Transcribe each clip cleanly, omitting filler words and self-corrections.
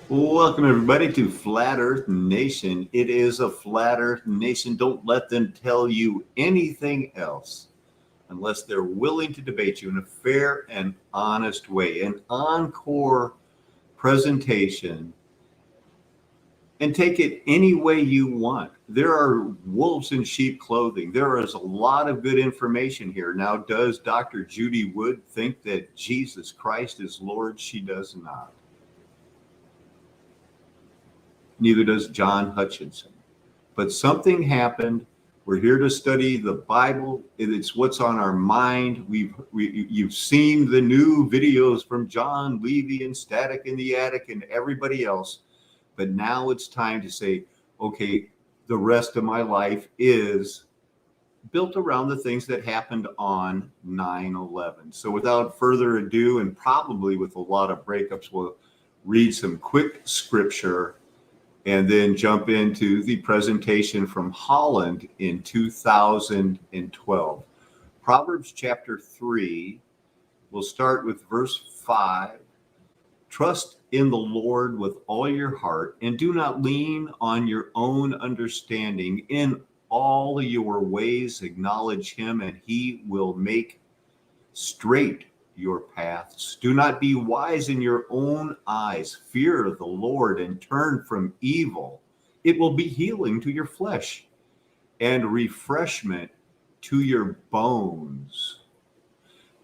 Welcome, everybody, to Flat Earth Nation. It is a Flat Earth Nation. Don't let them tell you anything else unless they're willing to debate you in a fair and honest way. An encore presentation, and take it any way you want. There are wolves in sheep clothing. There is a lot of good information here. Now, does Dr. Judy Wood think that Jesus Christ is Lord? She does not. Neither does John Hutchison. But something happened. We're here to study the Bible. It's what's on our mind. You've seen the new videos from John Levy and Static in the Attic and everybody else. But now it's time to say, okay, the rest of my life is built around the things that happened on 9/11. So without further ado, and probably with a lot of breakups, we'll read some quick scripture and then jump into the presentation from Holland in 2012. Proverbs chapter 3, we'll start with verse 5. Trust in the Lord with all your heart, and do not lean on your own understanding. In all your ways acknowledge him, and he will make straight your paths. Do not be wise in your own eyes. Fear the Lord and turn from evil. It will be healing to your flesh and refreshment to your bones.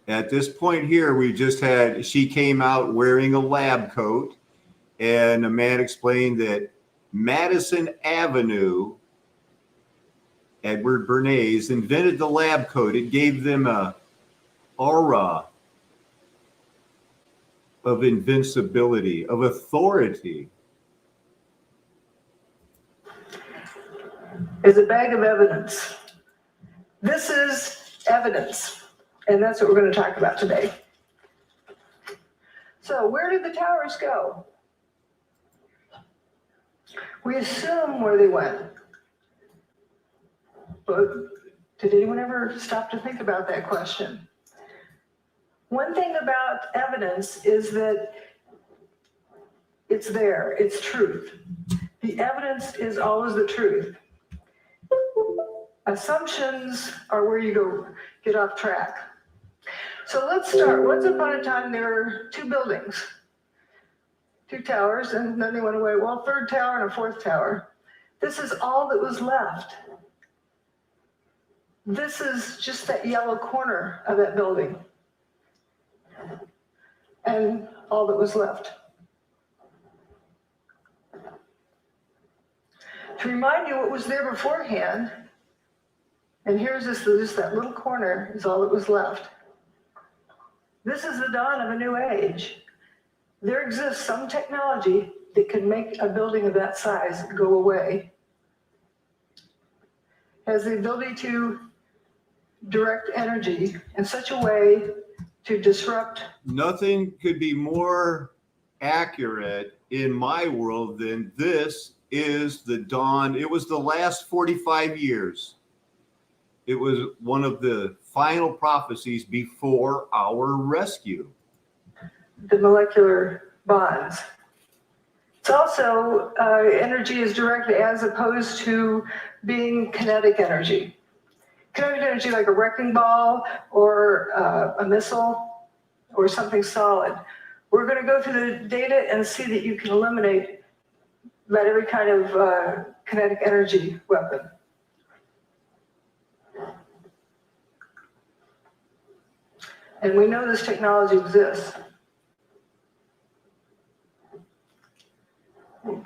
At this point here, we just had, she came out wearing a lab coat, and a man explained that Madison Avenue, Edward Bernays, invented the lab coat. It gave them a aura of invincibility, of authority. Is a bag of evidence. This is evidence, and that's what we're going to talk about today. So where did the towers go? We assume where they went. But did anyone ever stop to think about that question? One thing about evidence is that it's there, it's truth. The evidence is always the truth. Assumptions are where you go get off track. So let's start. Once upon a time, there were two buildings, two towers, and then they went away. Well, a third tower and a fourth tower. This is all that was left. This is just that yellow corner of that building. And all that was left. To remind you what was there beforehand, and here's just that little corner is all that was left. This is the dawn of a new age. There exists some technology that can make a building of that size go away. It has the ability to direct energy in such a way to disrupt. Nothing could be more accurate in my world than this is the dawn. It was the last 45 years. It was one of the final prophecies before our rescue. The molecular bonds. It's also energy is directly as opposed to being kinetic energy. Kinetic energy like a wrecking ball or a missile or something solid. We're going to go through the data and see that you can eliminate about every kind of kinetic energy weapon. And we know this technology exists.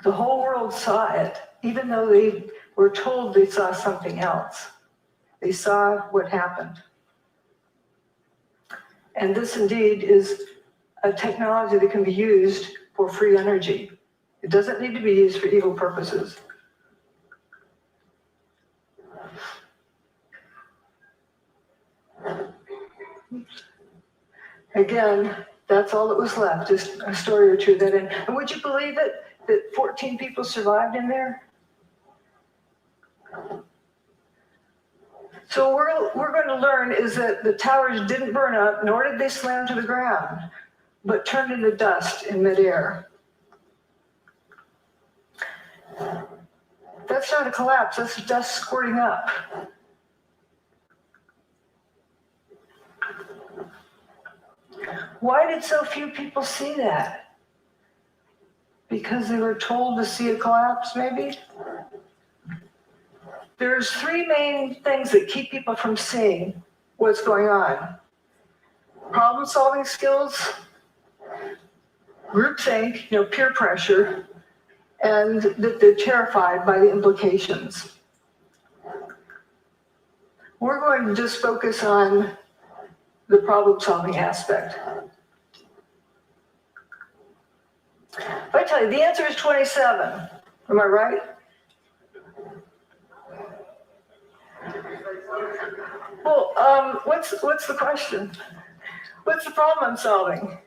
The whole world saw it, even though they were told they saw something else. They saw what happened. And this indeed is a technology that can be used for free energy. It doesn't need to be used for evil purposes. Again, that's all that was left, just a story or two that in. And would you believe it, that 14 people survived in there? So we're going to learn is that the towers didn't burn up, nor did they slam to the ground, but turned into dust in midair. That's not a collapse, that's dust squirting up. Why did so few people see that? Because they were told to see a collapse, maybe? There's three main things that keep people from seeing what's going on. Problem-solving skills, groupthink, peer pressure, and that they're terrified by the implications. We're going to just focus on the problem-solving aspect. If I tell you, the answer is 27, am I right? Well, what's the question? What's the problem I'm solving?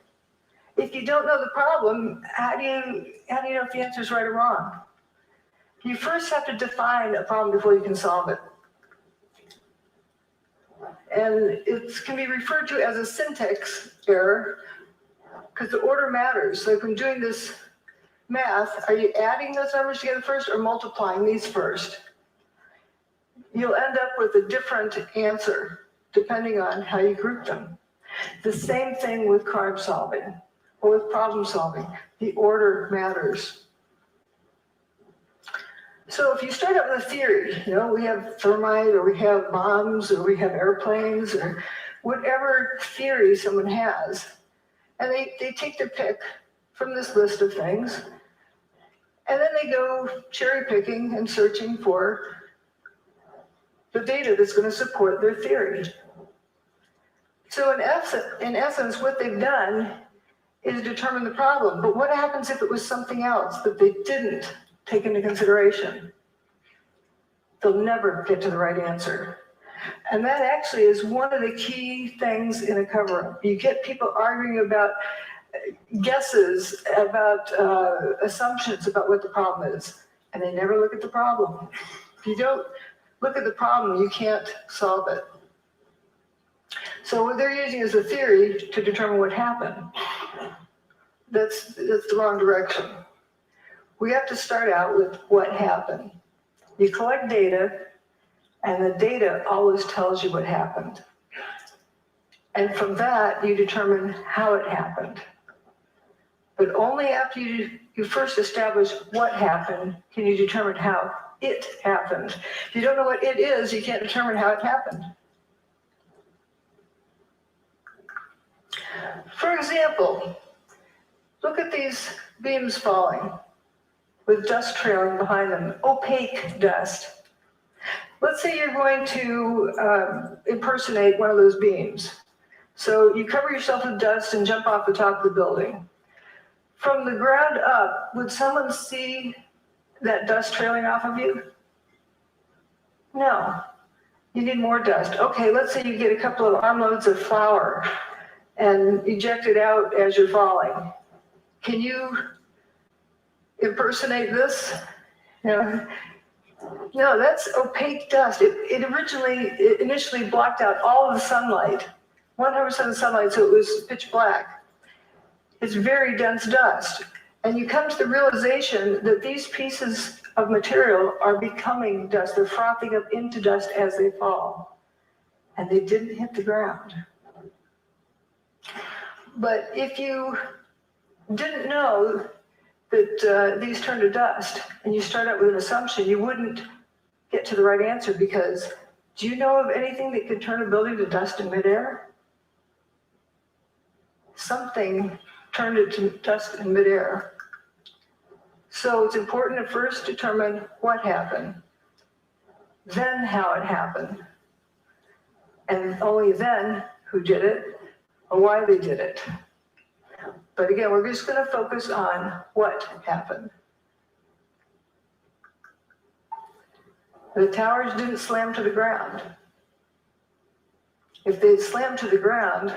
If you don't know the problem, how do you know if the answer is right or wrong? You first have to define a problem before you can solve it. And it can be referred to as a syntax error because the order matters. So if I'm doing this math, are you adding those numbers together first or multiplying these first? You'll end up with a different answer depending on how you group them. The same thing with crime solving or with problem solving. The order matters. So if you start out with a theory, we have thermite or we have bombs or we have airplanes or whatever theory someone has, and they take their pick from this list of things, and then they go cherry picking and searching for the data that's going to support their theory. So in essence, what they've done is determine the problem. But what happens if it was something else that they didn't take into consideration? They'll never get to the right answer. And that actually is one of the key things in a cover-up. You get people arguing about guesses, about assumptions about what the problem is, and they never look at the problem. If you don't look at the problem, you can't solve it. So what they're using is a theory to determine what happened. That's the wrong direction. We have to start out with what happened. You collect data, and the data always tells you what happened. And from that, you determine how it happened. But only after you first establish what happened can you determine how it happened. If you don't know what it is, you can't determine how it happened. For example, look at these beams falling with dust trailing behind them, opaque dust. Let's say you're going to impersonate one of those beams. So you cover yourself with dust and jump off the top of the building. From the ground up, would someone see that dust trailing off of you? No. You need more dust. Okay, let's say you get a couple of armloads of flour and eject it out as you're falling. Can you impersonate this? No, that's opaque dust. It initially blocked out all of the sunlight, 100% of the sunlight, so it was pitch black. It's very dense dust. And you come to the realization that these pieces of material are becoming dust. They're frothing up into dust as they fall. And they didn't hit the ground. But if you didn't know that these turn to dust, and you start out with an assumption, you wouldn't get to the right answer, because do you know of anything that could turn a building to dust in midair? Something turned it to dust in midair. So it's important to first determine what happened, then how it happened, and only then who did it or why they did it. But again, we're just going to focus on what happened. The towers didn't slam to the ground. If they'd slammed to the ground,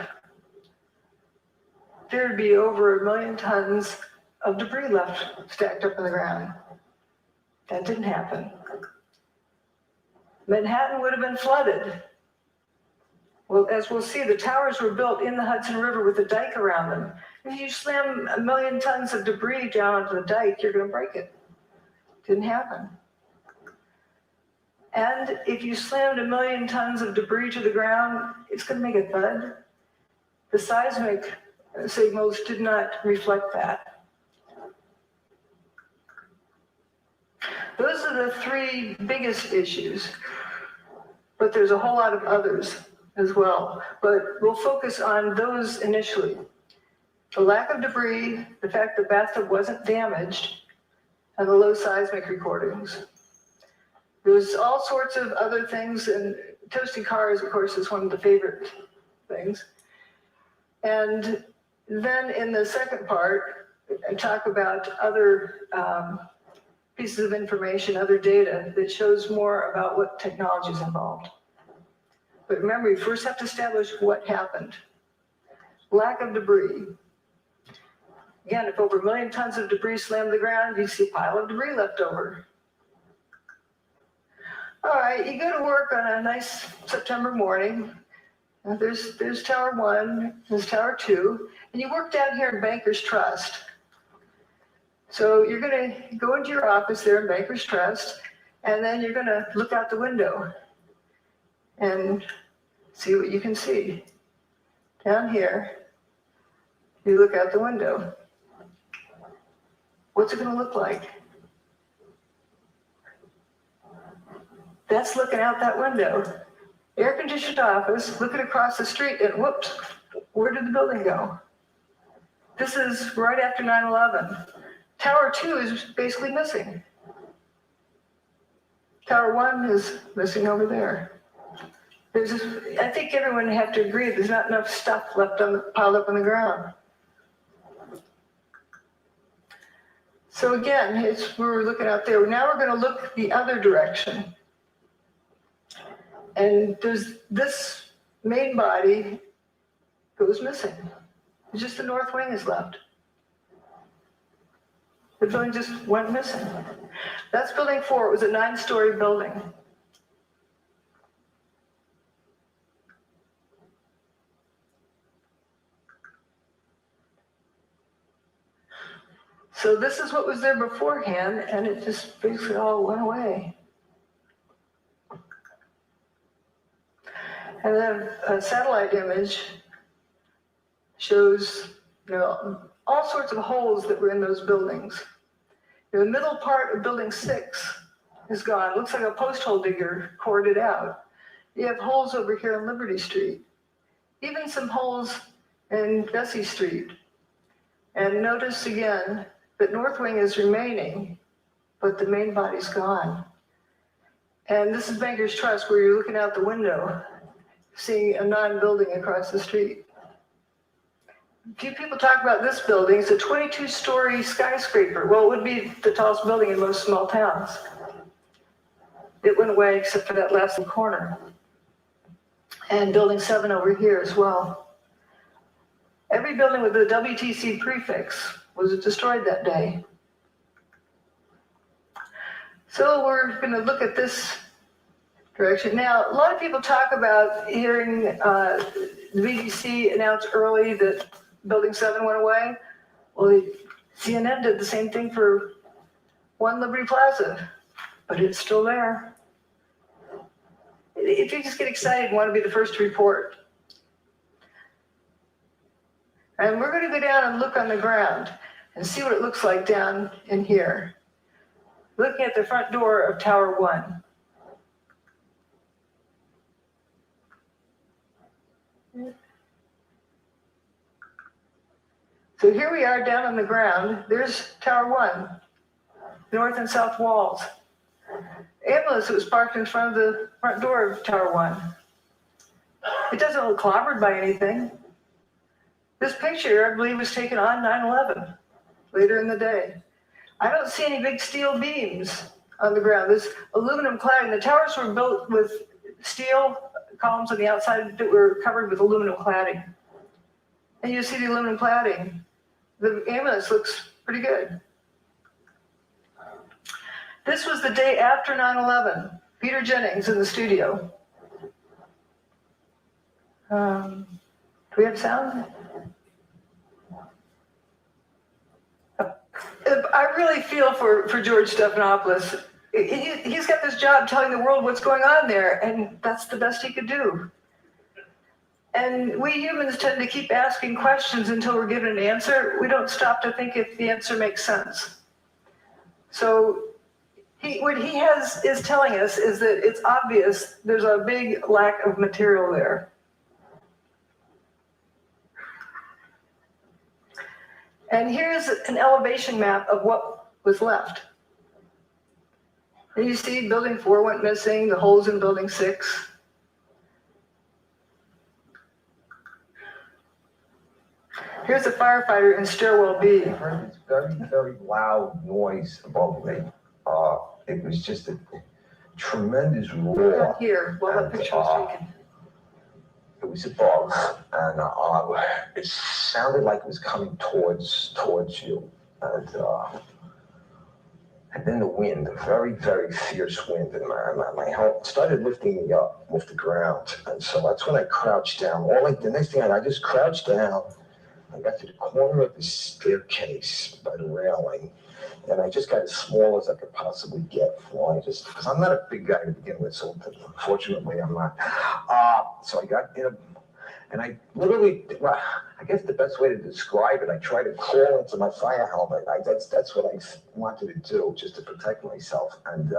there'd be over 1 million tons of debris left stacked up in the ground. That didn't happen. Manhattan would have been flooded. Well, as we'll see, the towers were built in the Hudson River with a dike around them. If you slam 1 million tons of debris down onto the dike, you're going to break it. Didn't happen. And if you slammed 1 million tons of debris to the ground, it's going to make a thud. The seismic signals did not reflect that. Those are the 3 biggest issues, but there's a whole lot of others as well. But we'll focus on those initially. The lack of debris, the fact the bathtub wasn't damaged, and the low seismic recordings. There's all sorts of other things, and toasting cars, of course, is one of the favorite things. And then in the second part, I talk about other pieces of information, other data that shows more about what technology is involved. But remember, you first have to establish what happened. Lack of debris. Again, if over 1 million tons of debris slammed the ground, you see a pile of debris left over. All right, you go to work on a nice September morning. There's Tower 1, there's Tower 2, and you work down here in Bankers Trust. So you're going to go into your office there in Bankers Trust, and then you're going to look out the window and see what you can see. Down here, you look out the window. What's it going to look like? That's looking out that window. Air-conditioned office, looking across the street, and whoops, where did the building go? This is right after 9/11. Tower 2 is basically missing. Tower 1 is missing over there. I think everyone have to agree there's not enough stuff left piled up on the ground. So again, we're looking out there. Now we're going to look the other direction. And this main body goes missing. Just the north wing is left. The building just went missing. That's building 4. It was a 9-story building. So this is what was there beforehand, and it just basically all went away. And then a satellite image shows, all sorts of holes that were in those buildings. The middle part of building 6 is gone. It looks like a post hole digger cored it out. You have holes over here on Liberty Street. Even some holes in Vesey Street. And notice again that north wing is remaining, but the main body's gone. And this is Bankers Trust, where you're looking out the window, seeing a non-building across the street. Few people talk about this building. It's a 22-story skyscraper. Well, it would be the tallest building in most small towns. It went away except for that last corner. And building 7 over here as well. Every building with the WTC prefix was destroyed that day. So we're going to look at this direction. Now, a lot of people talk about hearing the BBC announce early that Building 7 went away. Well, CNN did the same thing for 1 Liberty Plaza, but it's still there. If you just get excited and want to be the first to report. And we're going to go down and look on the ground and see what it looks like down in here. Looking at the front door of Tower 1. So here we are down on the ground. There's Tower 1, north and south walls. Ambulance was parked in front of the front door of Tower 1. It doesn't look clobbered by anything. This picture, I believe, was taken on 9/11, later in the day. I don't see any big steel beams on the ground. There's aluminum cladding. The towers were built with steel columns on the outside that were covered with aluminum cladding. And you see the aluminum cladding. The ambulance looks pretty good. This was the day after 9/11. Peter Jennings in the studio. Do we have sound? I really feel for George Stephanopoulos. He's got this job telling the world what's going on there, and that's the best he could do. And we humans tend to keep asking questions until we're given an answer. We don't stop to think if the answer makes sense. So what he is telling us is that it's obvious there's a big lack of material there. And here's an elevation map of what was left. And you see building 4 went missing, the holes in building 6. Here's a firefighter in stairwell B. I heard this very, very loud noise above me. It was just a tremendous roar. Here, while that picture was taken. It was above, and it sounded like it was coming towards you. And then the wind, a very, very fierce wind, and my helmet started lifting me up off the ground. And so that's when I crouched down. The next thing I just crouched down. I got to the corner of the staircase by the railing, and I just got as small as I could possibly get flying, just because I'm not a big guy to begin with, so unfortunately I'm not. So I got in and I literally, I guess the best way to describe it, I tried to crawl into my fire helmet. That's what I wanted to do, just to protect myself. And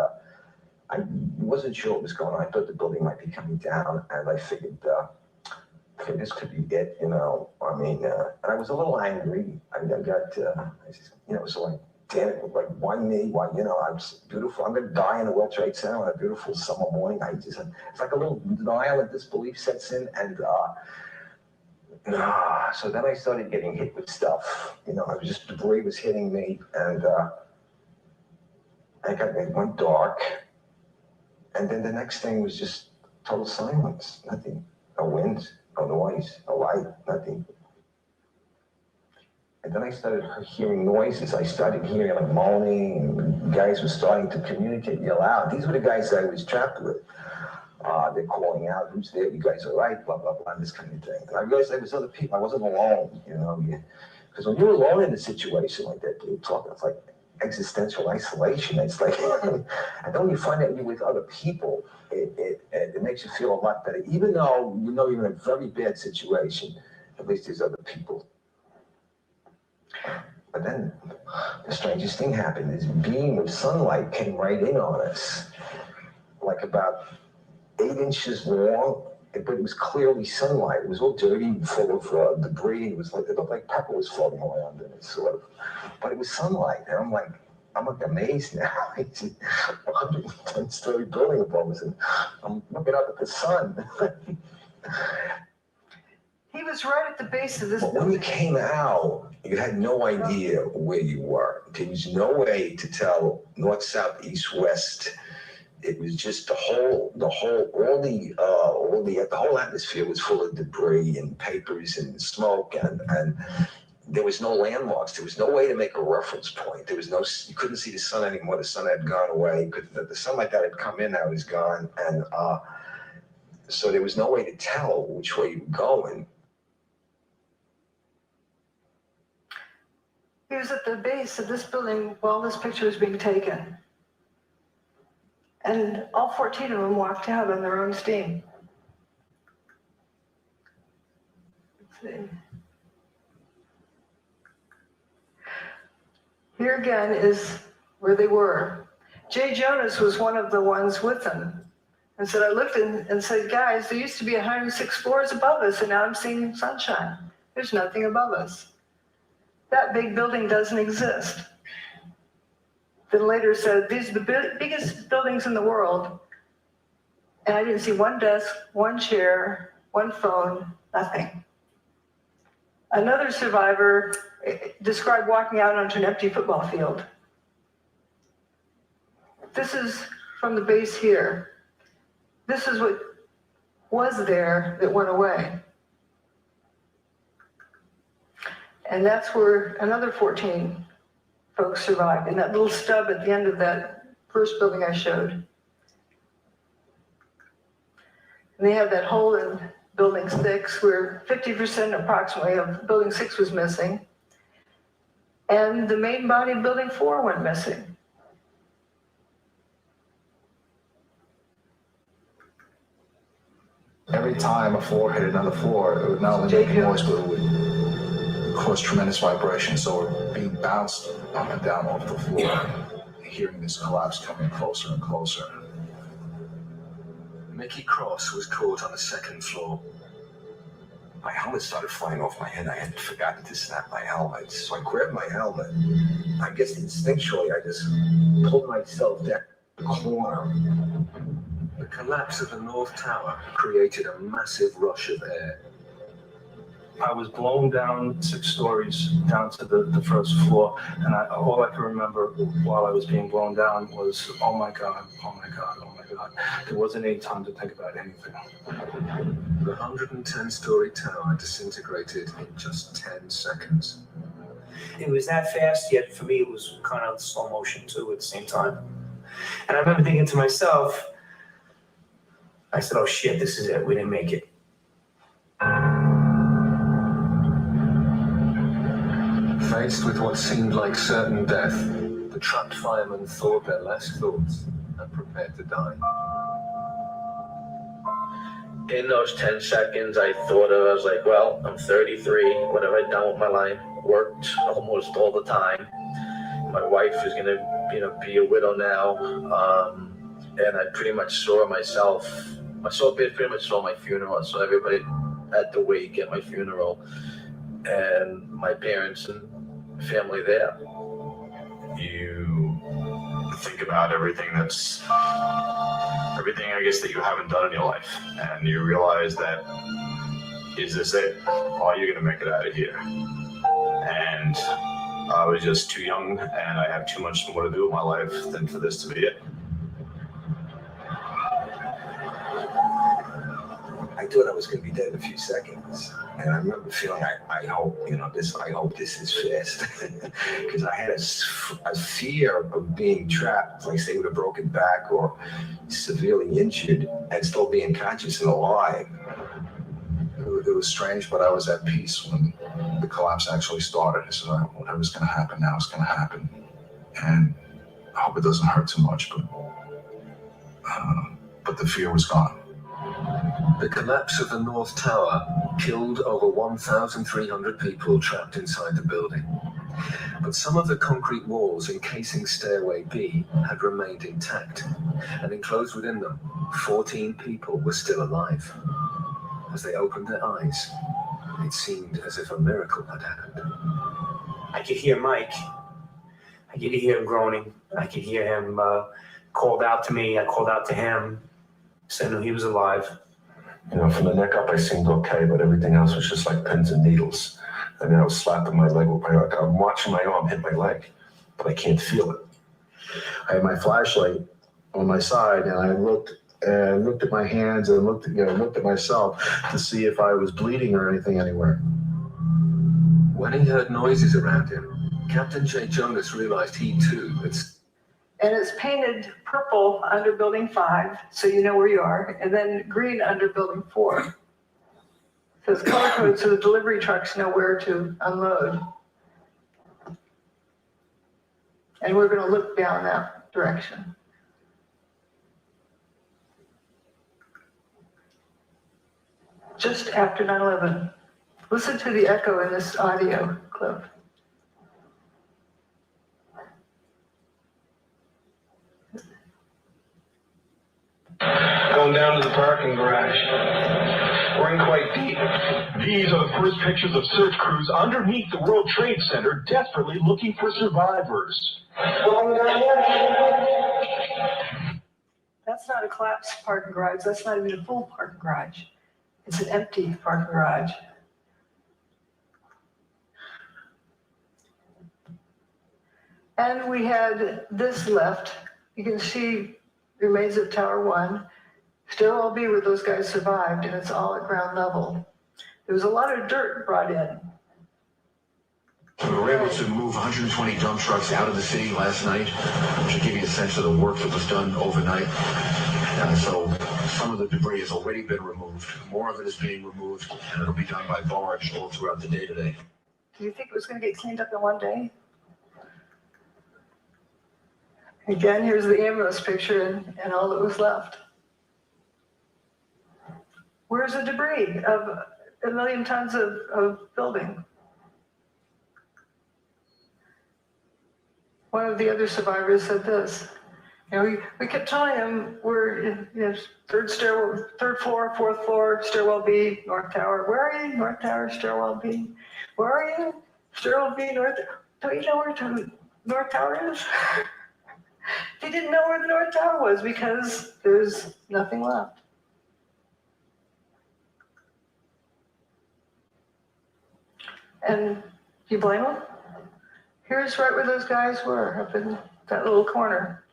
I wasn't sure what was going on. I thought the building might be coming down, and I figured, okay, this could be it, and I was a little angry. I got, so like, damn it, like, why me? Why, I'm beautiful. I'm going to die in the World Trade Center on a beautiful summer morning. It's like a little denial of disbelief sets in, and so then I started getting hit with stuff. Debris was hitting me, and it went dark, and then the next thing was just total silence, nothing, no wind. No noise, no light, nothing. And then I started hearing noises. I started hearing like moaning, and guys were starting to communicate, yell out. These were the guys that I was trapped with. They're calling out, who's there? You guys are right, blah, blah, blah, this kind of thing. And I realized there was other people. I wasn't alone, because when you're alone in a situation like that, you're talking, it's like existential isolation. It's like, and then when you find that you're with other people, it makes you feel a lot better. Even though you're in a very bad situation, at least there's other people. But then the strangest thing happened. This beam of sunlight came right in on us, like about 8 inches long, but it was clearly sunlight. It was all dirty and full of debris. It looked like pepper was floating around in it, sort of. But it was sunlight, and I'm like amazed now. It's a 110-story building above us, and I'm looking up at the sun. He was right at the base of this building. When you came out, you had no idea where you were. There was no way to tell north, south, east, west. It was just the whole atmosphere was full of debris and papers and smoke, and there was no landmarks. There was no way to make a reference point. You couldn't see the sun anymore. The sun had gone away. The sunlight that had come in now was gone, and so there was no way to tell which way you were going. He was at the base of this building while this picture was being taken. And all 14 of them walked out on their own steam. Let's see. Here again is where they were. Jay Jonas was one of the ones with them. And so I looked and said, guys, there used to be 106 floors above us, and now I'm seeing sunshine. There's nothing above us. That big building doesn't exist. Then later said, these are the biggest buildings in the world. And I didn't see one desk, one chair, one phone, nothing. Another survivor described walking out onto an empty football field. This is from the base here. This is what was there that went away. And that's where another 14 folks survived, in that little stub at the end of that first building I showed. And they had that hole in building 6 where 50% approximately of building 6 was missing. And the main body of building 4 went missing. Every time a floor hit another floor, it would not only make a noise, but it would cause tremendous vibration. So we're being bounced up and down off the floor, hearing this collapse coming closer and closer. Mickey Cross was caught on the second floor. My helmet started flying off my head. I had forgotten to snap my helmet. So I grabbed my helmet. I guess instinctually, I just pulled myself down the corner. The collapse of the North Tower created a massive rush of air. I was blown down 6 stories down to the first floor, and all I can remember while I was being blown down was, oh my God, oh my God, oh my God. There wasn't any time to think about anything. The 110-story tower disintegrated in just 10 seconds. It was that fast, yet for me it was kind of slow motion too at the same time. And I remember thinking to myself, I said, oh shit, this is it, we didn't make it. Faced with what seemed like certain death, the trapped firemen thought their last thoughts and prepared to die. In those 10 seconds, I was like, well, I'm 33. What have I done with my life? Worked almost all the time. My wife is going to, be a widow now. And I pretty much saw myself. Pretty much saw my funeral. I saw everybody at the wake at my funeral, and my parents and family there. You think about everything, I guess, that you haven't done in your life, and you realize that, is this it? Are you gonna make it out of here? And I was just too young, and I have too much more to do with my life than for this to be it. I thought I was going to be dead in a few seconds. And I remember feeling, I hope this is fast. Because I had a fear of being trapped, like say with a broken back or severely injured and still being conscious and alive. It was strange, but I was at peace when the collapse actually started. I said, whatever's going to happen now is going to happen. And I hope it doesn't hurt too much, but the fear was gone. The collapse of the North Tower killed over 1,300 people trapped inside the building. But some of the concrete walls encasing Stairway B had remained intact, and enclosed within them, 14 people were still alive. As they opened their eyes, it seemed as if a miracle had happened. I could hear Mike. I could hear him groaning. I could hear him called out to me. I called out to him, said he was alive. From the neck up, I seemed okay, but everything else was just like pins and needles. I mean, I was slapping my leg with my arm. I'm watching my arm hit my leg, but I can't feel it. I had my flashlight on my side, and I looked at my hands and looked at myself to see if I was bleeding or anything anywhere. When he heard noises around him, Captain J. Jonas realized he too had. And it's painted purple under building 5, so you know where you are, and then green under building 4. So it's color coded so the delivery trucks know where to unload. And we're going to look down that direction. Just after 9/11. Listen to the echo in this audio clip. Going down to the parking garage. We're in quite deep. These are the first pictures of search crews underneath the World Trade Center, desperately looking for survivors. That's not a collapsed parking garage. That's not even a full parking garage. It's an empty parking garage. And we had this left. You can see remains of Tower 1. Stairwell B where those guys survived, and it's all at ground level. There was a lot of dirt brought in. We were able to move 120 dump trucks out of the city last night, to give you a sense of the work that was done overnight. So some of the debris has already been removed. More of it is being removed, and it'll be done by barge all throughout the day today. Do you think it was going to get cleaned up in one day? Again, here's the ambulance picture and all that was left. Where's the debris of 1 million tons of building? One of the other survivors said this. You know, we kept telling him we're in third floor, fourth floor, stairwell B, North Tower. Where are you? North Tower, stairwell B. Where are you? Stairwell B, North. Don't you know where North Tower is? They didn't know where the North Tower was because there's nothing left. And you blame them? Here's right where those guys were, up in that little corner.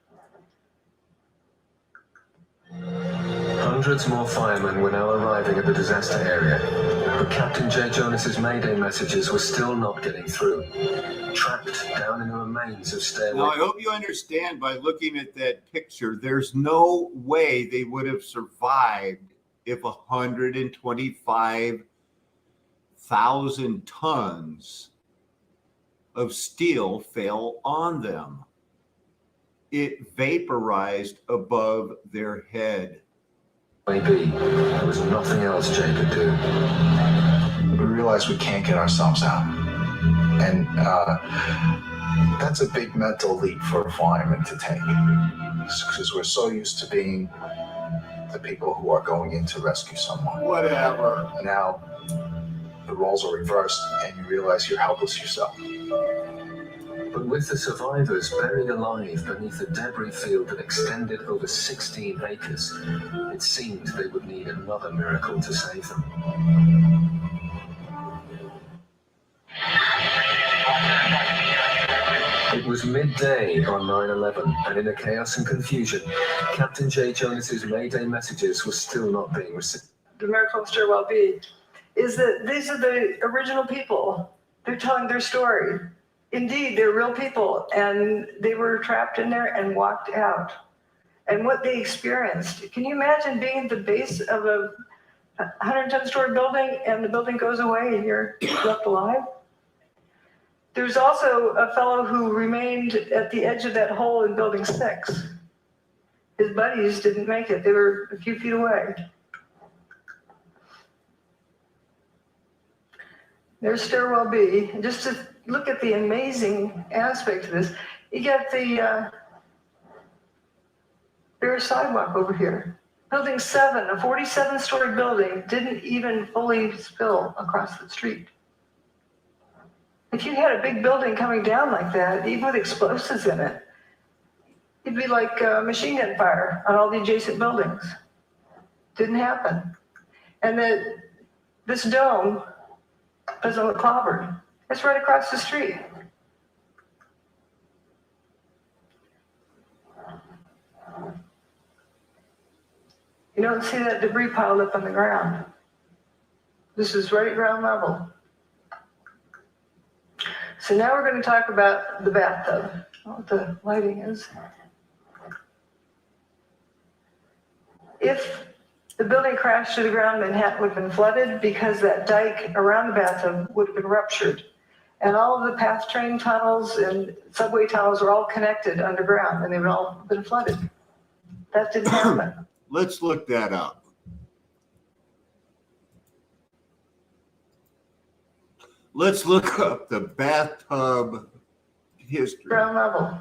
Hundreds more firemen were now arriving at the disaster area, but Captain J. Jonas's Mayday messages were still not getting through. Trapped down in the remains of stairway. Now, I hope you understand by looking at that picture, there's no way they would have survived if 125,000 tons of steel fell on them. It vaporized above their head. Maybe there was nothing else Jay could do. We realize we can't get ourselves out. And that's a big mental leap for a fireman to take. Because we're so used to being the people who are going in to rescue someone. Whatever. Now, the roles are reversed and you realize you're helpless yourself. But with the survivors buried alive beneath a debris field that extended over 16 acres, it seemed they would need another miracle to save them. It was midday on 9/11, and in the chaos and confusion, Captain J. Jonas's Mayday messages were still not being received. The miracle of stairwell B is that these are the original people. They're telling their story. Indeed, they're real people, and they were trapped in there and walked out. And what they experienced. Can you imagine being at the base of a 110-story building and the building goes away and you're left alive? There's also a fellow who remained at the edge of that hole in building 6. His buddies didn't make it. They were a few feet away. There's stairwell B. And just to look at the amazing aspect of this, you get the bare sidewalk over here. Building 7, a 47-story building, didn't even fully spill across the street. If you had a big building coming down like that, even with explosives in it, it'd be like machine gun fire on all the adjacent buildings. Didn't happen. And this dome doesn't look clobbered. It's right across the street. You don't see that debris piled up on the ground. This is right at ground level. So now we're going to talk about the bathtub, what the lighting is. If the building crashed to the ground, Manhattan would have been flooded because that dike around the bathtub would have been ruptured. And all of the PATH train tunnels and subway tunnels were all connected underground, and they would all have been flooded. That didn't happen. Let's look that up. Let's look up the bathtub history. Ground level.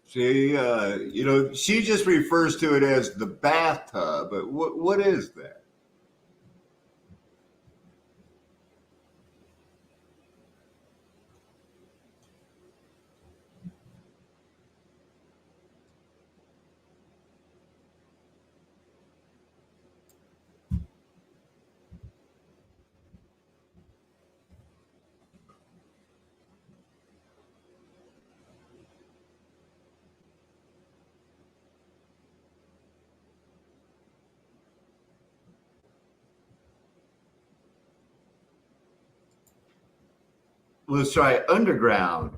See, she just refers to it as the bathtub, but what is that? Let's try underground.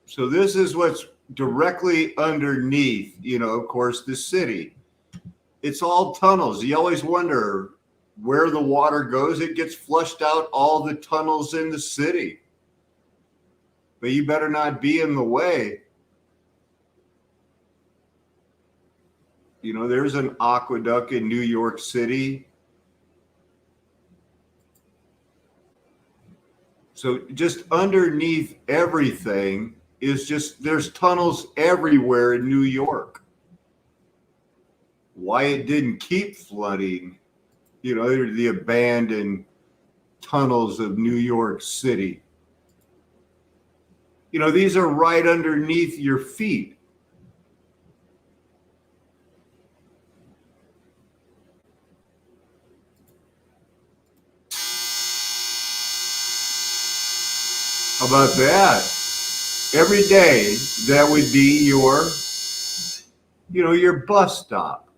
So this is what's directly underneath, you know, of course, the city. It's all tunnels. You always wonder where the water goes. It gets flushed out all the tunnels in the city. But you better not be in the way. You know, there's an aqueduct in New York City. So just underneath everything is just, there's tunnels everywhere in New York. Why it didn't keep flooding, you know, the abandoned tunnels of New York City. You know, these are right underneath your feet. How about that? Every day, that would be your, you know, your bus stop.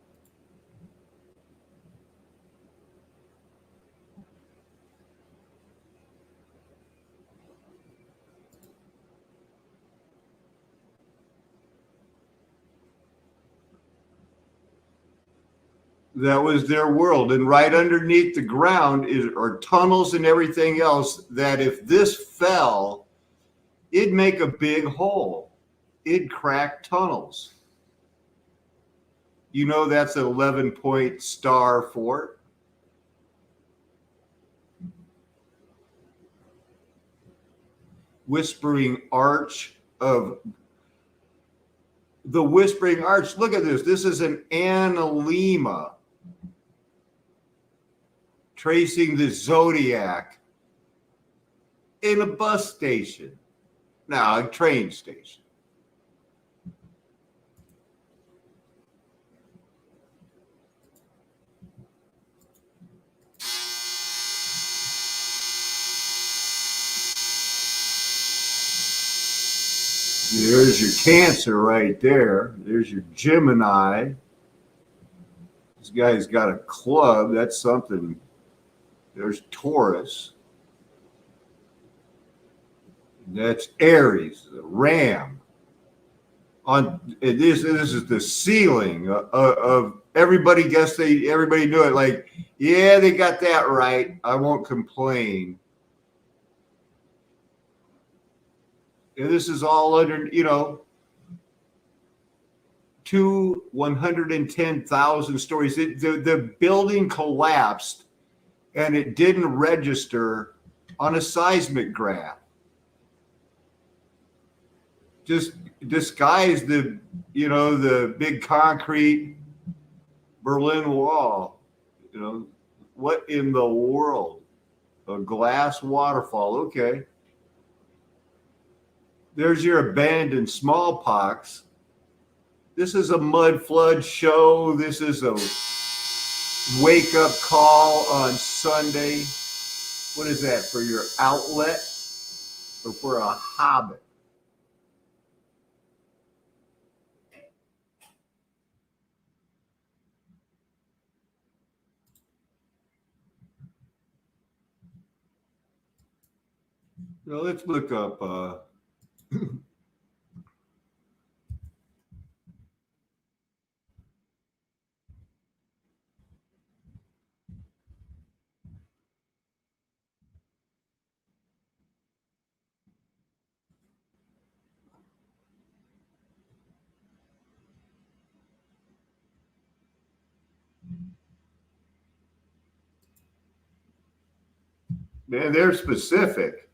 That was their world. And right underneath the ground are tunnels and everything else that if this fell, it'd make a big hole. It'd crack tunnels. You know, that's an 11-point star fort. Whispering Arch of the Whispering Arch. Look at this. This is an Analima tracing the zodiac in a bus station. Now, a train station. There's your Cancer right there. There's your Gemini. This guy's got a club. That's something. There's Taurus. That's Aries, the Ram. On this is the ceiling of everybody. Guess everybody knew it. Like, yeah, they got that right. I won't complain. And this is all under, you know, 110,000 stories. The building collapsed, and it didn't register on a seismic graph. Just disguised the, you know, the big concrete Berlin Wall. You know, what in the world? A glass waterfall. Okay. There's your abandoned smallpox. This is a mud flood show. This is a wake-up call on Sunday. What is that, for your outlet or for a hobbit? Now let's look up man, they're specific.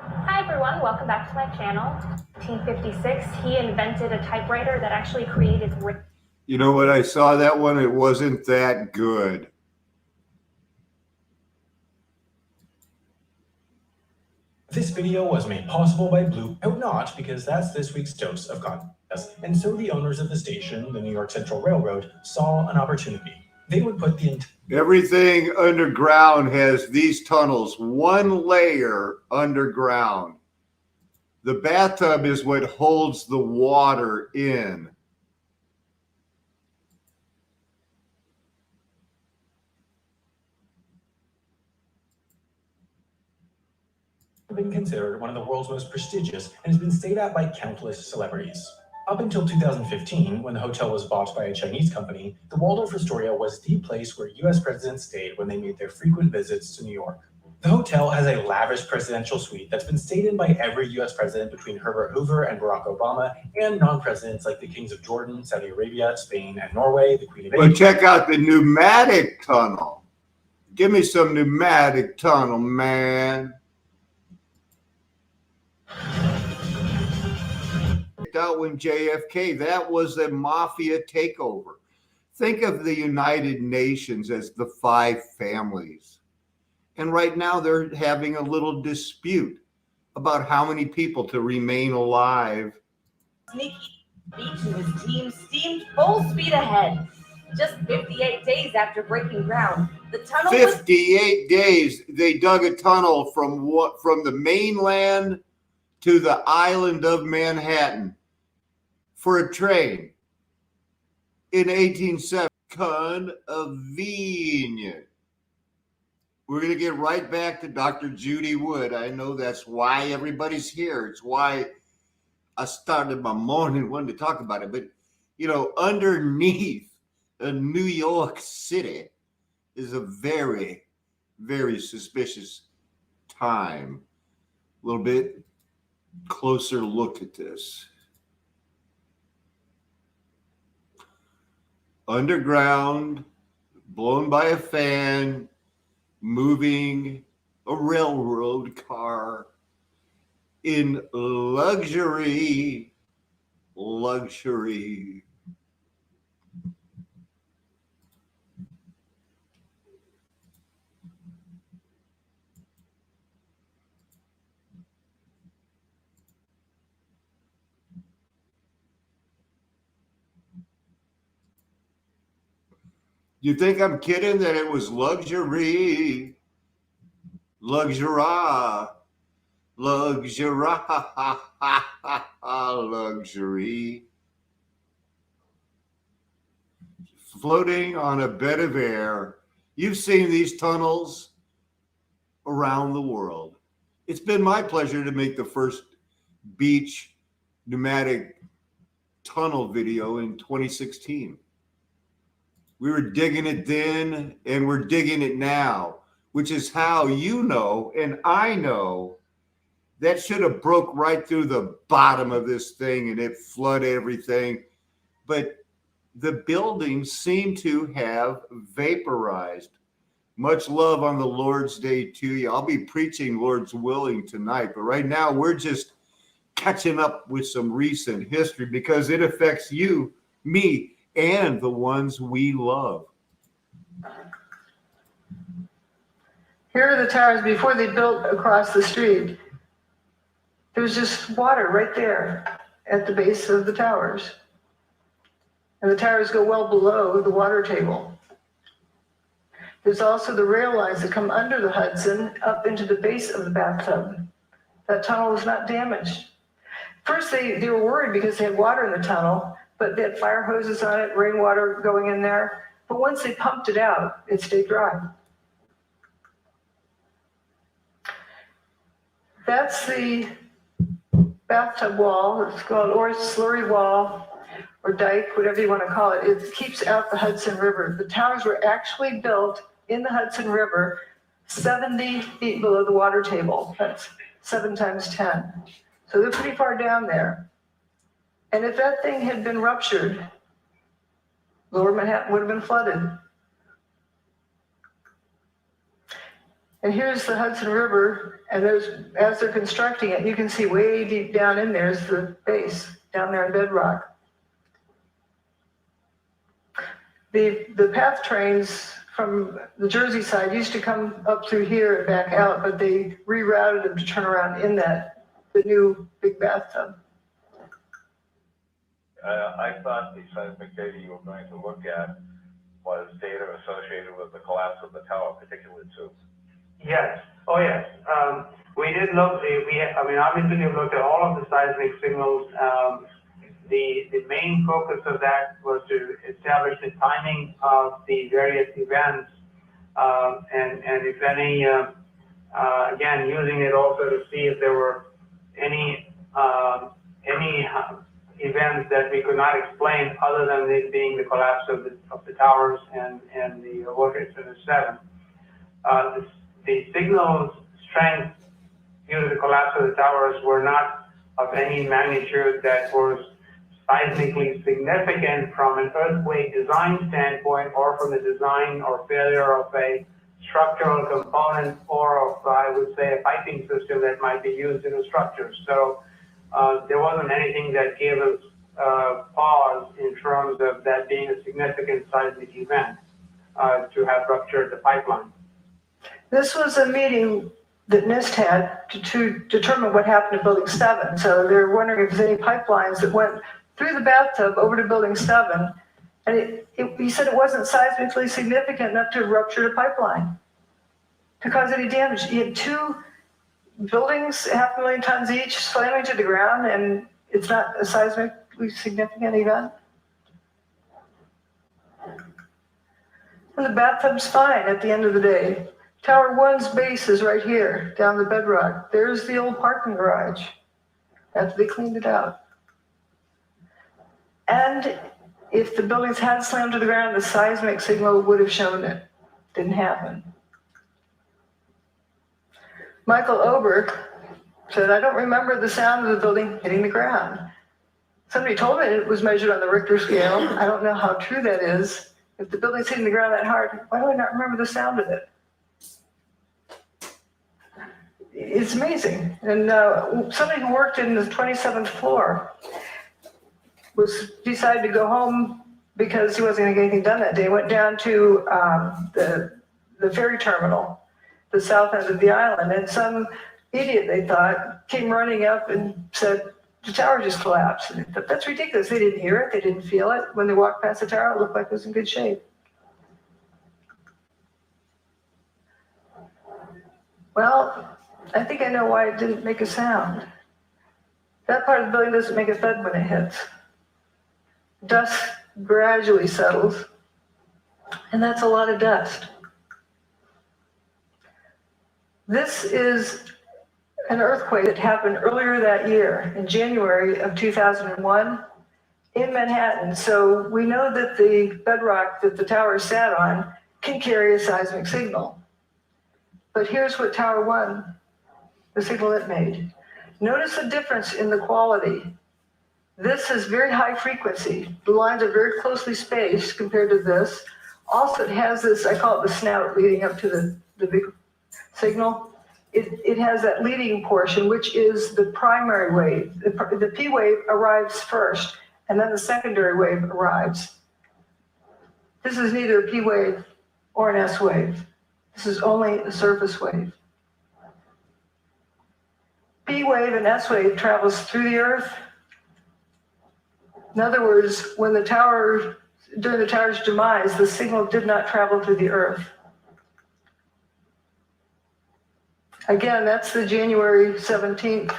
Hi everyone, welcome back to my channel. 1956, he invented a typewriter that actually created. You know what? I saw that one. It wasn't that good. This video was made possible by Blue. Oh, not because that's this week's dose of God. And so the owners of the station, the New York Central Railroad, saw an opportunity. They would put the everything underground has these tunnels, one layer underground. The bathtub is what holds the water in. been considered one of the world's most prestigious and has been stayed at by countless celebrities. Up until 2015, when the hotel was bought by a Chinese company, the Waldorf Astoria was the place where US presidents stayed when they made their frequent visits to New York. The hotel has a lavish presidential suite that's been stayed in by every US president between Herbert Hoover and Barack Obama, and non-presidents like the kings of Jordan, Saudi Arabia, Spain, and Norway, the Queen of Well, check out the pneumatic tunnel. Give me some pneumatic tunnel, man. Out when JFK, that was a mafia takeover. Think of the United Nations as the 5 families. And right now they're having a little dispute about how many people to remain alive. Sneaky Beach and his team steamed full speed ahead. Just 58 days after breaking ground, the tunnel 58 days they dug a tunnel from the mainland to the island of Manhattan for a train in 1870. Convenient. We're going to get right back to Dr. Judy Wood. I know that's why everybody's here. It's why I started my morning wanting to talk about it. But, you know, underneath New York City is a very, very suspicious time. A little bit closer look at this. Underground, blown by a fan, moving a railroad car in luxury. You think I'm kidding that it was luxury? Luxury. Floating on a bed of air. You've seen these tunnels around the world. It's been my pleasure to make the first beach pneumatic tunnel video in 2016. We were digging it then, and we're digging it now, which is how you know, and I know, that should have broke right through the bottom of this thing and it flooded everything. But the buildings seem to have vaporized. Much love on the Lord's Day to you. I'll be preaching Lord's willing tonight, but right now we're just catching up with some recent history because it affects you, me, and the ones we love. Here are the towers before they built across the street. There was just water right there at the base of the towers. And the towers go well below the water table. There's also the rail lines that come under the Hudson up into the base of the bathtub. That tunnel was not damaged. First, they were worried because they had water in the tunnel, but they had fire hoses on it, rainwater going in there. But once they pumped it out, it stayed dry. That's the bathtub wall. It's called or slurry wall or dike, whatever you want to call it. It keeps out the Hudson River. The towers were actually built in the Hudson River 70 feet below the water table. That's 7 times 10. So they're pretty far down there. And if that thing had been ruptured, Lower Manhattan would have been flooded. And here's the Hudson River, and as they're constructing it, you can see way deep down in there is the base, down there in bedrock. The path trains from the Jersey side used to come up through here and back out, but they rerouted them to turn around in the new big bathtub. I thought the seismic data you were going to look at was data associated with the collapse of the tower, particularly two. Yes. Oh, yes. We did look. Obviously, we've looked at all of the seismic signals. The main focus of that was to establish the timing of the various events, and if any, again, using it also to see if there were any events that we could not explain other than it being the collapse of the towers and the Vortex in the 7. The signal's strength due to the collapse of the towers were not of any magnitude that was seismically significant from an earthquake design standpoint, or from the design or failure of a structural component, or of, I would say, a piping system that might be used in a structure. So there wasn't anything that gave us pause in terms of that being a significant seismic event to have ruptured the pipeline. This was a meeting that NIST had to determine what happened to Building 7. So they're wondering if there's any pipelines that went through the bathtub over to Building 7. And he said it wasn't seismically significant enough to rupture the pipeline to cause any damage. You had 2 buildings, 500,000 tons each, slamming to the ground, and it's not a seismically significant event. And the bathtub's fine at the end of the day. Tower 1's base is right here, down the bedrock. There's the old parking garage after they cleaned it out. And if the buildings had slammed to the ground, the seismic signal would have shown it. Didn't happen. Michael Oberg said, I don't remember the sound of the building hitting the ground. Somebody told me it was measured on the Richter scale. I don't know how true that is. If the building's hitting the ground that hard, why do I not remember the sound of it? It's amazing. And somebody who worked in the 27th floor decided to go home because he wasn't going to get anything done that day. Went down to the ferry terminal, the south end of the island, and some idiot, they thought, came running up and said, the tower just collapsed. And they thought, that's ridiculous. They didn't hear it. They didn't feel it. When they walked past the tower, it looked like it was in good shape. Well, I think I know why it didn't make a sound. That part of the building doesn't make a thud when it hits. Dust gradually settles, and that's a lot of dust. This is an earthquake that happened earlier that year, in January of 2001, in Manhattan. So we know that the bedrock that the tower sat on can carry a seismic signal. But here's what Tower 1, the signal it made. Notice the difference in the quality. This is very high frequency. The lines are very closely spaced compared to this. Also, it has this, I call it the snout leading up to the big signal. It has that leading portion, which is the primary wave. The P wave arrives first, and then the secondary wave arrives. This is neither a P wave or an S wave. This is only a surface wave. P wave and S wave travels through the earth. In other words, when the tower, during the tower's demise, the signal did not travel through the earth. Again, that's the January 17th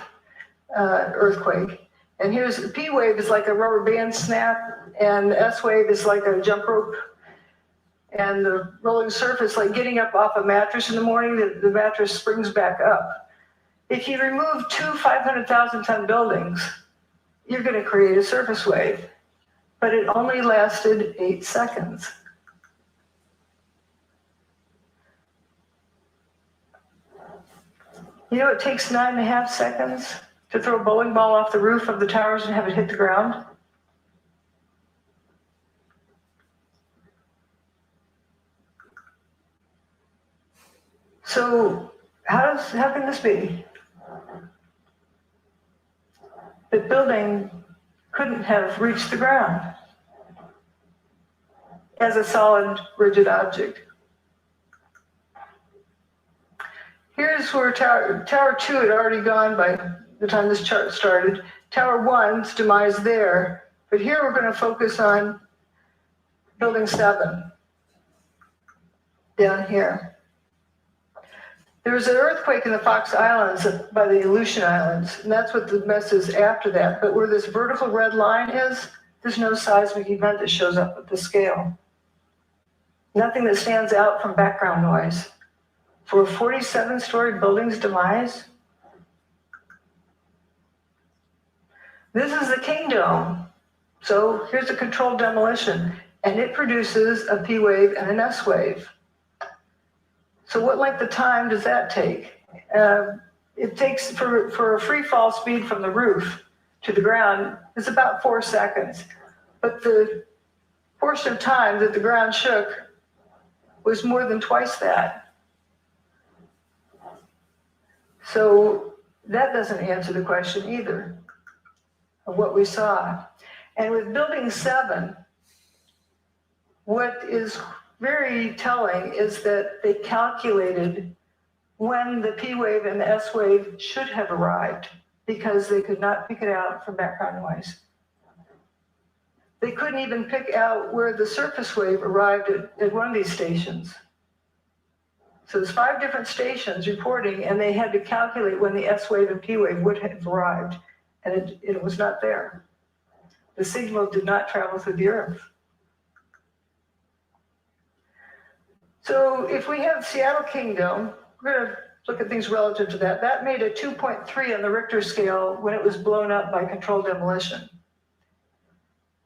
earthquake. And here's the P wave is like a rubber band snap, and the S wave is like a jump rope. And the rolling surface, like getting up off a mattress in the morning, the mattress springs back up. If you remove 2 500,000-ton buildings, you're going to create a surface wave. But it only lasted 8 seconds. You know, it takes 9.5 seconds to throw a bowling ball off the roof of the towers and have it hit the ground. So how can this be? The building couldn't have reached the ground as a solid, rigid object. Here's where Tower 2 had already gone by the time this chart started. Tower 1's demise there But here we're going to focus on building 7 down here. There was an earthquake in the Fox Islands by the Aleutian Islands, and that's what the mess is after that. But where this vertical red line is, there's no seismic event that shows up at the scale. Nothing that stands out from background noise. For a 47-story building's demise, this is the King Dome. So here's a controlled demolition, and it produces a P wave and an S wave. So what length of time does that take? It takes, for a free fall speed from the roof to the ground, it's about 4 seconds. But the portion of time that the ground shook was more than twice that. So that doesn't answer the question either of what we saw. And with building 7, what is very telling is that they calculated when the P wave and the S wave should have arrived because they could not pick it out from background noise. They couldn't even pick out where the surface wave arrived at one of these stations. So there's 5 different stations reporting, and they had to calculate when the S wave and P wave would have arrived, and it was not there. The signal did not travel through the earth. So if we have Seattle Kingdom, we're going to look at things relative to that. That made a 2.3 on the Richter scale when it was blown up by controlled demolition.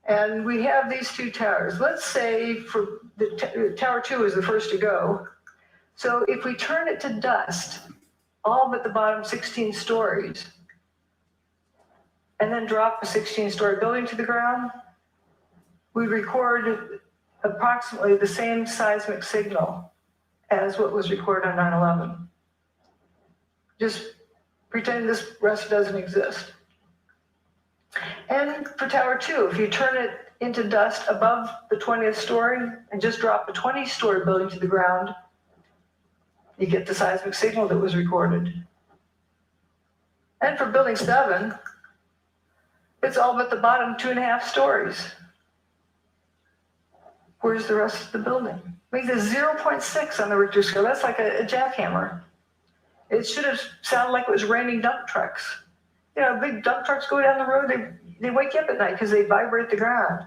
And we have these 2 towers. Let's say for the tower 2 is the first to go. So if we turn it to dust, all but the bottom 16 stories, and then drop a 16-story building to the ground, we record approximately the same seismic signal as what was recorded on 9/11. Just pretend this rest doesn't exist. And for Tower 2, if you turn it into dust above the 20th story and just drop a 20-story building to the ground, you get the seismic signal that was recorded. And for building 7, it's all but the bottom 2.5 stories. Where's the rest of the building? I mean, there's 0.6 on the Richter scale. That's like a jackhammer. It should have sounded like it was raining dump trucks. You know, big dump trucks go down the road, they wake you up at night because they vibrate the ground.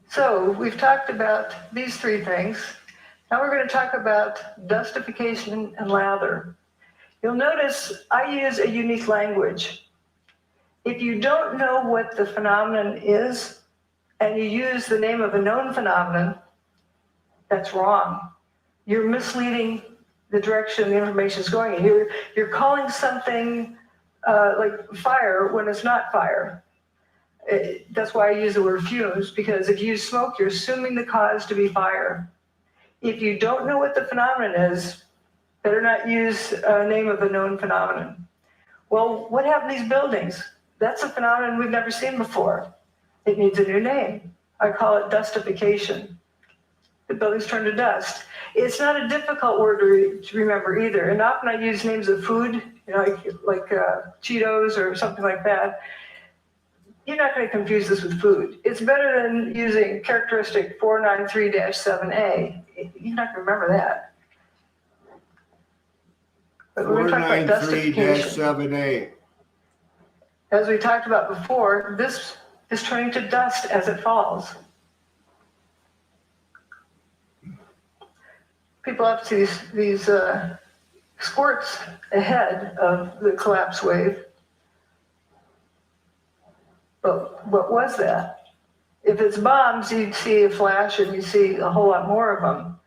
So we've talked about these 3 things. Now we're going to talk about dustification and lather. You'll notice I use a unique language. If you don't know what the phenomenon is and you use the name of a known phenomenon, that's wrong. You're misleading the direction the information is going in. You're calling something like fire when it's not fire. That's why I use the word fumes, because if you use smoke, you're assuming the cause to be fire. If you don't know what the phenomenon is, better not use a name of a known phenomenon. Well, what happened to these buildings? That's a phenomenon we've never seen before. It needs a new name. I call it dustification. The buildings turn to dust. It's not a difficult word to remember either. And often I use names of food, you know, like Cheetos or something like that. You're not going to confuse this with food. It's better than using characteristic 493-7A. You're not going to remember that. But we're going to talk about dustification. 493-7A. As we talked about before, this is turning to dust as it falls. People have to see these squirts ahead of the collapse wave. But what was that? If it's bombs, you'd see a flash and you see a whole lot more of them.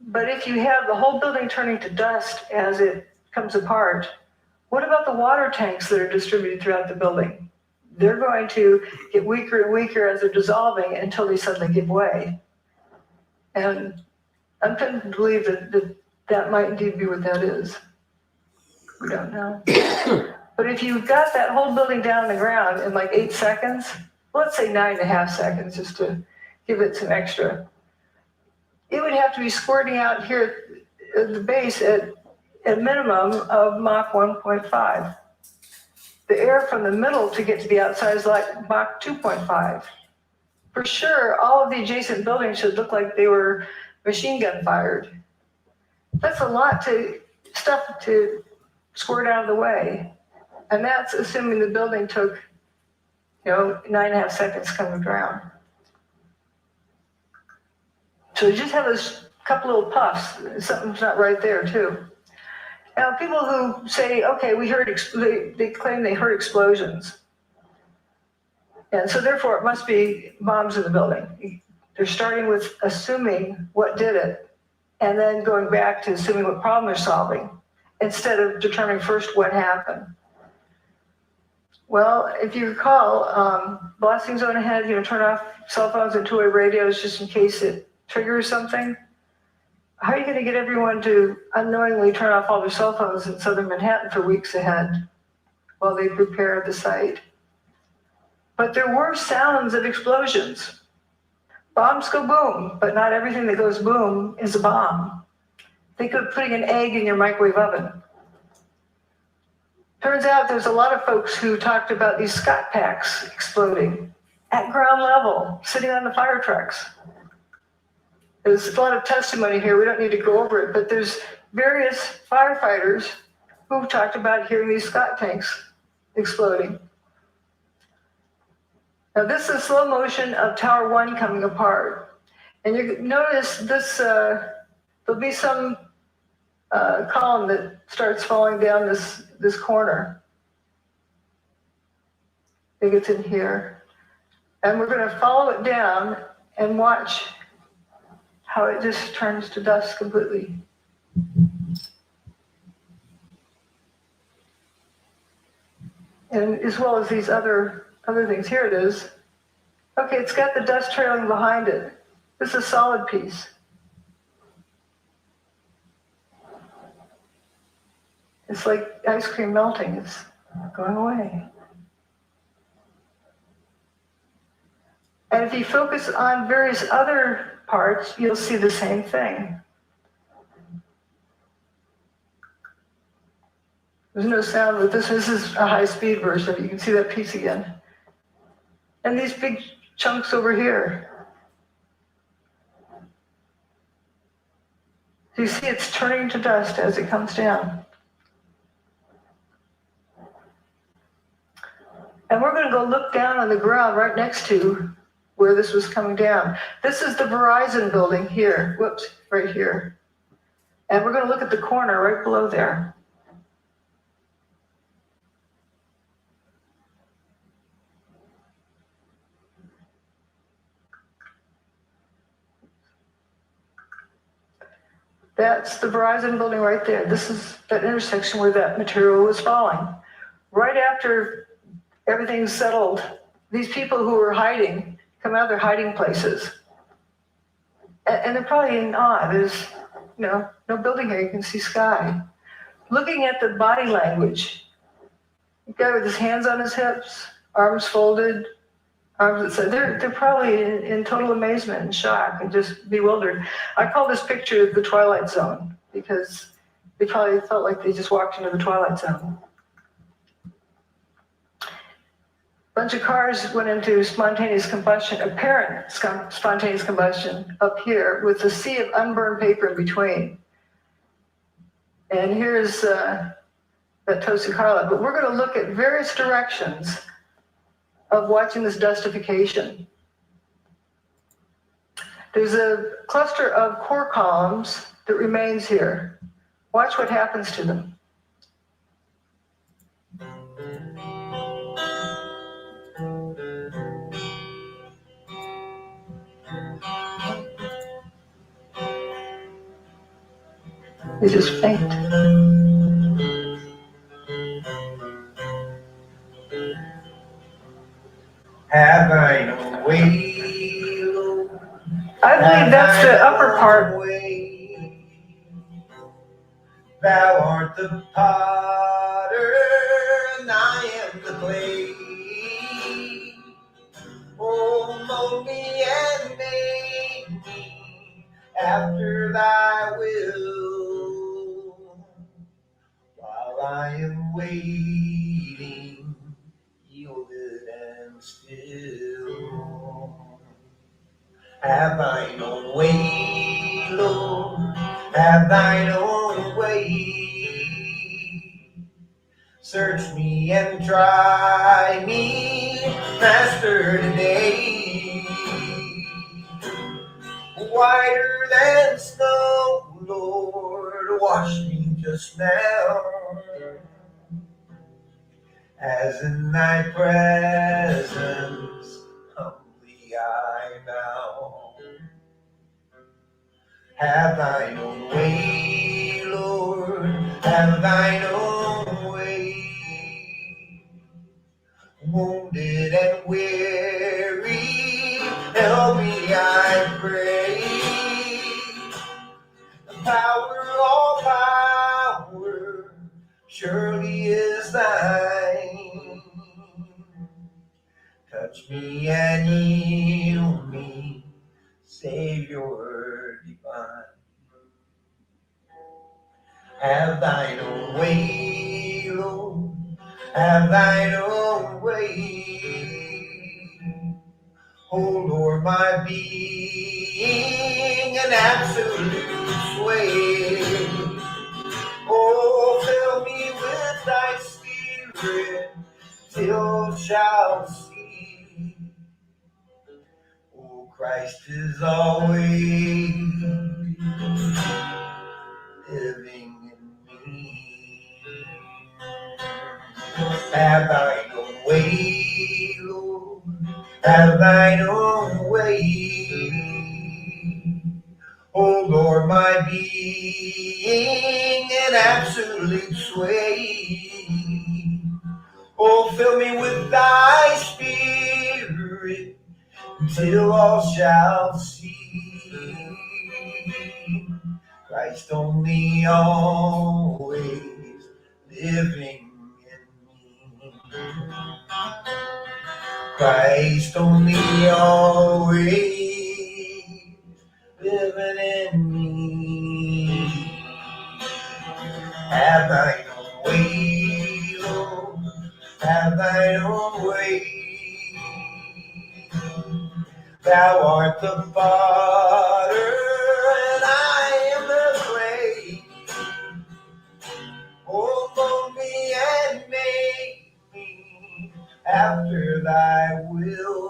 But if you have the whole building turning to dust as it comes apart, what about the water tanks that are distributed throughout the building? They're going to get weaker and weaker as they're dissolving until they suddenly give way. And I'm tending to believe that might indeed be what that is. We don't know. But if you've got that whole building down on the ground in like 8 seconds, let's say 9.5 seconds, just to give it some extra, it would have to be squirting out here at the base at a minimum of Mach 1.5. the air from the middle to get to the outside is like Mach 2.5. For sure, all of the adjacent buildings should look like they were machine gun fired. That's a lot to stuff to squirt out of the way. And that's assuming the building took, 9.5 seconds to come to ground. So you just have this couple little puffs. Something's not right there too. Now, people who say, okay, they claim they heard explosions. And so therefore it must be bombs in the building. They're starting with assuming what did it, and then going back to assuming what problem they're solving, instead of determining first what happened. Well, if you recall, blasting zone ahead, turn off cell phones and two-way radios just in case it triggers something. How are you going to get everyone to unknowingly turn off all their cell phones in southern Manhattan for weeks ahead while they prepare the site? But there were sounds of explosions. Bombs go boom, but not everything that goes boom is a bomb. Think of putting an egg in your microwave oven. Turns out there's a lot of folks who talked about these Scott packs exploding at ground level, sitting on the fire trucks. There's a lot of testimony here. We don't need to go over it, but there's various firefighters who talked about hearing these Scott tanks exploding. Now this is slow motion of Tower 1 coming apart. And you notice this, there'll be some column that starts falling down this corner. I think it's in here. And we're going to follow it down and watch how it just turns to dust completely. And as well as these other things. Here it is. Okay, it's got the dust trailing behind it. This is a solid piece. It's like ice cream melting. It's going away. And if you focus on various other parts, you'll see the same thing. There's no sound with this. This is a high-speed version. You can see that piece again. And these big chunks over here. You see it's turning to dust as it comes down. And we're going to go look down on the ground right next to where this was coming down. This is the Verizon building here. Whoops, right here. And we're going to look at the corner right below there. That's the Verizon building right there. This is that intersection where that material was falling. Right after everything's settled, these people who were hiding come out of their hiding places. And they're probably in awe. There's, no building here. You can see sky. Looking at the body language, the guy with his hands on his hips, arms folded, they're probably in total amazement and shock and just bewildered. I call this picture the Twilight Zone because they probably felt like they just walked into the Twilight Zone. A bunch of cars went into spontaneous combustion, apparent spontaneous combustion up here with a sea of unburned paper in between. And here's that toasted Carla. But we're going to look at various directions of watching this dustification. There's a cluster of core columns that remains here. Watch what happens to them. They just faint. Have I no way? I believe that's the upper part. Thou art the potter, and I am the clay. Oh, mold me and make me after thy will, while I am waiting. still. Have thine own way, Lord, have thine own way. Search me and try me, Master, today. Whiter than snow, Lord, wash me just now. As in thy presence, humbly I bow. Have thine own way, Lord, have thine own way. Wounded and weary, help me, I pray. The power, all power, surely is thine. Touch me and heal me, Savior divine. Have thine own way, Lord, have thine own way. Oh Lord, my being an absolute sway. Oh, fill me with thy spirit till shall see. Oh, Christ is always living in me. Have thine own way, Lord, have thine own way. Oh Lord, my being in absolute sway. Oh, fill me with thy spirit until all shall see. Christ only always living in me. Christ only always living in me. Have thine own way, Lord, have thine own way. Thou art the potter, and I am the clay. Oh, mold me and make me after thy will.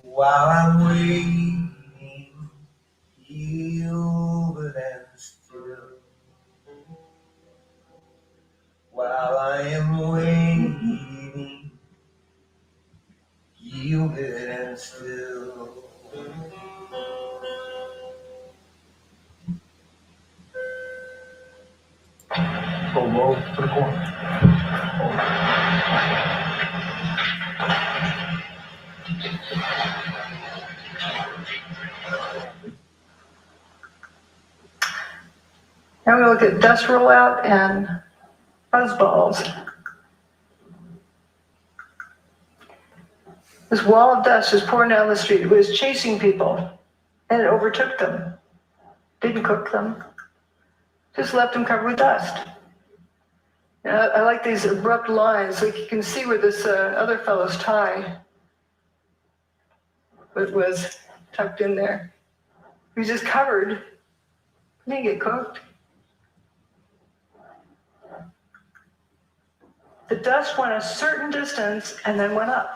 While I'm waiting, yielded and still. While I am waiting, yielded and still. Go low to the corner. Now we look at dust rollout and buzzballs. This wall of dust is pouring down the street. It was chasing people, and it overtook them. Didn't cook them. Just left them covered with dust. I like these abrupt lines, like you can see where this other fellow's tie was tucked in there. He was just covered. He didn't get cooked. The dust went a certain distance and then went up.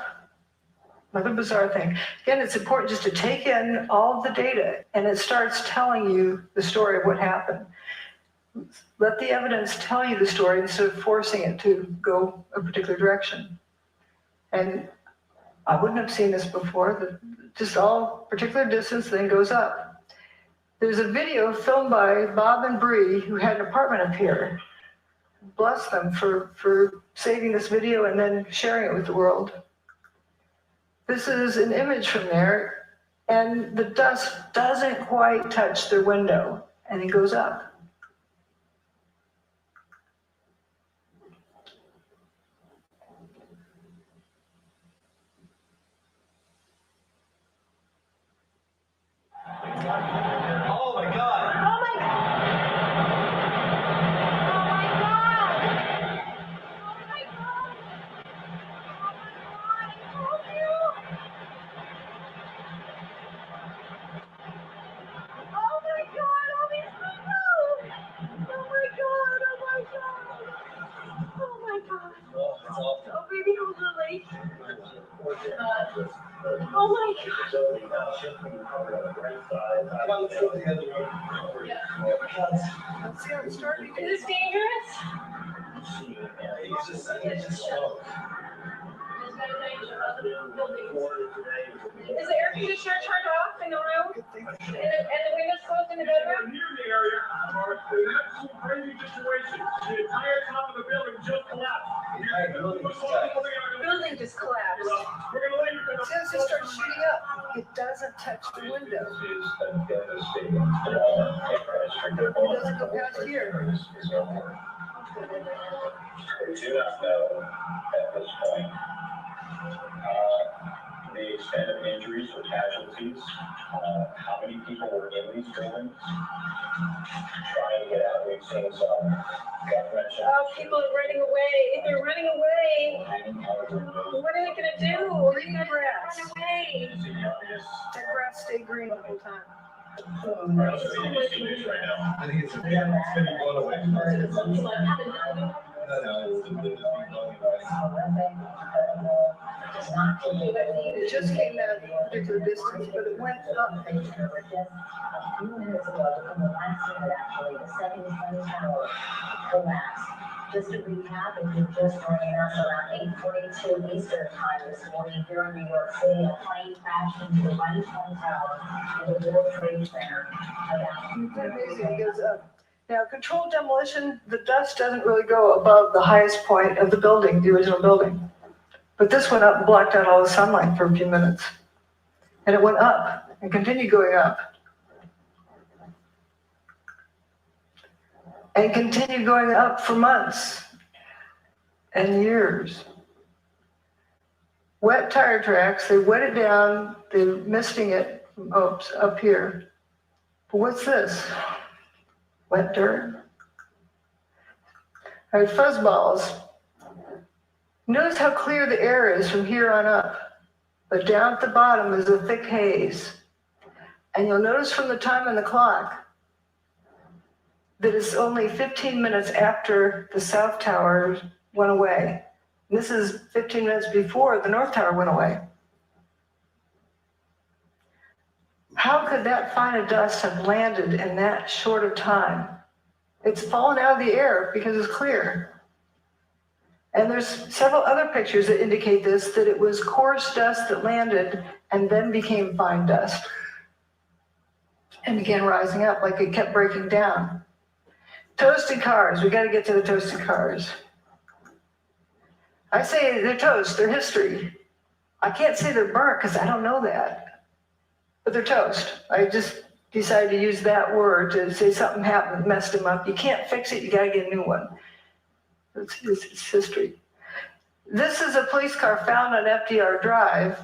Another bizarre thing. Again, it's important just to take in all of the data, and it starts telling you the story of what happened. Let the evidence tell you the story instead of forcing it to go a particular direction. And I wouldn't have seen this before. Just all particular distance then goes up. There's a video filmed by Bob and Bree, who had an apartment up here. Bless them for saving this video and then sharing it with the world. This is an image from there, and the dust doesn't quite touch their window, and it goes up. Oh my God! Oh my God! Oh my God! Oh my God! Is this dangerous? Is the air conditioner turned off in the room? And the windows closed in the bedroom? Near the area, an absolute crazy situation. The entire top of the building just collapsed. Building just collapsed. As soon as it starts shooting up, it doesn't touch the window. It doesn't go past here. We do not know at this point the extent of injuries or casualties, how many people were in these buildings trying to get out. We've seen some government. Oh, people are running away. They're running away. What are they going to do? Green grass. Run away. The grass stay green the whole time. Right now. I think it's a city blown away. It just came that particular distance, but it went up. A few minutes ago, from the last unit, actually, the second twin tower collapsed. Just to recap, if you're just joining us around 8:42 Eastern Time this morning here in New York City, a plane crashed into the right twin tower in the World Trade Center. It goes up. Now, controlled demolition, the dust doesn't really go above the highest point of the building, the original building. But this went up and blocked out all the sunlight for a few minutes. And it went up and continued going up. And continued going up for months and years. Wet tire tracks, they wet it down, they're misting it from up here. But what's this? Wet dirt. All right, fuzzballs. Notice how clear the air is from here on up, but down at the bottom is a thick haze. And you'll notice from the time on the clock that it's only 15 minutes after the South Tower went away. And this is 15 minutes before the North Tower went away. How could that fine of dust have landed in that short of time? It's fallen out of the air because it's clear. And there's several other pictures that indicate this, that it was coarse dust that landed and then became fine dust and began rising up like it kept breaking down. Toasted cars, we got to get to the toasted cars. I say they're toast, they're history. I can't say they're burnt because I don't know that, but they're toast. I just decided to use that word to say something happened, messed them up. You can't fix it, you got to get a new one. It's history. This is a police car found on FDR Drive.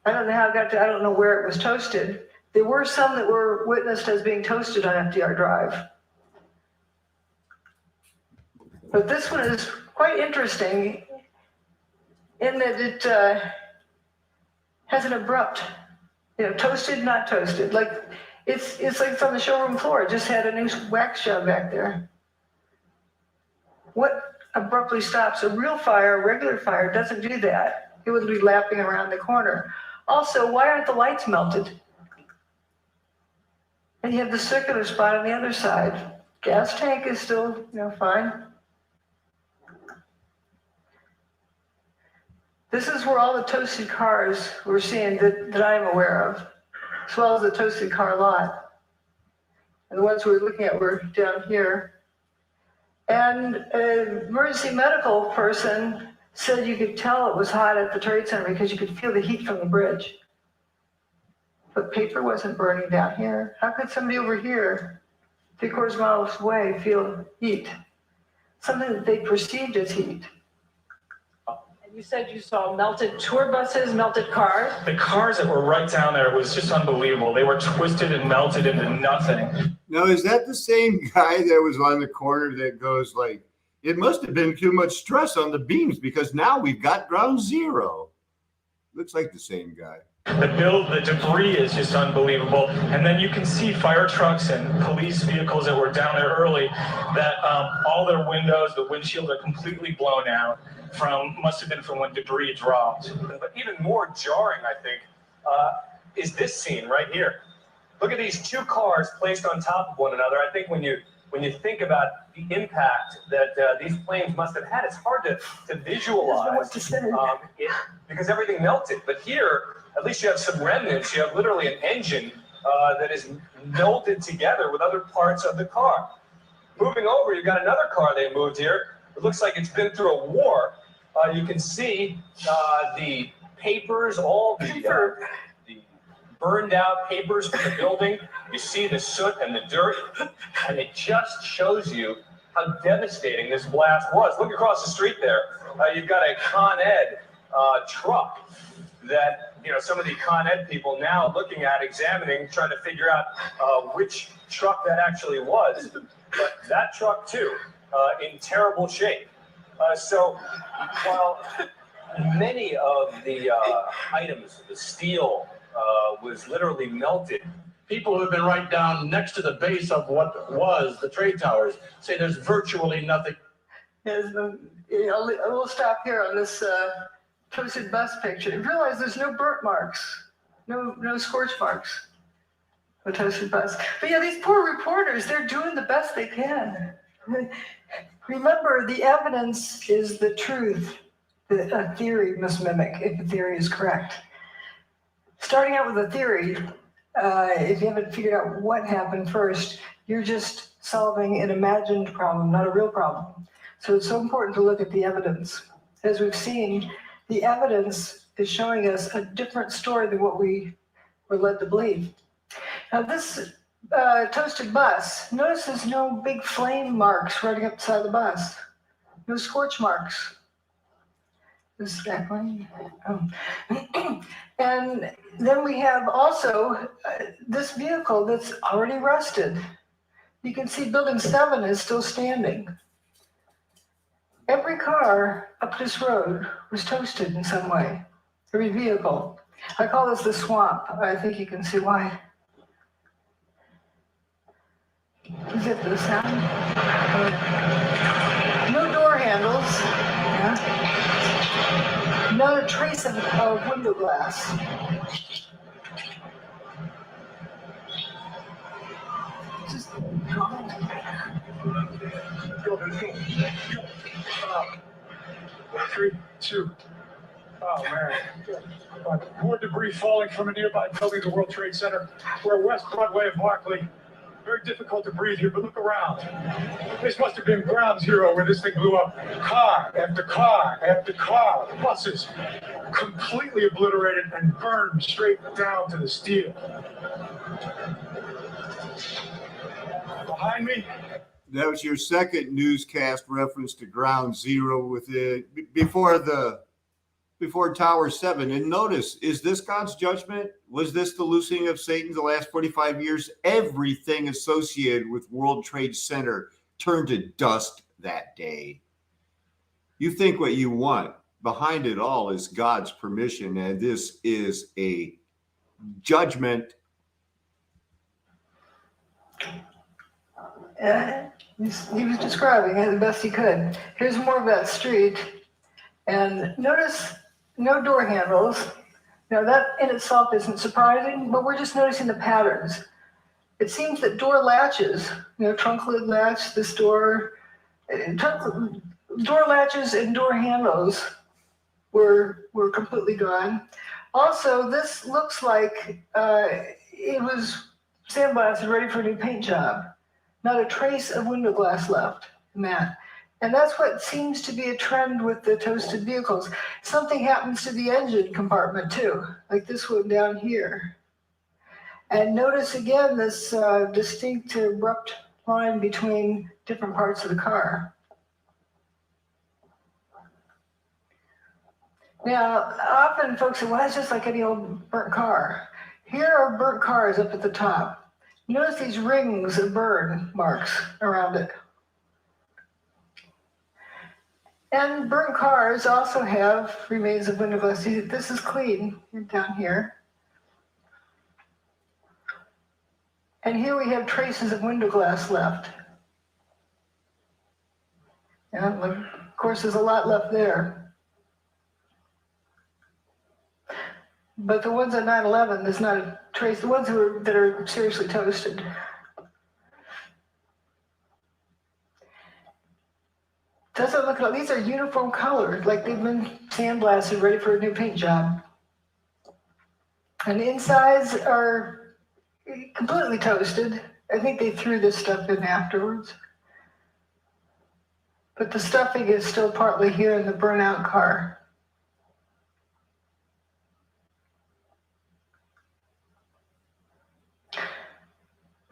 I don't know how it got to, I don't know where it was toasted. There were some that were witnessed as being toasted on FDR Drive. But this one is quite interesting in that it has an abrupt, toasted, not toasted. Like it's like it's on the showroom floor. It just had a new wax job back there. What abruptly stops a real fire, a regular fire, doesn't do that. It would be lapping around the corner. Also, why aren't the lights melted? And you have the circular spot on the other side. Gas tank is still, fine. This is where all the toasted cars we're seeing that I'm aware of, as well as the toasted car lot. And the ones we're looking at were down here. And an emergency medical person said you could tell it was hot at the Trade Center because you could feel the heat from the bridge. But paper wasn't burning down here. How could somebody over here, 3/4 miles away, feel heat? Something that they perceived as heat. You said you saw melted tour buses, melted cars? The cars that were right down there was just unbelievable. They were twisted and melted into nothing. Now, is that the same guy that was on the corner that goes like, it must have been too much stress on the beams because now we've got ground zero? Looks like the same guy. The debris is just unbelievable. And then you can see fire trucks and police vehicles that were down there early that all their windows, the windshields are completely blown out must have been from when debris dropped. But even more jarring, I think, is this scene right here. Look at these two cars placed on top of one another. I think when you think about the impact that these planes must have had, it's hard to visualize because everything melted. But here, at least you have some remnants. You have literally an engine that is melded together with other parts of the car. Moving over, you've got another car they moved here. It looks like it's been through a war. You can see the papers, all the burned out papers from the building. You see the soot and the dirt, and it just shows you how devastating this blast was. Look across the street there. You've got a Con Ed truck that, you know, some of the Con Ed people now looking at, examining, trying to figure out which truck that actually was. But that truck too, in terrible shape. So while many of the items, the steel was literally melted. People who have been right down next to the base of what was the trade towers say there's virtually nothing. Yes, we'll stop here on this toasted bus picture. Realize there's no burnt marks, no scorch marks. The toasted bus. But yeah, these poor reporters, they're doing the best they can. Remember, the evidence is the truth that a theory must mimic if a theory is correct. Starting out with a theory, if you haven't figured out what happened first, you're just solving an imagined problem, not a real problem. So it's so important to look at the evidence. As we've seen, the evidence is showing us a different story than what we were led to believe. Now this toasted bus, notice there's no big flame marks running up the side of the bus. No scorch marks. This is that one. Oh. And then we have also this vehicle that's already rusted. You can see building 7 is still standing. Every car up this road was toasted in some way. Every vehicle. I call this the swamp. I think you can see why. Is it the sound? No door handles. Yeah. Not a trace of window glass. Just go. 3, 2. Oh man. More debris falling from a nearby building, the World Trade Center. We're West Broadway of Barclay. Very difficult to breathe here, but look around. This must have been ground zero where this thing blew up. Car after car after car. Buses completely obliterated and burned straight down to the steel. Behind me. That was your second newscast reference to ground zero with it before Tower 7. And notice, is this God's judgment? Was this the loosing of Satan the last 45 years? Everything associated with World Trade Center turned to dust that day. You think what you want. Behind it all is God's permission, and this is a judgment. He was describing it the best he could. Here's more of that street. And notice no door handles. Now that in itself isn't surprising, but we're just noticing the patterns. It seems that door latches, trunk lid latch, this door, door latches and door handles were completely gone. Also, this looks like it was sandblasted, ready for a new paint job. Not a trace of window glass left in that. And that's what seems to be a trend with the toasted vehicles. Something happens to the engine compartment too, like this one down here. And notice again this distinct abrupt line between different parts of the car. Now, often folks say, well, it's just like any old burnt car. Here are burnt cars up at the top. Notice these rings of burn marks around it. And burnt cars also have remains of window glass. See, this is clean down here. And here we have traces of window glass left. And of course, there's a lot left there. But the ones at 9/11, there's not a trace, the ones that are seriously toasted. Doesn't look like, these are uniform colored, like they've been sandblasted, ready for a new paint job. And the insides are completely toasted. I think they threw this stuff in afterwards. But the stuffing is still partly here in the burnout car.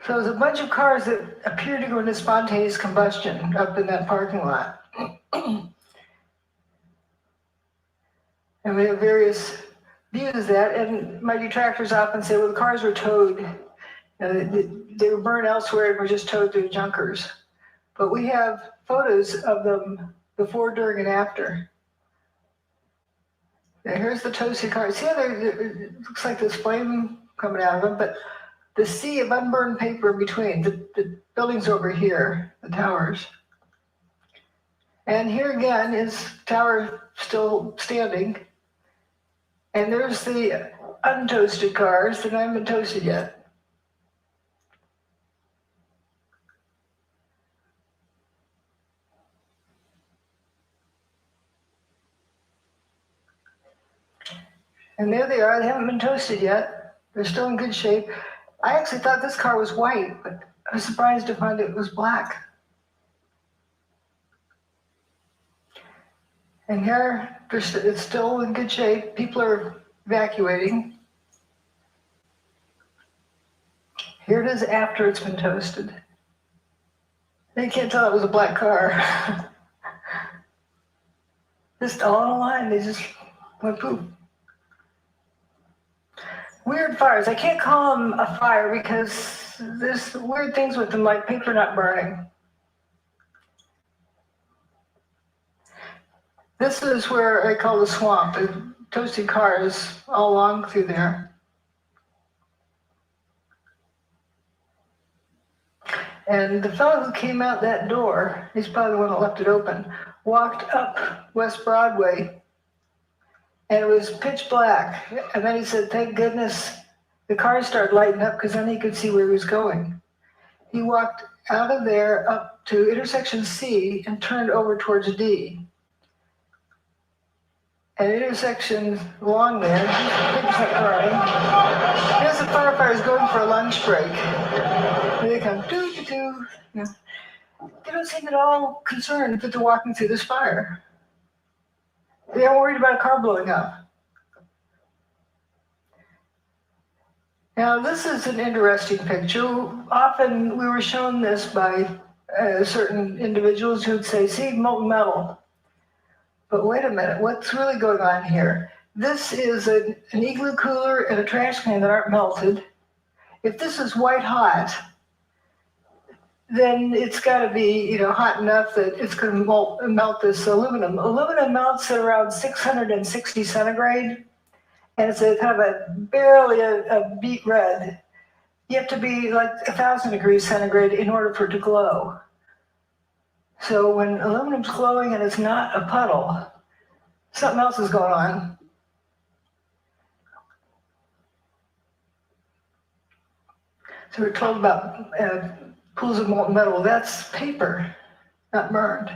So there's a bunch of cars that appear to go into spontaneous combustion up in that parking lot. And we have various views of that, and my detractors often say, well, the cars were towed. They were burned elsewhere and were just towed through junkers. But we have photos of them before, during, and after. Now here's the toasted car. See how it looks like this flame coming out of them, but the sea of unburned paper in between. The building's over here, the towers. And here again is tower still standing. And there's the untoasted cars that haven't been toasted yet. And there they are, they haven't been toasted yet. They're still in good shape. I actually thought this car was white, but I was surprised to find it was black. And here, it's still in good shape. People are evacuating. Here it is after it's been toasted. You can't tell it was a black car. Just all in a line, they just went poof. Weird fires. I can't call them a fire because there's weird things with them, like paper not burning. This is where I call the swamp. The toasted cars all along through there. And the fellow who came out that door, he's probably the one that left it open, walked up West Broadway. And it was pitch black. And then he said, thank goodness the cars started lighting up because then he could see where he was going. He walked out of there up to intersection C and turned over towards D. And intersection along there, here's the firefighters going for a lunch break. And they come, doo-doo-doo. You know, they don't seem at all concerned that they're walking through this fire. They aren't worried about a car blowing up. Now, this is an interesting picture. Often we were shown this by certain individuals who'd say, see, molten metal. But wait a minute, what's really going on here? This is an igloo cooler and a trash can that aren't melted. If this is white hot, then it's got to be, hot enough that it's going to melt this aluminum. Aluminum melts at around 660 centigrade, and it's a kind of barely a beet red. You have to be like 1,000 degrees centigrade in order for it to glow. So when aluminum's glowing and it's not a puddle, something else is going on. So we're told about pools of molten metal. That's paper, not burned.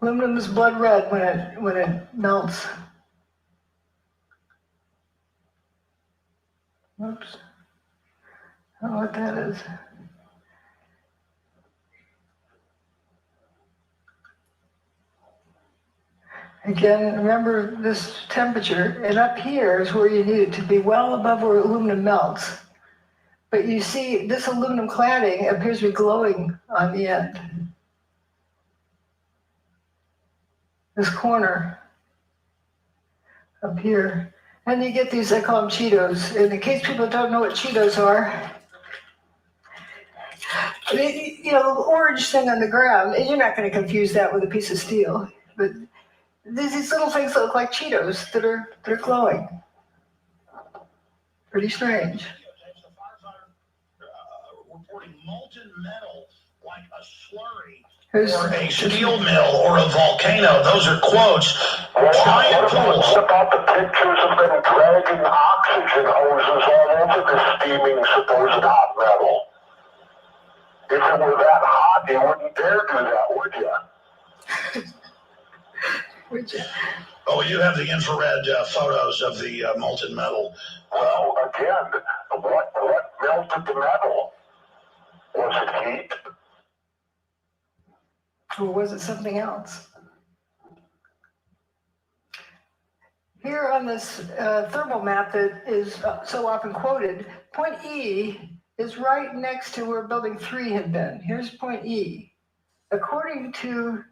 Aluminum is blood red when it melts. Oops. I don't know what that is. Again, remember this temperature, and up here is where you need it to be well above where aluminum melts. But you see, this aluminum cladding appears to be glowing on the end. This corner up here. And you get these, I call them Cheetos. And in case people don't know what Cheetos are, the orange thing on the ground, and you're not going to confuse that with a piece of steel. But there's these little things that look like Cheetos that are glowing. Pretty strange. Reporting molten metal like a slurry Or a steel mill or a volcano. Those are quotes. Giant pools. What about the pictures of them dragging oxygen hoses all over the steaming supposed hot metal? If it were that hot, you wouldn't dare do that, would you? Would you? Oh, you have the infrared photos of the molten metal. Well, again, what melted the metal? Was it heat? Or was it something else? Here on this thermal map that is so often quoted, point E is right next to where building 3 had been. Here's point E. According to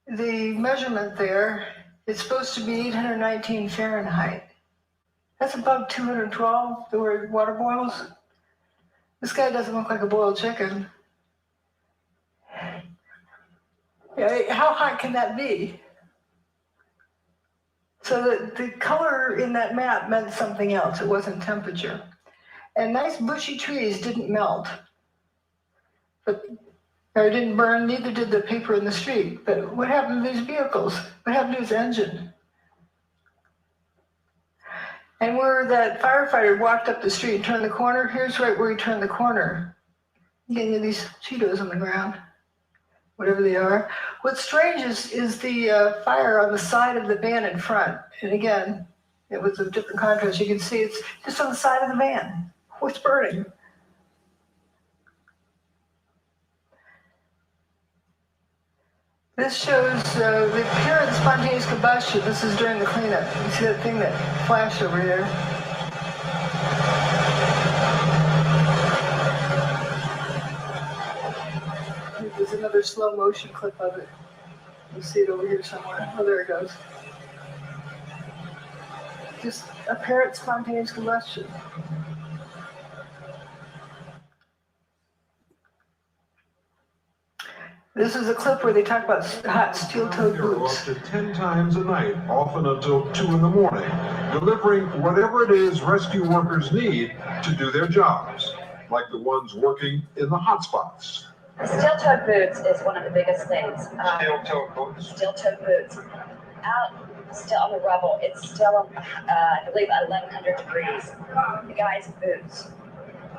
the measurement there, it's supposed to be 819 Fahrenheit. That's above 212, the word water boils. This guy doesn't look like a boiled chicken. Yeah, how hot can that be? So the color in that map meant something else. It wasn't temperature. And nice bushy trees didn't melt. But or didn't burn, neither did the paper in the street. But what happened to these vehicles? What happened to his engine? And where that firefighter walked up the street and turned the corner, here's right where he turned the corner. Getting these Cheetos on the ground, whatever they are. What's strange is the fire on the side of the van in front. And again, it was a different contrast. You can see it's just on the side of the van. What's burning? This shows the apparent spontaneous combustion. This is during the cleanup. You see that thing that flashed over there? There's another slow motion clip of it. You see it over here somewhere. Oh, there it goes. Just apparent spontaneous combustion. This is a clip where they talk about hot steel-toed boots. Up to 10 times a night, often until 2 in the morning, delivering whatever it is rescue workers need to do their jobs, like the ones working in the hotspots. Steel-toed boots is one of the biggest things. Steel-toed boots. Steel-toed boots. Out still on the rubble, it's still, I believe, 1,100 degrees. The guy's boots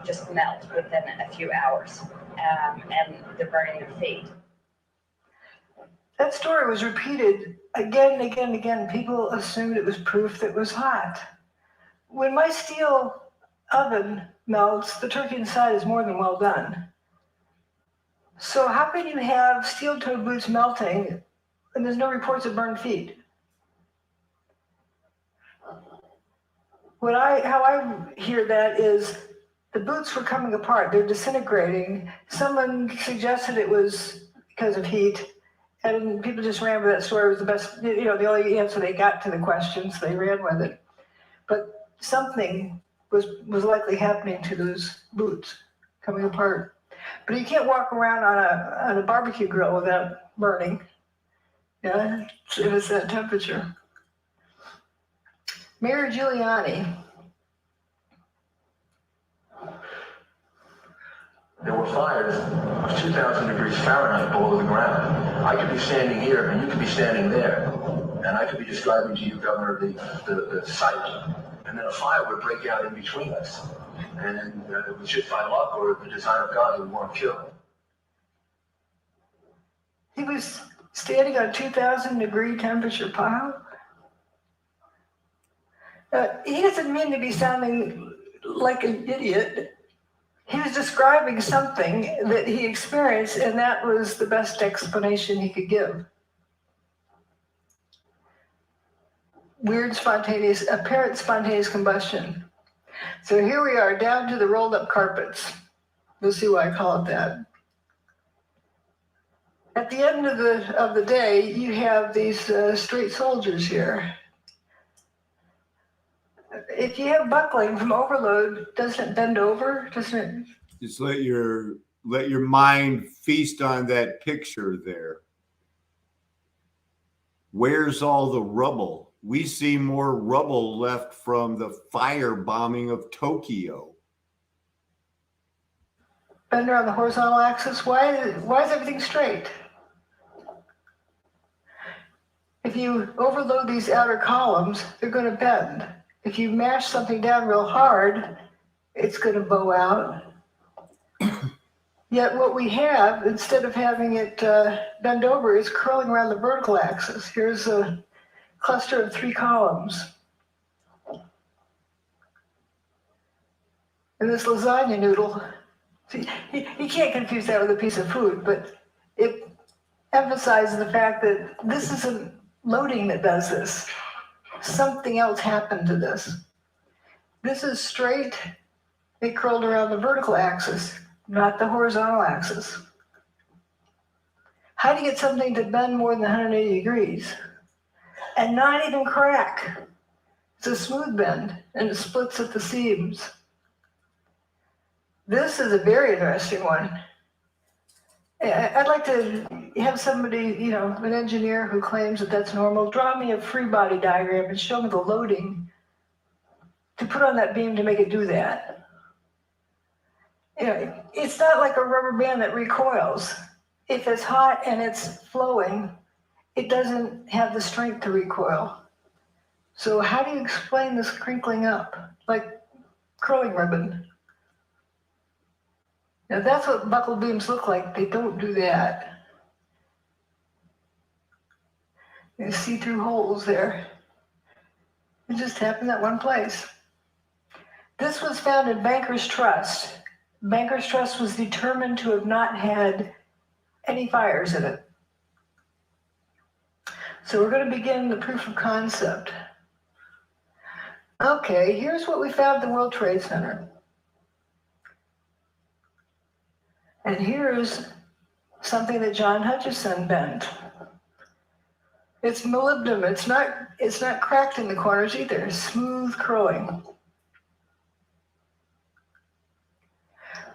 just melt within a few hours, and they're burning their feet. That story was repeated again and again and again. People assumed it was proof that it was hot. When my steel oven melts, the turkey inside is more than well done. So how can you have steel-toed boots melting and there's no reports of burned feet? How I hear that is the boots were coming apart. They're disintegrating. Someone suggested it was because of heat. And people just ran with that story. It was the best, the only answer they got to the questions. They ran with it. But something was likely happening to those boots coming apart. But you can't walk around on a barbecue grill without burning. Yeah, if it's that temperature. Mayor Giuliani. There were fires of 2,000 degrees Fahrenheit below the ground. I could be standing here and you could be standing there. And I could be describing to you, Governor, the site. And then a fire would break out in between us. And it was just by luck or the design of God we weren't killed. He was standing on 2,000 degree temperature pile. He doesn't mean to be sounding like an idiot. He was describing something that he experienced, and that was the best explanation he could give. Weird apparent spontaneous combustion. So here we are, down to the rolled up carpets. You'll see why I call it that. At the end of the day, you have these straight soldiers here. If you have buckling from overload, doesn't it bend over? Doesn't it? Just let your mind feast on that picture there. Where's all the rubble? We see more rubble left from the firebombing of Tokyo. Bend around the horizontal axis. Why is everything straight? If you overload these outer columns, they're going to bend. If you mash something down real hard, it's going to bow out. Yet what we have, instead of having it bend over, is curling around the vertical axis. Here's a cluster of 3 columns. And this lasagna noodle, see, you can't confuse that with a piece of food, but it emphasizes the fact that this isn't loading that does this. Something else happened to this. This is straight, it curled around the vertical axis, not the horizontal axis. How do you get something to bend more than 180 degrees and not even crack? It's a smooth bend and it splits at the seams. This is a very interesting one. I'd like to have somebody, you know, an engineer who claims that that's normal, draw me a free body diagram and show me the loading to put on that beam to make it do that. You know, it's not like a rubber band that recoils. If it's hot and it's flowing, it doesn't have the strength to recoil. So how do you explain this crinkling up, like curling ribbon? Now that's what buckled beams look like. They don't do that. You see through holes there. It just happened at one place. This was found in Banker's Trust. Banker's Trust was determined to have not had any fires in it. So we're going to begin the proof of concept. Okay, here's what we found at the World Trade Center. And here's something that John Hutchison bent. It's molybdenum. It's not cracked in the corners either. It's smooth curling.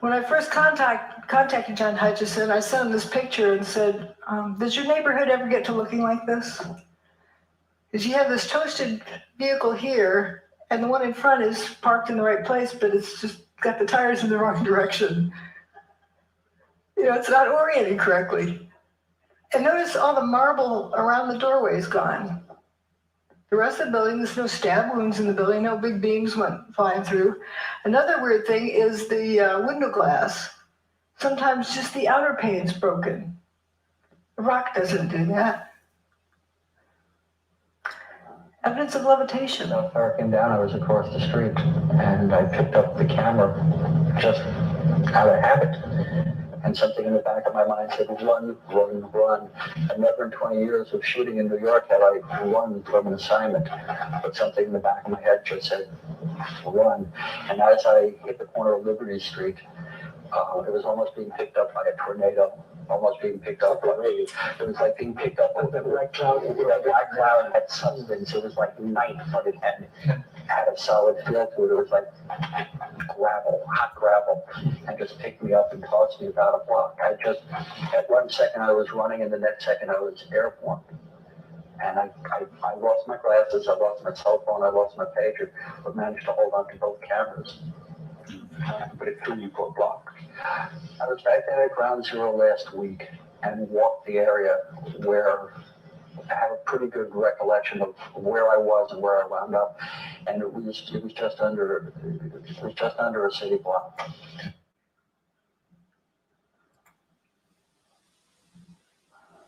When I first contacted John Hutchison, I sent him this picture and said, does your neighborhood ever get to looking like this? Because you have this toasted vehicle here, and the one in front is parked in the right place, but it's just got the tires in the wrong direction. You know, it's not oriented correctly. And notice all the marble around the doorway is gone. The rest of the building, there's no stab wounds in the building, no big beams went flying through. Another weird thing is the window glass. Sometimes just the outer pane's broken. The rock doesn't do that. Evidence of levitation. When I came down, I was across the street, and I picked up the camera just out of habit. And something in the back of my mind said, run, run, run. And never in 20 years of shooting in New York had I run from an assignment. But something in the back of my head just said, run. And as I hit the corner of Liberty Street, it was almost being picked up by a tornado. Almost being picked up by it was like being picked up by the black cloud. The black cloud had substance. It was like night, but it had a solid feel to it. It was like gravel, hot gravel, and just picked me up and tossed me about a block. At one second I was running, and the next second I was airborne. And I lost my glasses, I lost my cell phone, I lost my pager, but managed to hold on to both cameras. But it threw me for a block. I was back there at Ground Zero last week and walked the area where I have a pretty good recollection of where I was and where I wound up, and it was just under a city block.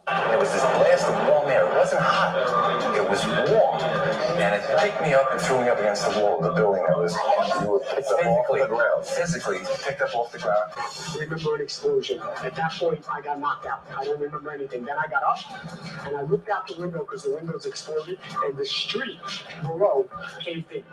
There was this blast of warm air. It wasn't hot. It was warm. And it picked me up and threw me up against the wall of the building that was physically picked up off the ground. I remember an explosion. At that point, I got knocked out. I don't remember anything. Then I got up and I looked out the window because the windows exploded and the street below caved in.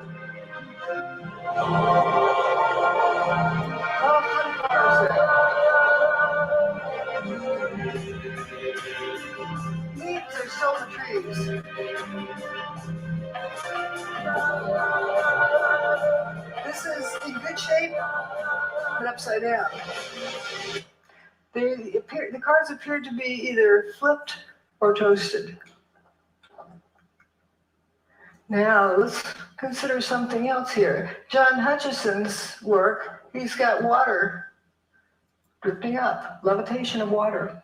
Leaves are still the trees. This is in good shape, but upside down. The cards appear to be either flipped or toasted. Now let's consider something else here. John Hutchison's work, he's got water drifting up, levitation of water.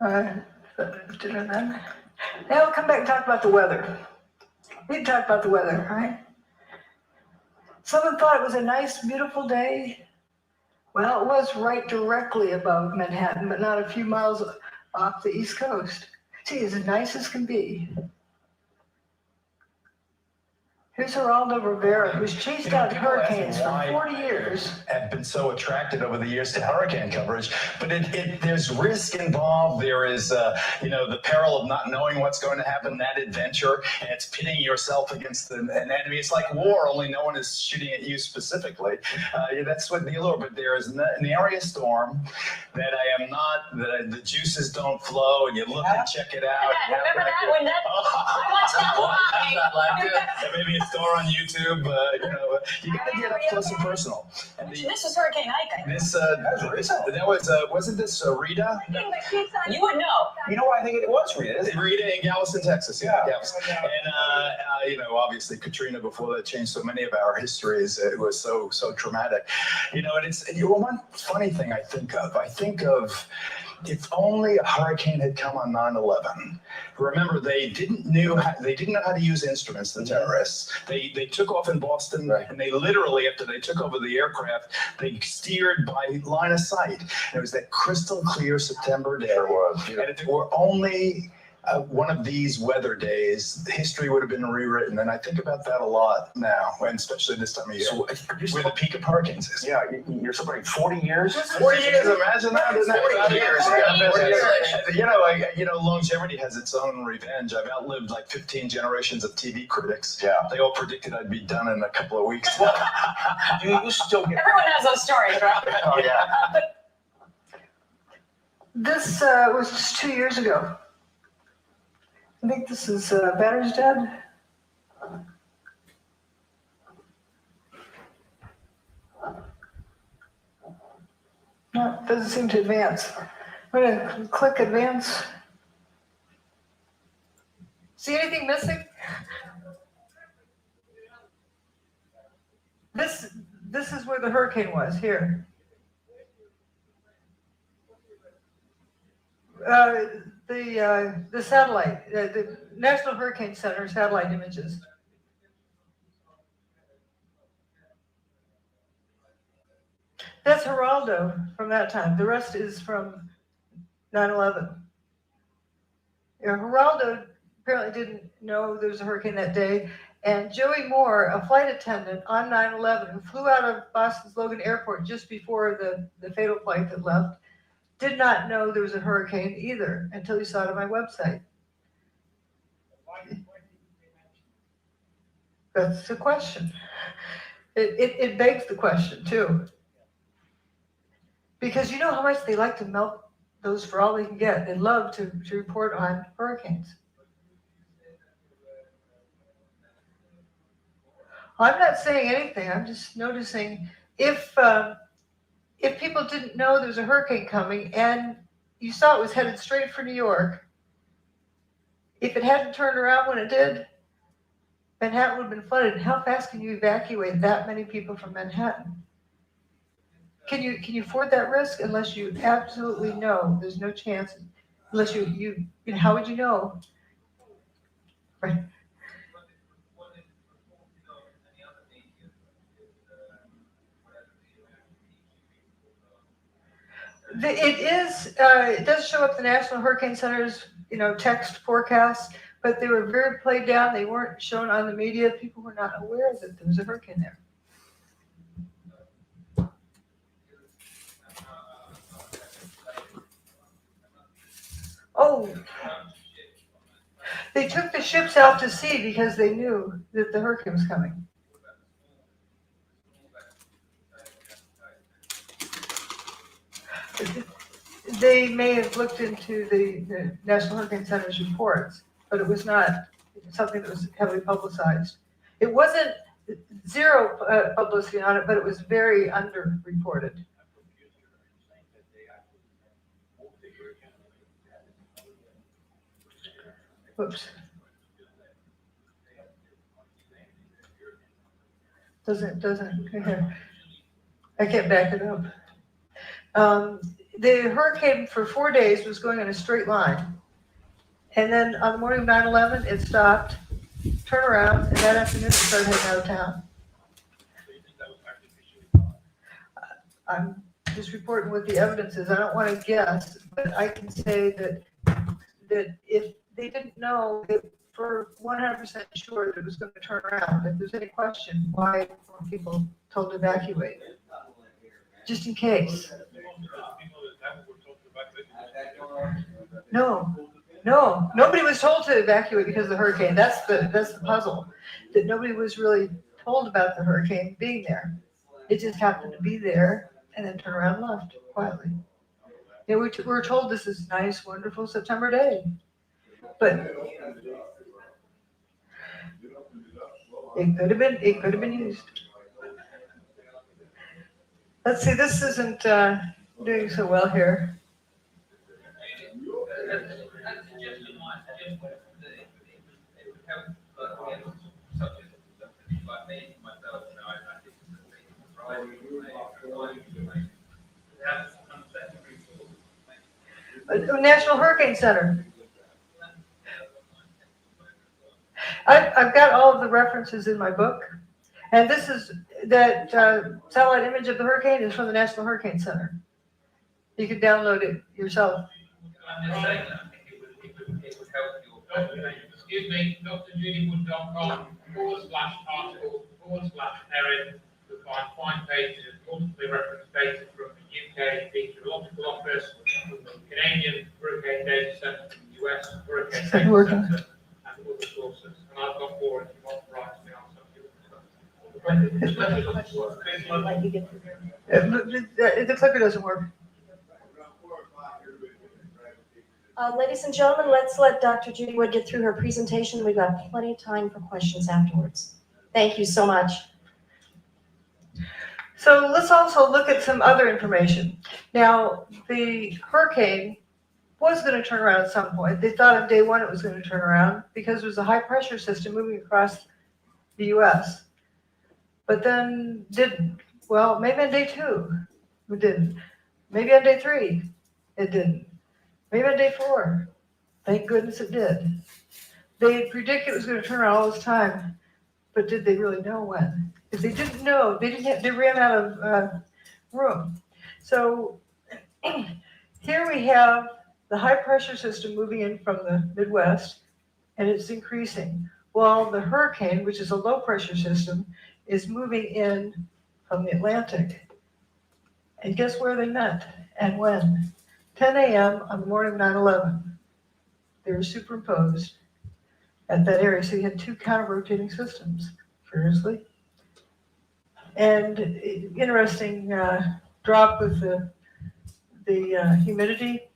Now we'll come back and talk about the weather. We can talk about the weather, right? Someone thought it was a nice, beautiful day. Well, it was right directly above Manhattan, but not a few miles off the East Coast. See, as nice as can be. Here's Geraldo Rivera, who's chased out hurricanes for 40 years. Have been so attracted over the years to hurricane coverage, but there's risk involved. There is, the peril of not knowing what's going to happen, that adventure, and it's pitting yourself against an enemy. It's like war, only no one is shooting at you specifically. That's what the allure. But there is an area storm that the juices don't flow, and you look and check it out. Remember that when I watched that live. Maybe a store on YouTube. You got to get up close and personal. And This was Hurricane Ike. Wasn't this Rita? You would know. You know what I think it was, Rita? Rita in Galveston, Texas. Yeah. Galveston. And obviously Katrina before that changed so many of our histories. It was so traumatic. And it's one funny thing I think of. If only a hurricane had come on 9/11. Remember, they didn't know how to use instruments, the terrorists. They took off in Boston, and they literally, after they took over the aircraft, they steered by line of sight. And it was that crystal clear September day. Sure was. Yeah. And if it were only one of these weather days, history would have been rewritten. And I think about that a lot now, and especially this time of year. So where the peak of hurricanes is. Yeah, you're celebrating 40 years? 40 years, imagine that. Isn't that 40 years. 40 years. Longevity has its own revenge. I've outlived like 15 generations of TV critics. Yeah. They all predicted I'd be done in a couple of weeks. You still get... Everyone has those stories, right? Oh, yeah. This was just 2 years ago. I think this is Batter's Dead. No, it doesn't seem to advance. I'm going to click advance. See anything missing? This is where the hurricane was, here. The satellite, the National Hurricane Center satellite images. That's Geraldo from that time. The rest is from 9/11. Geraldo apparently didn't know there was a hurricane that day. And Joey Moore, a flight attendant on 9/11, who flew out of Boston's Logan Airport just before the fatal flight that left, did not know there was a hurricane either until he saw it on my website. That's the question. It begs the question too. Because you know how much they like to melt those for all they can get. They love to report on hurricanes. I'm not saying anything. I'm just noticing if people didn't know there was a hurricane coming and you saw it was headed straight for New York, if it hadn't turned around when it did, Manhattan would have been flooded. And how fast can you evacuate that many people from Manhattan? Can you afford that risk unless you absolutely know there's no chance? Unless you how would you know? Right. It does show up the National Hurricane Center's, text forecasts, but they were very played down. They weren't shown on the media. People were not aware that there was a hurricane there. Oh, they took the ships out to sea because they knew that the hurricane was coming. They may have looked into the National Hurricane Center's reports, but it was not something that was heavily publicized. It wasn't zero publicity on it, but it was very underreported. Whoops. Doesn't, here. I can't back it up. the hurricane for 4 days was going in a straight line. And then on the morning of 9/11, it stopped, turned around, and that afternoon it started heading out of town. I'm just reporting what the evidence is. I don't want to guess, but I can say that if they didn't know that for 100% sure that it was going to turn around, if there's any question, why weren't people told to evacuate? Just in case. No, nobody was told to evacuate because of the hurricane. That's the puzzle. That nobody was really told about the hurricane being there. It just happened to be there and then turn around and left quietly. Yeah, we were told this is nice, wonderful September day, but it could have been used. Let's see, this isn't doing so well here. National Hurricane Center. I've got all of the references in my book, and this is that satellite image of the hurricane is from the National Hurricane Center. You can download it yourself. Excuse me, drjudywood.com/article/Erin. You'll find pages of multiple reference data from the UK Meteorological Office, from the Canadian Hurricane Data Center, from the US Hurricane Data Center, and other sources. And I've got more if you want to write me on something. The clicker doesn't work. Ladies and gentlemen, let's let Dr. Judy Wood get through her presentation. We've got plenty of time for questions afterwards. Thank you so much. So let's also look at some other information. Now, the hurricane was going to turn around at some point. They thought on day one it was going to turn around because it was a high pressure system moving across the US. But then didn't. Well, maybe on day two it didn't. Maybe on day three it didn't. Maybe on day 4. Thank goodness it did. They predicted it was going to turn around all this time, but did they really know when? If they didn't know, they ran out of room. So here we have the high pressure system moving in from the Midwest, and it's increasing. While the hurricane, which is a low pressure system, is moving in from the Atlantic. And guess where they met and when? 10 a.m. on the morning of 9/11. They were superimposed at that area. So you had 2 counter-rotating systems, curiously. And interesting drop with the humidity.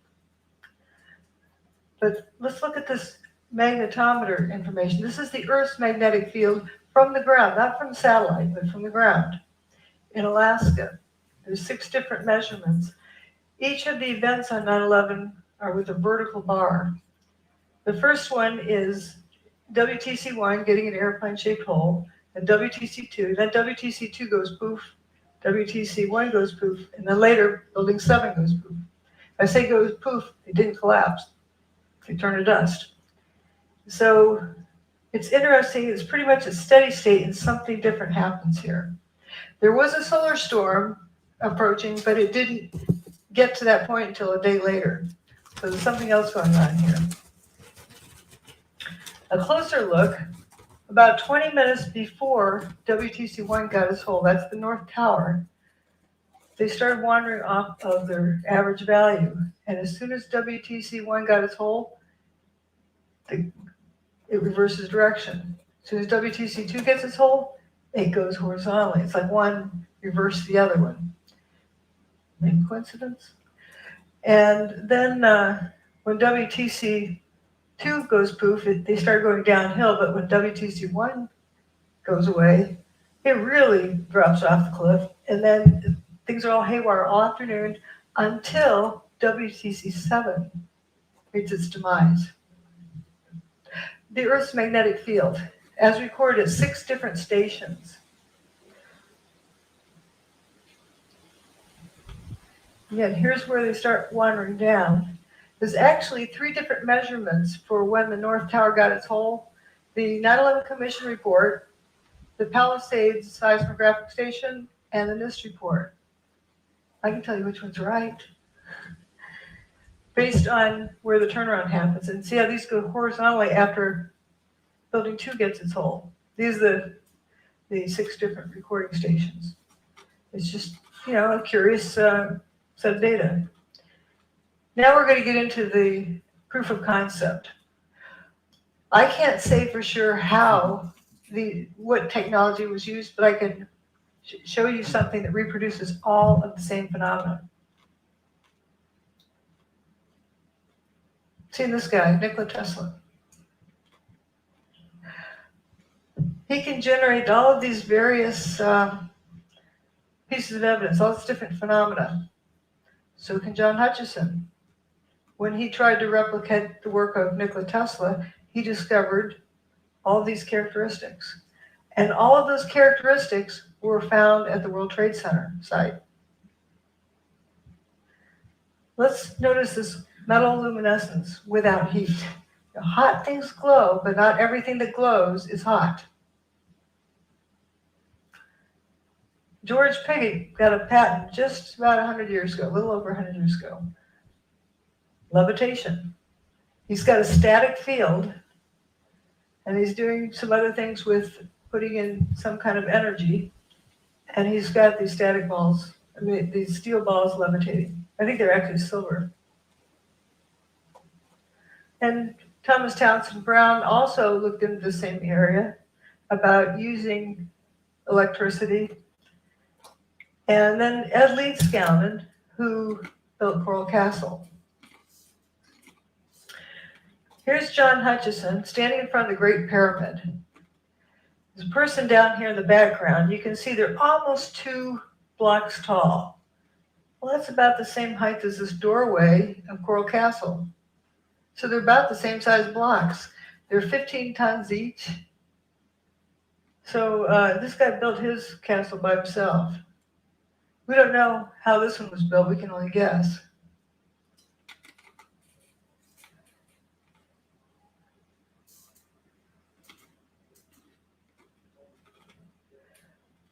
But let's look at this magnetometer information. This is the Earth's magnetic field from the ground, not from the satellite, but from the ground in Alaska. There's 6 different measurements. Each of the events on 9/11 are with a vertical bar. The first one is WTC1 getting an airplane-shaped hole, and WTC2. Then WTC2 goes poof, WTC1 goes poof, and then later Building 7 goes poof. I say goes poof, it didn't collapse. They turned to dust. So it's interesting. It's pretty much a steady state, and something different happens here. There was a solar storm approaching, but it didn't get to that point until a day later. So there's something else going on here. A closer look, about 20 minutes before WTC1 got its hole, that's the North Tower, they started wandering off of their average value. And as soon as WTC1 got its hole, it reverses direction. As soon as WTC2 gets its hole, it goes horizontally. It's like one reversed the other one. Maybe coincidence? And then when WTC2 goes poof, they start going downhill, but when WTC1 goes away, it really drops off the cliff, and then things are all haywire all afternoon until WTC7 meets its demise. The Earth's magnetic field, as recorded at 6 different stations. Again, here's where they start wandering down. There's actually 3 different measurements for when the North Tower got its hole. The 9/11 Commission report, the Palisades seismographic station, and the NIST report. I can tell you which one's right based on where the turnaround happens. And see how these go horizontally after building 2 gets its hole. These are the 6 different recording stations. It's just, a curious set of data. Now we're going to get into the proof of concept. I can't say for sure what technology was used, but I can show you something that reproduces all of the same phenomena. See this guy, Nikola Tesla. He can generate all of these various pieces of evidence, all these different phenomena. So can John Hutchison. When he tried to replicate the work of Nikola Tesla, he discovered all these characteristics. And all of those characteristics were found at the World Trade Center site. Let's notice this metal luminescence without heat. Hot things glow, but not everything that glows is hot. George Pigott got a patent just about 100 years ago, a little over 100 years ago. Levitation. He's got a static field, and he's doing some other things with putting in some kind of energy, and he's got these static balls, these steel balls levitating. I think they're actually silver. And Thomas Townsend Brown also looked into the same area about using electricity. And then Ed Leedskalnin, who built Coral Castle. Here's John Hutchison standing in front of the Great Pyramid. There's a person down here in the background. You can see they're almost 2 blocks tall. Well, that's about the same height as this doorway of Coral Castle. So they're about the same size blocks. They're 15 tons each. So this guy built his castle by himself. We don't know how this one was built. We can only guess.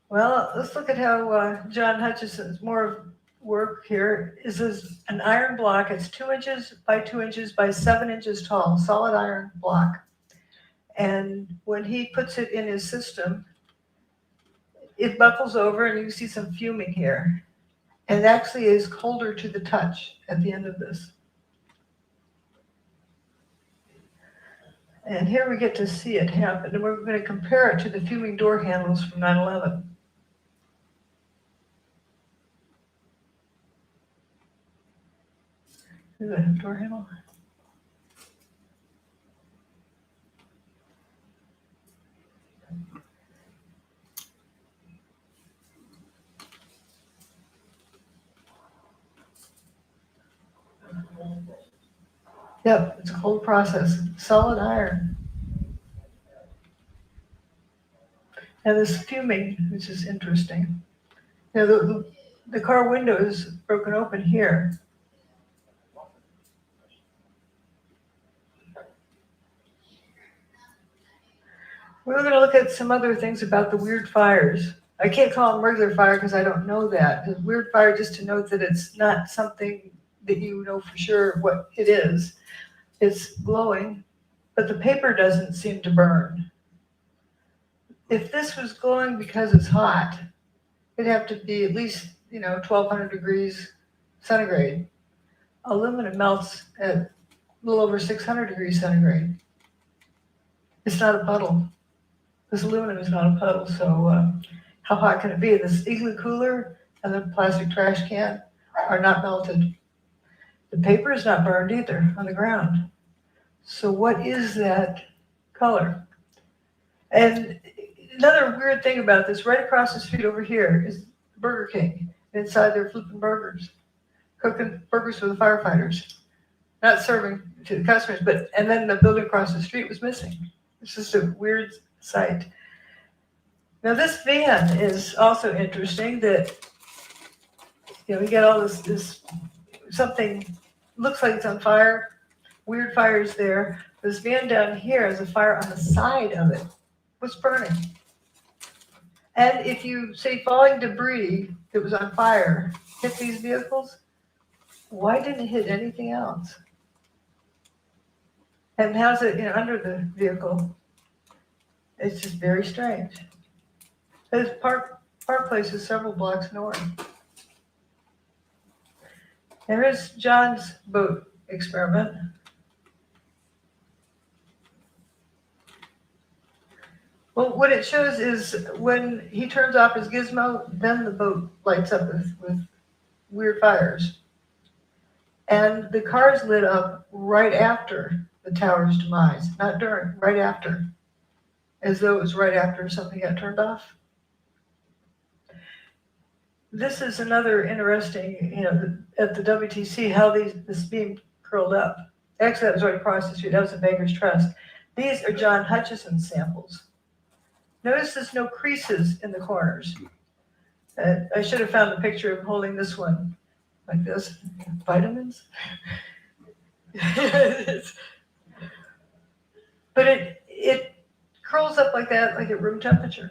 Well, let's look at how John Hutchison's more work here is an iron block. It's 2 inches by 2 inches by 7 inches tall, solid iron block. And when he puts it in his system, it buckles over, and you can see some fuming here. And it actually is colder to the touch at the end of this. And here we get to see it happen. And we're going to compare it to the fuming door handles from 9/11. Is that a door handle? Yep, it's a cold process. Solid iron. Now this fuming, which is interesting. Now the car window is broken open here. We're going to look at some other things about the weird fires. I can't call them regular fire because I don't know that. The weird fire, just to note that it's not something that you know for sure what it is. It's glowing, but the paper doesn't seem to burn. If this was glowing because it's hot, it'd have to be at least, 1,200 degrees centigrade. Aluminum melts at a little over 600 degrees centigrade. It's not a puddle. This aluminum is not a puddle, so how hot can it be? This igloo cooler and the plastic trash can are not melted. The paper is not burned either on the ground. So what is that color? And another weird thing about this, right across the street over here is Burger King. Inside they're flipping burgers, cooking burgers for the firefighters, not serving to the customers, and then the building across the street was missing. It's just a weird sight. Now this van is also interesting that we get all this something looks like it's on fire. Weird fires there. This van down here has a fire on the side of it. What's burning? And if you say falling debris that was on fire hit these vehicles, why didn't it hit anything else? And how's it under the vehicle? It's just very strange. This park place is several blocks north. There is John's boat experiment. Well, what it shows is when he turns off his gizmo, then the boat lights up with weird fires. And the cars lit up right after the tower's demise, not during, right after, as though it was right after something got turned off. This is another interesting, at the WTC, how this beam curled up. Actually, that was right across the street. That was the Baker's Trust. These are John Hutchison samples. Notice there's no creases in the corners. I should have found a picture of holding this one like this. Vitamins. But it curls up like that, like at room temperature.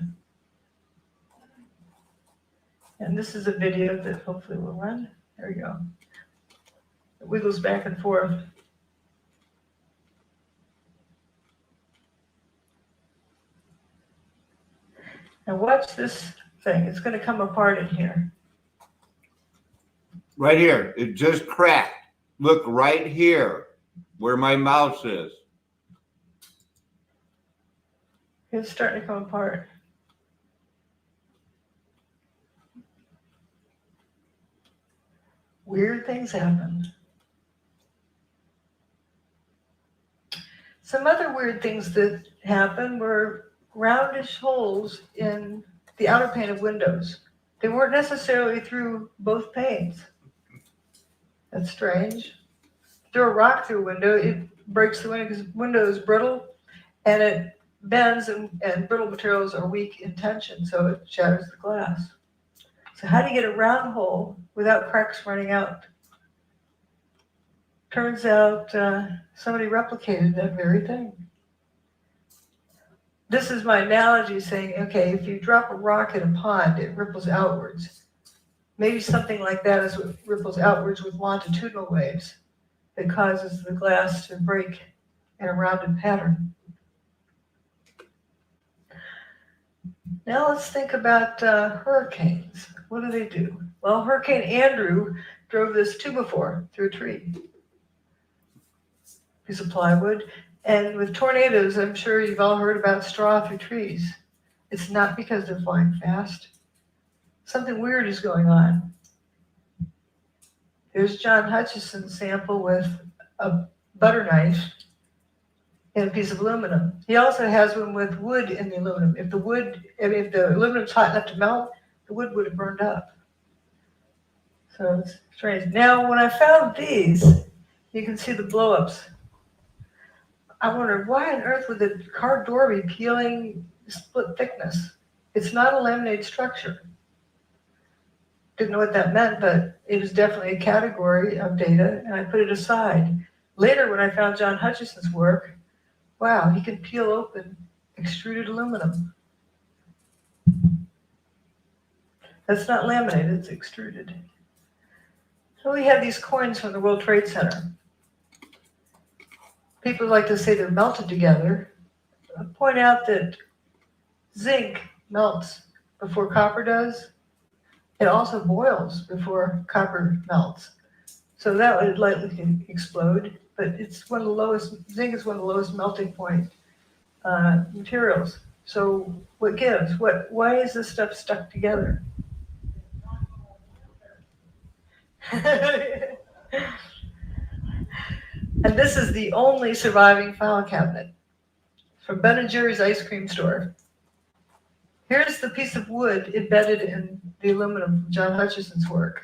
And this is a video that hopefully will run. There we go. It wiggles back and forth. Now watch this thing. It's going to come apart in here. Right here. It just cracked. Look right here where my mouse is. It's starting to come apart. Weird things happen. Some other weird things that happened were roundish holes in the outer pane of windows. They weren't necessarily through both panes. That's strange. Throw a rock through a window, it breaks the window because window is brittle and it bends and brittle materials are weak in tension, so it shatters the glass. So how do you get a round hole without cracks running out? Turns out somebody replicated that very thing. This is my analogy saying, okay, if you drop a rock in a pond, it ripples outwards. Maybe something like that is what ripples outwards with longitudinal waves that causes the glass to break in a rounded pattern. Now let's think about hurricanes. What do they do? Well, Hurricane Andrew drove this 2x4 through a tree. Piece of plywood. And with tornadoes, I'm sure you've all heard about straw through trees. It's not because they're flying fast. Something weird is going on. There's John Hutchison's sample with a butter knife and a piece of aluminum. He also has one with wood in the aluminum. If the aluminum's hot enough to melt, the wood would have burned up. So it's strange. Now, when I found these, you can see the blow-ups. I wondered, why on earth would the car door be peeling split thickness? It's not a laminated structure. Didn't know what that meant, but it was definitely a category of data, and I put it aside. Later, when I found John Hutchison's work, wow, he can peel open extruded aluminum. That's not laminated, it's extruded. So we have these coins from the World Trade Center. People like to say they're melted together. I point out that zinc melts before copper does. It also boils before copper melts. So that would likely explode, but it's one of the lowest, zinc is one of the lowest melting point materials. So what gives? Why is this stuff stuck together? And this is the only surviving file cabinet from Ben & Jerry's ice cream store. Here's the piece of wood embedded in the aluminum from John Hutchison's work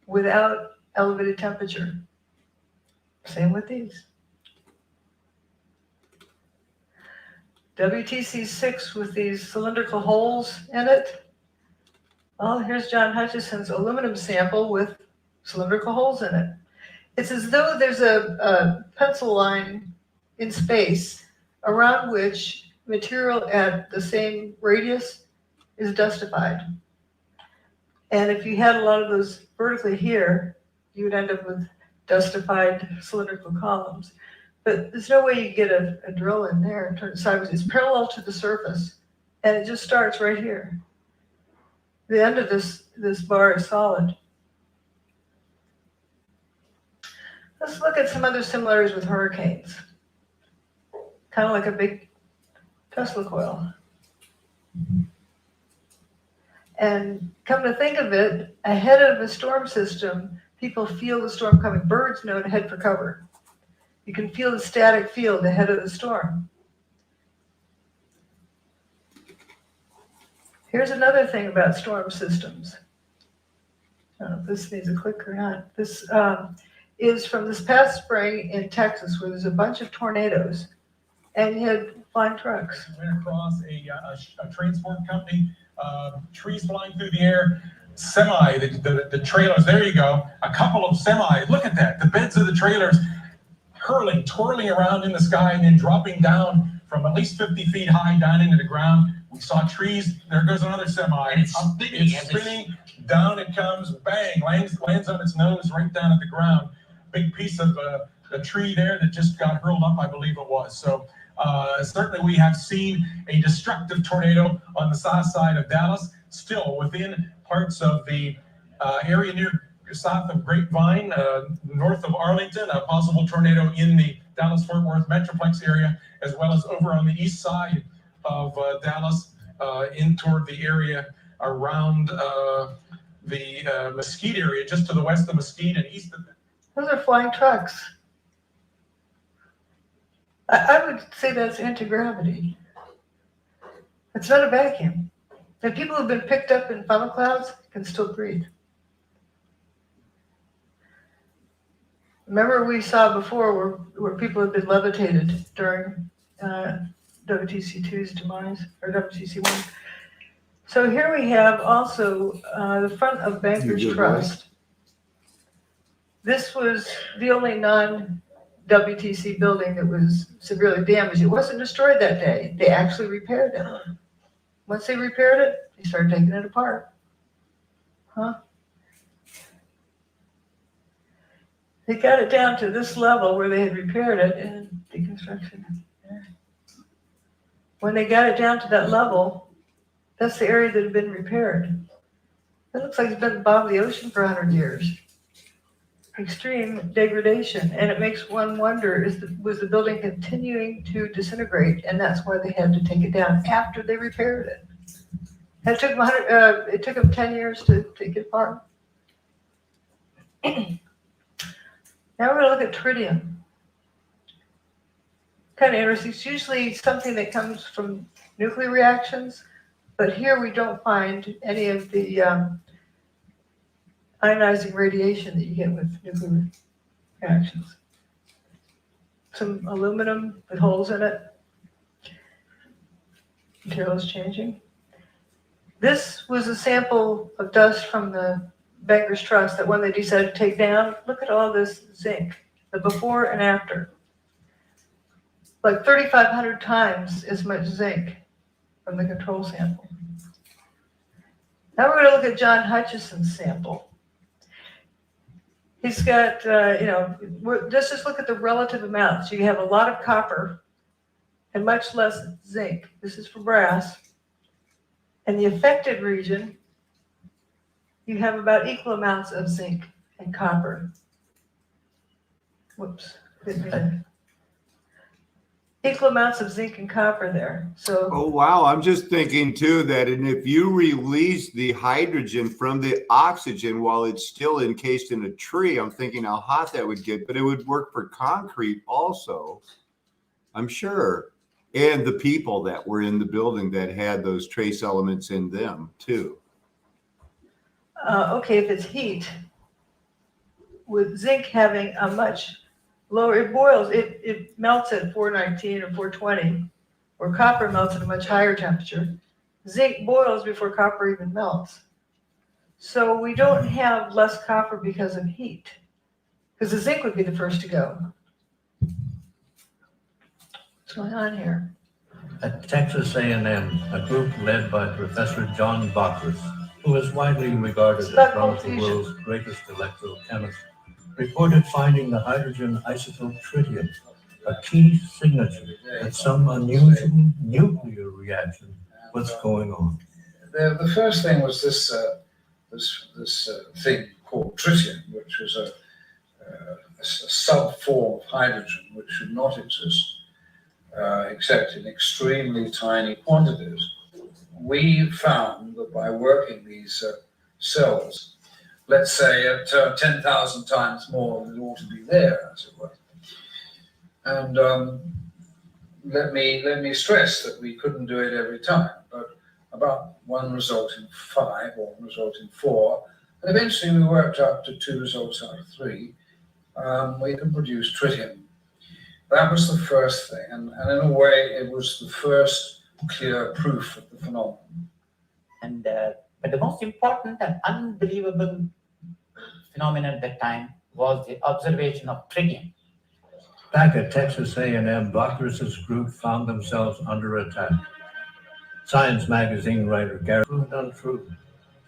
without elevated temperature. Same with these. WTC6 with these cylindrical holes in it. Well, here's John Hutchison's aluminum sample with cylindrical holes in it. It's as though there's a pencil line in space around which material at the same radius is dustified. And if you had a lot of those vertically here, you would end up with dustified cylindrical columns. But there's no way you get a drill in there and turn it sideways. It's parallel to the surface, and it just starts right here. The end of this bar is solid. Let's look at some other similarities with hurricanes. Kind of like a big Tesla coil. And come to think of it, ahead of a storm system, people feel the storm coming. Birds know to head for cover. You can feel the static field ahead of the storm. Here's another thing about storm systems. I don't know if this needs a click or not. This is from this past spring in Texas, where there's a bunch of tornadoes, and you had flying trucks. Went across a transport company, trees flying through the air, the trailers, there you go, a couple of look at that, the beds of the trailers twirling around in the sky and then dropping down from at least 50 feet high down into the ground. We saw trees, there goes another semi. It's spinning, down it comes, bang, lands on its nose right down at the ground. Big piece of a tree there that just got hurled up, I believe it was. So certainly we have seen a destructive tornado on the south side of Dallas, still within parts of the area near south of Grapevine, north of Arlington, a possible tornado in the Dallas-Fort Worth Metroplex area, as well as over on the east side of Dallas, in toward the area around the Mesquite area, just to the west of Mesquite and east of it. Those are flying trucks. I would say that's anti-gravity. It's not a vacuum. And people who've been picked up in funnel clouds can still breathe. Remember we saw before where people had been levitated during WTC2's demise, or WTC1. So here we have also the front of Bankers Trust. This was the only non-WTC building that was severely damaged. It wasn't destroyed that day. They actually repaired it. Once they repaired it, they started taking it apart. They got it down to this level where they had repaired it in deconstruction. When they got it down to that level, that's the area that had been repaired. It looks like it's been at the bottom of the ocean for 100 years. Extreme degradation, and it makes one wonder, was the building continuing to disintegrate, and that's why they had to take it down after they repaired it. And it took them 10 years to take it apart. Now we're going to look at tritium. Kind of interesting. It's usually something that comes from nuclear reactions, but here we don't find any of the ionizing radiation that you get with nuclear reactions. Some aluminum with holes in it. Material is changing. This was a sample of dust from the Bankers Trust that when they decided to take down, look at all this zinc, the before and after. Like 3,500 times as much zinc from the control sample. Now we're going to look at John Hutchison's sample. He's got, let's just look at the relative amounts. You have a lot of copper and much less zinc. This is for brass. And the affected region, you have about equal amounts of zinc and copper. Whoops. Equal amounts of zinc and copper there. So. Oh, wow. I'm just thinking too that if you release the hydrogen from the oxygen while it's still encased in a tree, I'm thinking how hot that would get, but it would work for concrete also, I'm sure. And the people that were in the building that had those trace elements in them too. Okay, if it's heat, with zinc having a much lower, it boils, it melts at 419 or 420, where copper melts at a much higher temperature. Zinc boils before copper even melts. So we don't have less copper because of heat, because the zinc would be the first to go. What's going on here? At Texas A&M, a group led by Professor John Bockless, who is widely regarded as one of the world's greatest electrochemists, reported finding the hydrogen isotope tritium, a key signature that some unusual nuclear reaction was going on. The first thing was this thing called tritium, which was a sub-form of hydrogen which should not exist except in extremely tiny quantities. We found that by working these cells, let's say at 10,000 times more than it ought to be there, as it were. And let me stress that we couldn't do it every time, but about one result in 5 or one result in 4, and eventually we worked up to 2 results out of 3. We can produce tritium. That was the first thing, and in a way it was the first clear proof of the phenomenon. And but the most important and unbelievable phenomenon at that time was the observation of tritium. Back at Texas A&M, Bockless's group found themselves under attack. Science magazine writer Gary proved untrue.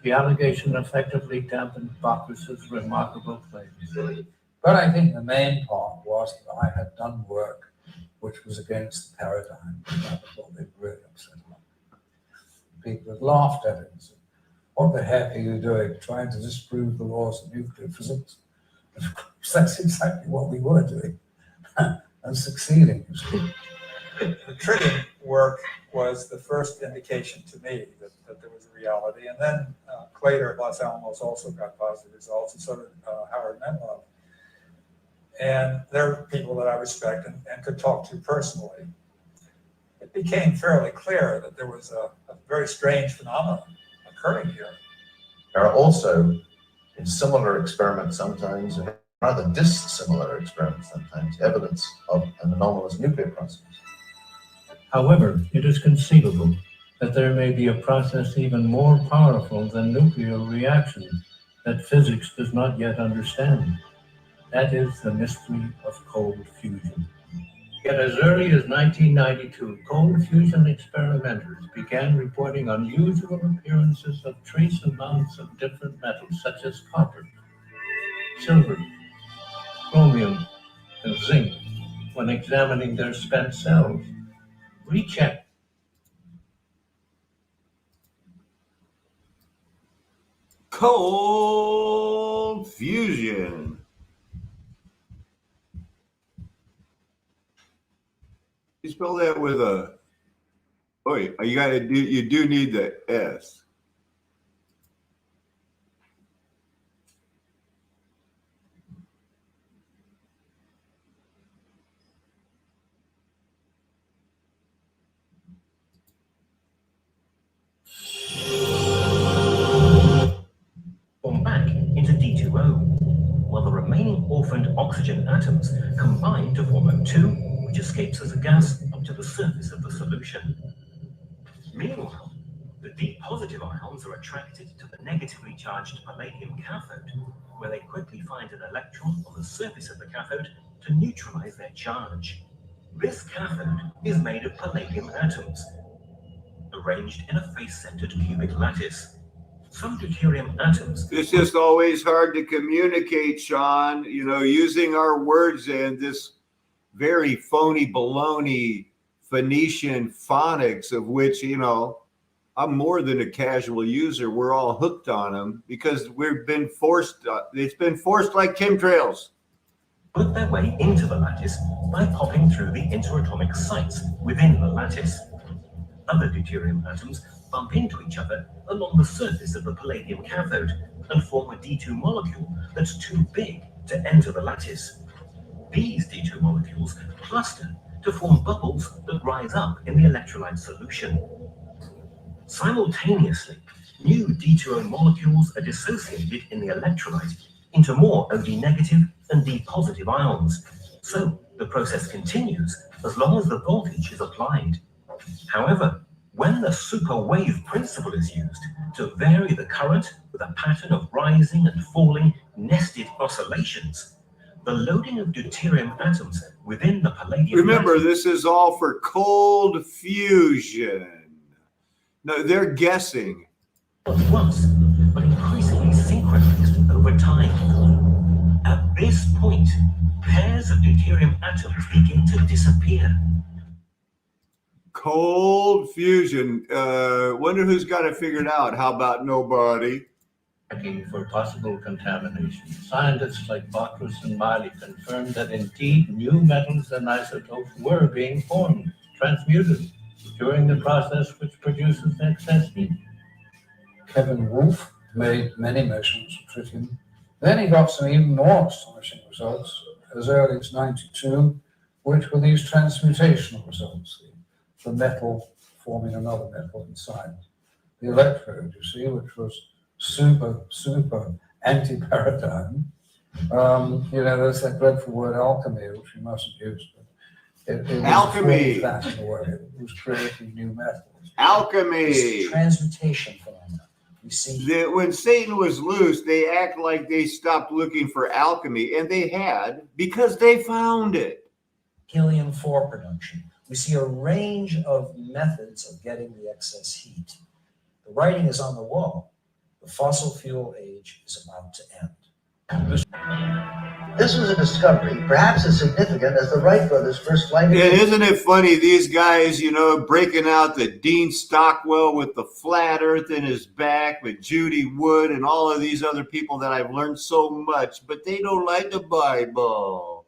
The allegation effectively dampened Bockless's remarkable claims. But I think the main part was that I had done work which was against the paradigm. That was what they really upset about. People had laughed at it and said, "What the heck are you doing, trying to disprove the laws of nuclear physics?" Of course, that's exactly what we were doing, and succeeding. The tritium work was the first indication to me that there was a reality. And then Claytor of Los Alamos also got positive results, and so did Howard Menlo. And they're people that I respect and could talk to personally. It became fairly clear that there was a very strange phenomenon occurring here. There are also, in similar experiments sometimes, and rather dissimilar experiments sometimes, evidence of an anomalous nuclear process. However, it is conceivable that there may be a process even more powerful than nuclear reaction that physics does not yet understand. That is the mystery of cold fusion. Yet as early as 1992, cold fusion experimenters began reporting unusual appearances of trace amounts of different metals such as copper, silver, chromium, and zinc when examining their spent cells. Recheck. Cold fusion. You spell that with a, oh, you do need the S. Form back into D2O, while the remaining orphaned oxygen atoms combine to form O2, which escapes as a gas up to the surface of the solution. Meanwhile, the D positive ions are attracted to the negatively charged palladium cathode, where they quickly find an electron on the surface of the cathode to neutralize their charge. This cathode is made of palladium atoms, arranged in a face-centered cubic lattice. Some deuterium atoms. It's just always hard to communicate, Sean, using our words in this very phony baloney Phoenician phonics, of which, I'm more than a casual user. We're all hooked on them because we've been forced. It's been forced like chemtrails. Work their way into the lattice by popping through the interatomic sites within the lattice. Other deuterium atoms bump into each other along the surface of the palladium cathode and form a D2 molecule that's too big to enter the lattice. These D2 molecules cluster to form bubbles that rise up in the electrolyte solution. Simultaneously, new D2O molecules are dissociated in the electrolyte into more OD negative and D positive ions. So the process continues as long as the voltage is applied. However, when the super wave principle is used to vary the current with a pattern of rising and falling nested oscillations. The loading of deuterium atoms within the palladium. Remember, this is all for cold fusion. No, they're guessing. Was, but increasingly synchronized over time. At this point, pairs of deuterium atoms begin to disappear. Cold fusion. Wonder who's got it figured out. How about nobody? Checking for possible contamination. Scientists like Botras and Miley confirmed that indeed new metals and isotopes were being formed, transmuted, during the process which produces excess heat. Kevin Wolf made many measurements of tritium. Then he got some even more astonishing results as early as 92, which were these transmutational results, the metal forming another metal inside. The electrode, you see, which was super anti-paradigm. There's that dreadful word alchemy, which we mustn't use, but it was alchemy. That in a way. It was creating new metals. Alchemy. Transmutation phenomena. We see that when Satan was loose, they act like they stopped looking for alchemy, and they had, because they found it. helium-4 production. We see a range of methods of getting the excess heat. The writing is on the wall. The fossil fuel age is about to end. This was a discovery, perhaps as significant as the Wright brothers' first flight. And isn't it funny, these guys, breaking out the Dean Stockwell with the flat earth in his back, with Judy Wood and all of these other people that I've learned so much, but they don't like the Bible.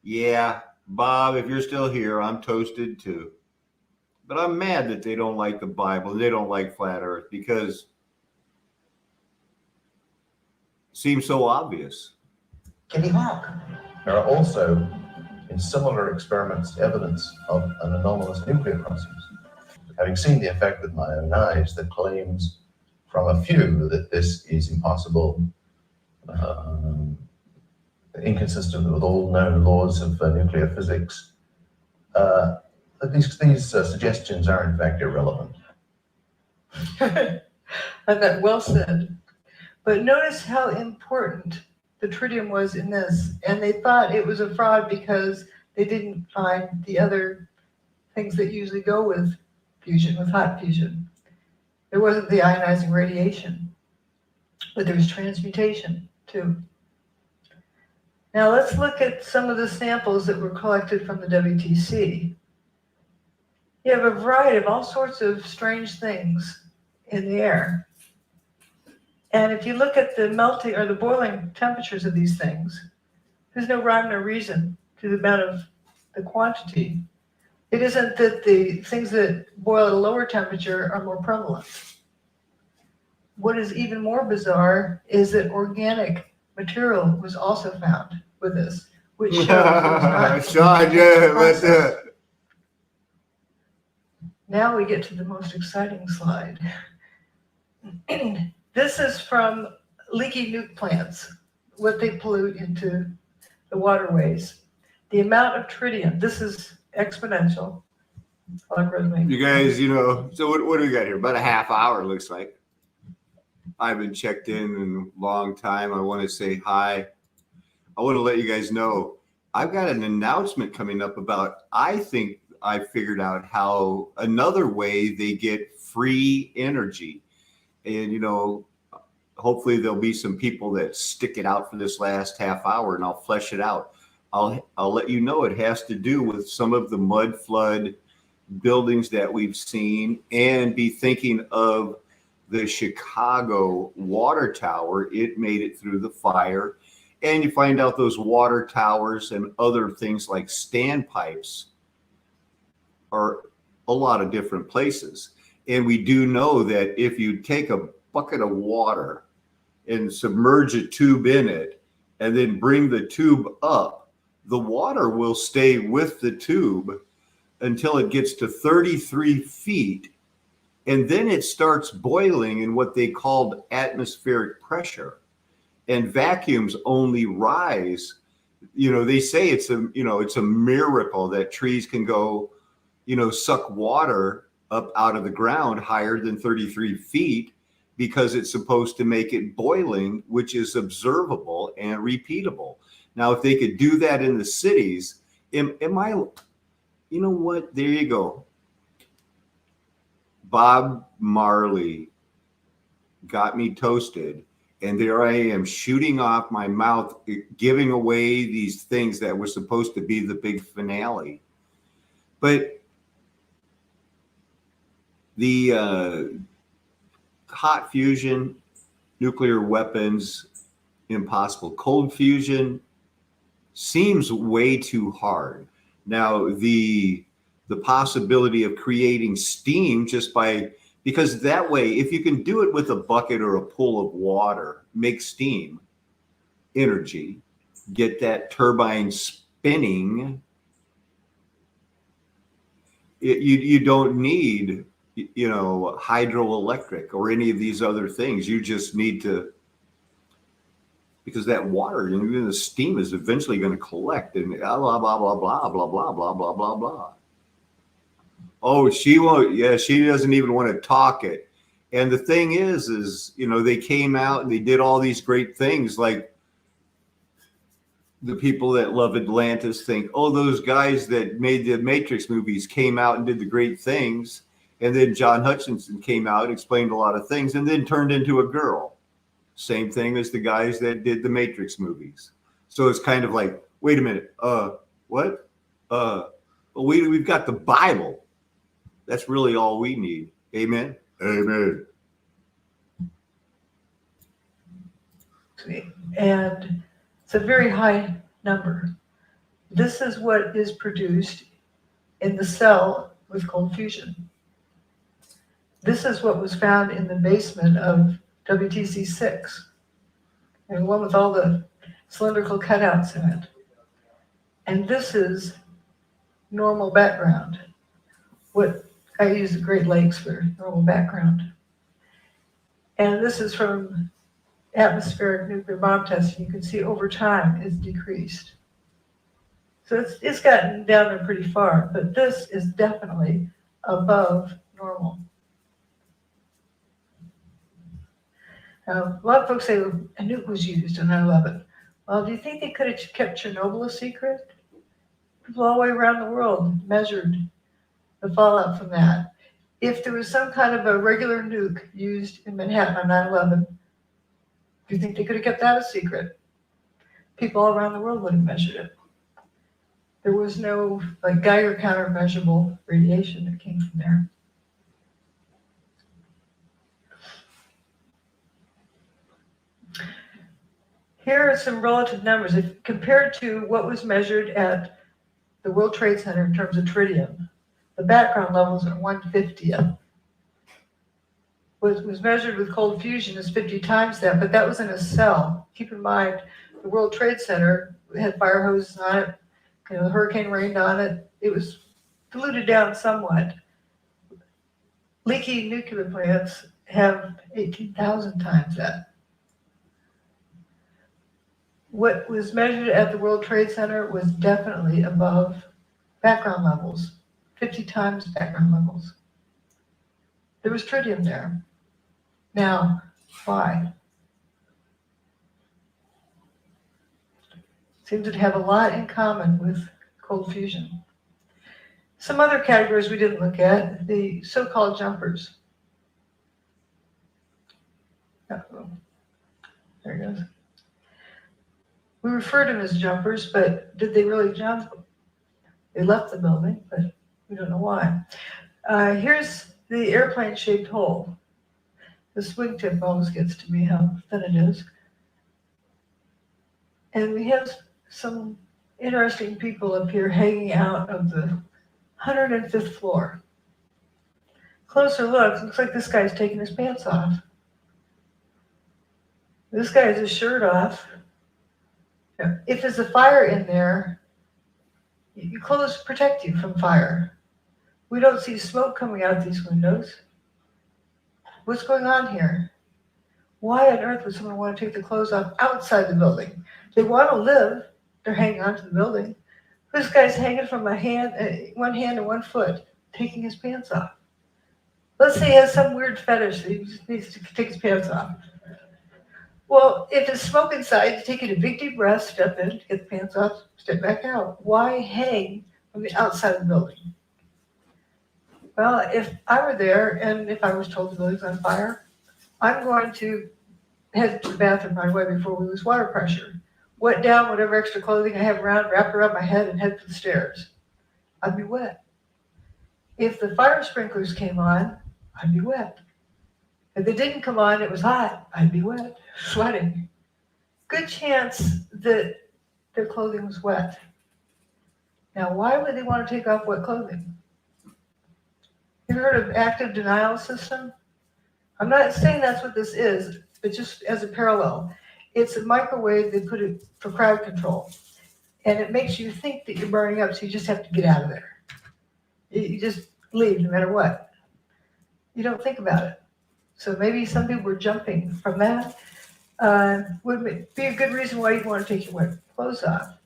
Yeah, Bob, if you're still here, I'm toasted too. But I'm mad that they don't like the Bible. They don't like flat earth because it seems so obvious. Kitty Hawk. There are also, in similar experiments, evidence of an anomalous nuclear process. Having seen the effect with my own eyes, the claims from a few that this is impossible, inconsistent with all known laws of nuclear physics, these suggestions are in fact irrelevant. That well said. But notice how important the tritium was in this. And they thought it was a fraud because they didn't find the other things that usually go with fusion, with hot fusion. There wasn't the ionizing radiation, but there was transmutation too. Now let's look at some of the samples that were collected from the WTC. You have a variety of all sorts of strange things in the air. And if you look at the melting or the boiling temperatures of these things, there's no rhyme or reason to the amount of the quantity. It isn't that the things that boil at a lower temperature are more prevalent. What is even more bizarre is that organic material was also found with this, which shows Sean, yeah, Now we get to the most exciting slide. This is from leaky nuke plants, what they pollute into the waterways. The amount of tritium, this is exponential. You guys, so what do we got here? About a half hour, it looks like. I haven't checked in a long time. I want to say hi. I want to let you guys know I've got an announcement coming up about, I think I figured out how another way they get free energy. And, hopefully there'll be some people that stick it out for this last half hour and I'll flesh it out. I'll let you know it has to do with some of the mud flood buildings that we've seen and be thinking of the Chicago water tower. It made it through the fire. And you find out those water towers and other things like standpipes are a lot of different places. And we do know that if you take a bucket of water and submerge a tube in it and then bring the tube up, the water will stay with the tube until it gets to 33 feet. And then it starts boiling in what they called atmospheric pressure. And vacuums only rise. They say it's a miracle that trees can go, suck water up out of the ground higher than 33 feet. because it's supposed to make it boiling, which is observable and repeatable. Now, if they could do that in the cities, am I, you know what? There you go. Bob Marley got me toasted, and there I am shooting off my mouth, giving away these things that were supposed to be the big finale. But the hot fusion, nuclear weapons, impossible. Cold fusion seems way too hard. Now, the possibility of creating steam just by, because that way, if you can do it with a bucket or a pool of water, make steam, energy, get that turbine spinning, you don't need, you know, hydroelectric or any of these other things. You just need to, because that water, you know, the steam is eventually going to collect and blah, blah, blah, blah, blah, blah, blah, blah, blah, blah, blah. Oh, she won't. Yeah, she doesn't even want to talk it. And the thing is, you know, they came out and they did all these great things. Like the people that love Atlantis think, oh, those guys that made the Matrix movies came out and did the great things. And then John Hutchison came out, explained a lot of things, and then turned into a girl. Same thing as the guys that did the Matrix movies. So it's kind of like, wait a minute, what? Well, we've got the Bible. That's really all we need. Amen. Amen. And it's a very high number. This is what is produced in the cell with cold fusion. This is what was found in the basement of WTC-6, and the one with all the cylindrical cutouts in it. And this is normal background. What I use the Great Lakes for normal background. And this is from atmospheric nuclear bomb testing. You can see over time it's decreased. So it's gotten down there pretty far, but this is definitely above normal. Now, a lot of folks say a nuke was used in 9/11. Well, do you think they could have kept Chernobyl a secret? People all the way around the world measured the fallout from that. If there was some kind of a regular nuke used in Manhattan on 9/11, do you think they could have kept that a secret? People all around the world would have measured it. There was no like Geiger counter measurable radiation that came from there. Here are some relative numbers. If compared to what was measured at the World Trade Center in terms of tritium, the background levels are 1/50th. What was measured with cold fusion is 50 times that, but that was in a cell. Keep in mind, the World Trade Center had fire hoses on it. You know, the hurricane rained on it. It was diluted down somewhat. Leaky nuclear plants have 18,000 times that. What was measured at the World Trade Center was definitely above background levels, 50 times background levels. There was tritium there. Now, why? Seems to have a lot in common with cold fusion. Some other categories we didn't look at, the so-called jumpers. Uh-oh. There it goes. We refer to them as jumpers, but did they really jump? They left the building, but we don't know why. Here's the airplane-shaped hole. This wingtip always gets to me how thin it is. And we have some interesting people up here hanging out of the 105th floor. Closer look, looks like this guy's taking his pants off. This guy has his shirt off. If there's a fire in there, your clothes protect you from fire. We don't see smoke coming out these windows. What's going on here? Why on earth would someone want to take the clothes off outside the building? They want to live. They're hanging on to the building. This guy's hanging from a hand, one hand and one foot, taking his pants off. Let's say he has some weird fetish that he just needs to take his pants off. Well, if it's smoke inside, you take a big deep breath, step in, get the pants off, step back out. Why hang from the outside of the building? Well, if I were there and if I was told the building's on fire, I'm going to head to the bathroom right away before we lose water pressure. Wet down whatever extra clothing I have around, wrap it around my head, and head for the stairs. I'd be wet. If the fire sprinklers came on, I'd be wet. If they didn't come on, it was hot, I'd be wet, sweating. Good chance that their clothing was wet. Now, why would they want to take off wet clothing? You heard of active denial system? I'm not saying that's what this is, but just as a parallel. It's a microwave, they put it for crowd control. And it makes you think that you're burning up, so you just have to get out of there. You just leave no matter what. You don't think about it. So maybe some people were jumping from that. Would be a good reason why you'd want to take your wet clothes off.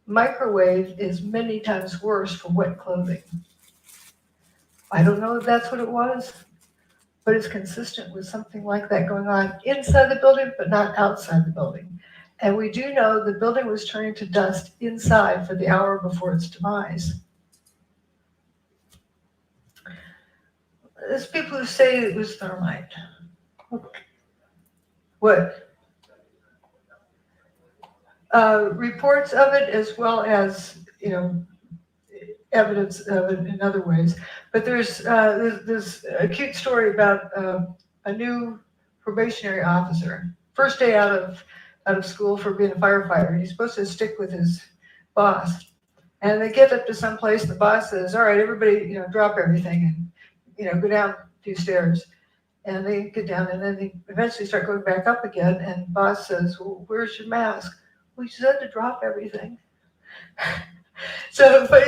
Microwave is many times worse for wet clothing. I don't know if that's what it was, but it's consistent with something like that going on inside the building, but not outside the building. And we do know the building was turning to dust inside for the hour before its demise. There's people who say it was thermite. What? Reports of it, as well as, evidence of it in other ways. But there's a cute story about a new probationary officer, first day out of school for being a firefighter. He's supposed to stick with his boss, and they get up to some place, and the boss says, "All right, everybody, drop everything and go down a few stairs." And they get down, and then they eventually start going back up again. And the boss says, "Well, where's your mask?" "Well, you said to drop everything." So, but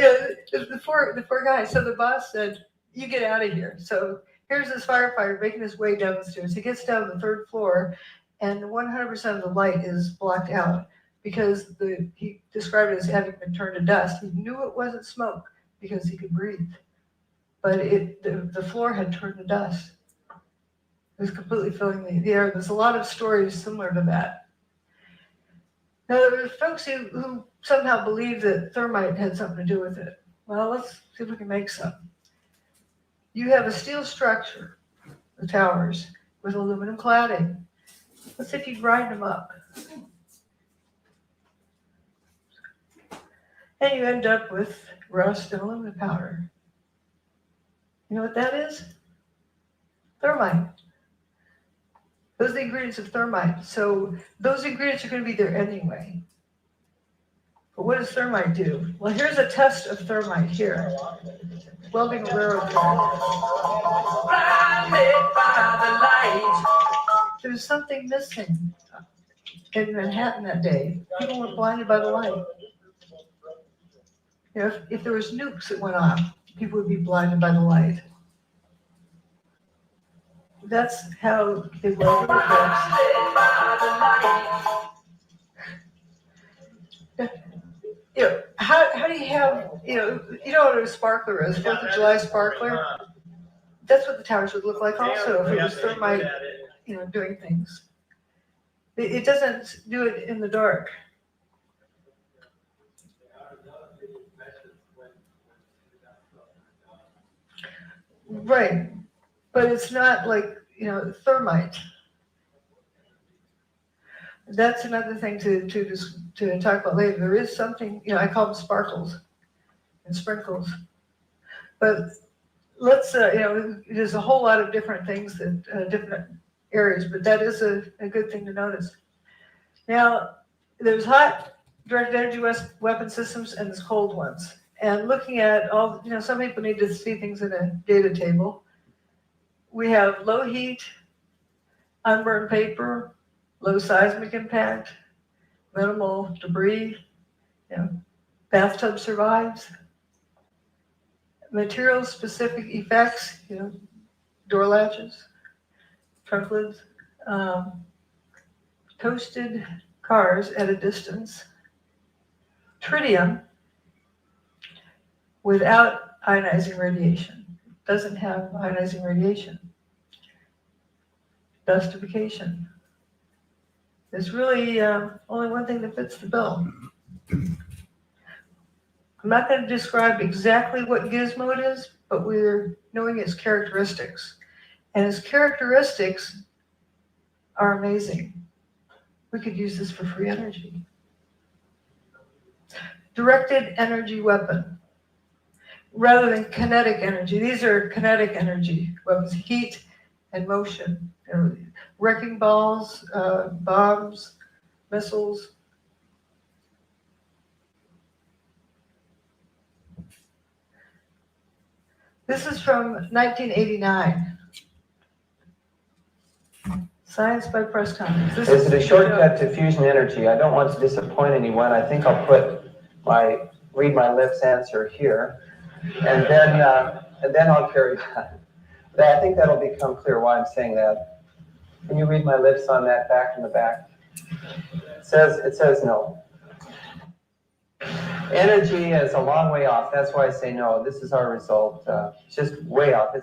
the poor guy. So the boss said, "You get out of here." So here's this firefighter making his way down the stairs. He gets down to the third floor, and 100% of the light is blocked out because he described it as having been turned to dust. He knew it wasn't smoke because he could breathe, but the floor had turned to dust. It was completely filling the air. There's a lot of stories similar to that. Now, there were folks who somehow believe that thermite had something to do with it. Well, let's see if we can make some. You have a steel structure, the towers, with aluminum cladding. Let's see if you grind them up. And you end up with rust and aluminum powder. You know what that is? Thermite. Those are the ingredients of thermite. So those ingredients are going to be there anyway. But what does thermite do? Well, here's a test of thermite here. Welding a railroad tie. There's something missing in Manhattan that day. People were blinded by the light. If there was nukes that went off, people would be blinded by the light. That's how they were. How do you have, you know what a sparkler is, 4th of July sparkler? That's what the towers would look like also if it was thermite, doing things. It doesn't do it in the dark. Right. But it's not like, thermite. That's another thing to talk about later. There is something, I call them sparkles and sprinkles. But let's, there's a whole lot of different things that different areas, but that is a good thing to notice. Now, there's hot directed energy weapon systems and there's cold ones. And looking at all, some people need to see things in a data table. We have low heat, unburned paper, low seismic impact, minimal debris, bathtub survives. Material specific effects, door latches, trunk lids, toasted cars at a distance, tritium without ionizing radiation. doesn't have ionizing radiation. Dustification. There's really only one thing that fits the bill. I'm not going to describe exactly what gizmo it is, but we're knowing its characteristics. And its characteristics are amazing. We could use this for free energy. Directed energy weapon. Rather than kinetic energy, these are kinetic energy weapons, heat and motion. Wrecking balls, bombs, missiles. This is from 1989. Science by press conference. Is it a shortcut to fusion energy? I don't want to disappoint anyone. I think I'll read my lips answer here, and then I'll carry that. I think that'll become clear why I'm saying that. Can you read my lips on that back in the back? It says no. Energy is a long way off. That's why I say no. This is our result. It's just way off.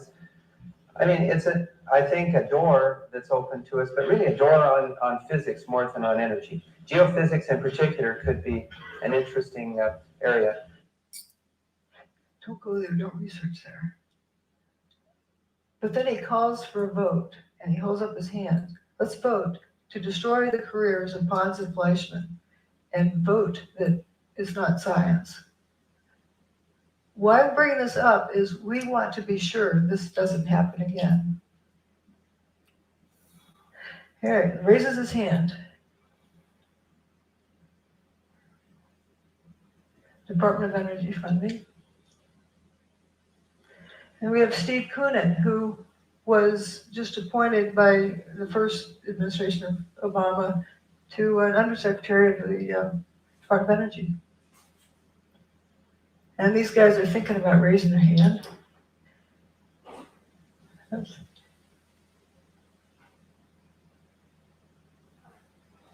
I think a door that's open to us, but really a door on physics more than on energy. Geophysics in particular could be an interesting area. Don't go there, don't research there. But then he calls for a vote, and he holds up his hand. Let's vote to destroy the careers of Pons and Fleischmann, and vote that it's not science. Why I'm bringing this up is we want to be sure this doesn't happen again. Here, raises his hand. Department of Energy funding. And we have Steve Koonin, who was just appointed by the first administration of Obama to an undersecretary of the Department of Energy. And these guys are thinking about raising their hand.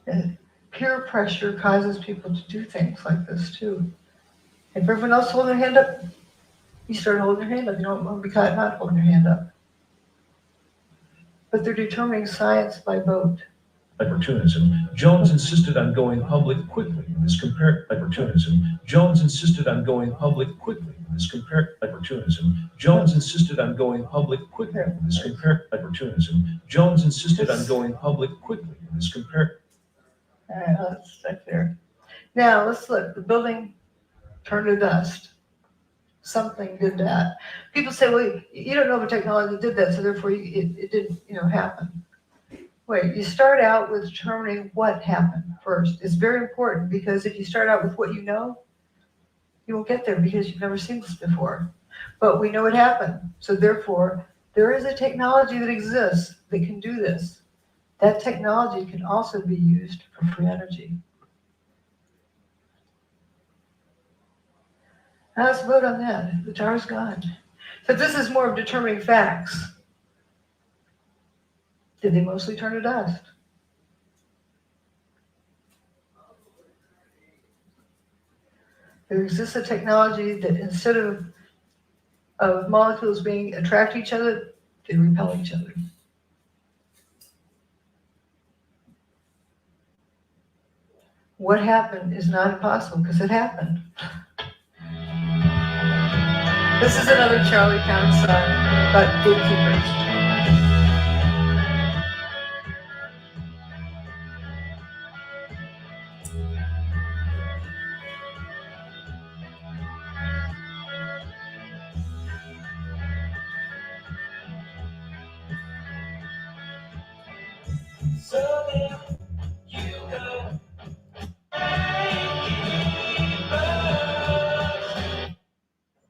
And peer pressure causes people to do things like this too. If everyone else holding their hand up, you start holding your hand up. You don't want to be caught not holding your hand up. But they're determining science by vote. Opportunism. Jones insisted on going public quickly. This compared opportunism. Jones insisted on going public quickly. This compared opportunism. Jones insisted on going public quickly. This compared opportunism. Jones insisted on going public quickly. This compared. All right, let's stick there. Now let's look. The building turned to dust. Something did that. People say, well, you don't know if a technology did that, so therefore it didn't, happen. Wait, you start out with determining what happened first. It's very important because if you start out with what you know, you won't get there because you've never seen this before. But we know it happened. So therefore, there is a technology that exists that can do this. That technology can also be used for free energy. Now let's vote on that. The tower's gone. So this is more of determining facts. Did they mostly turn to dust? There exists a technology that instead of molecules being attract each other, they repel each other. What happened is not impossible because it happened. This is another Charlie Count song about gatekeepers. So there you go.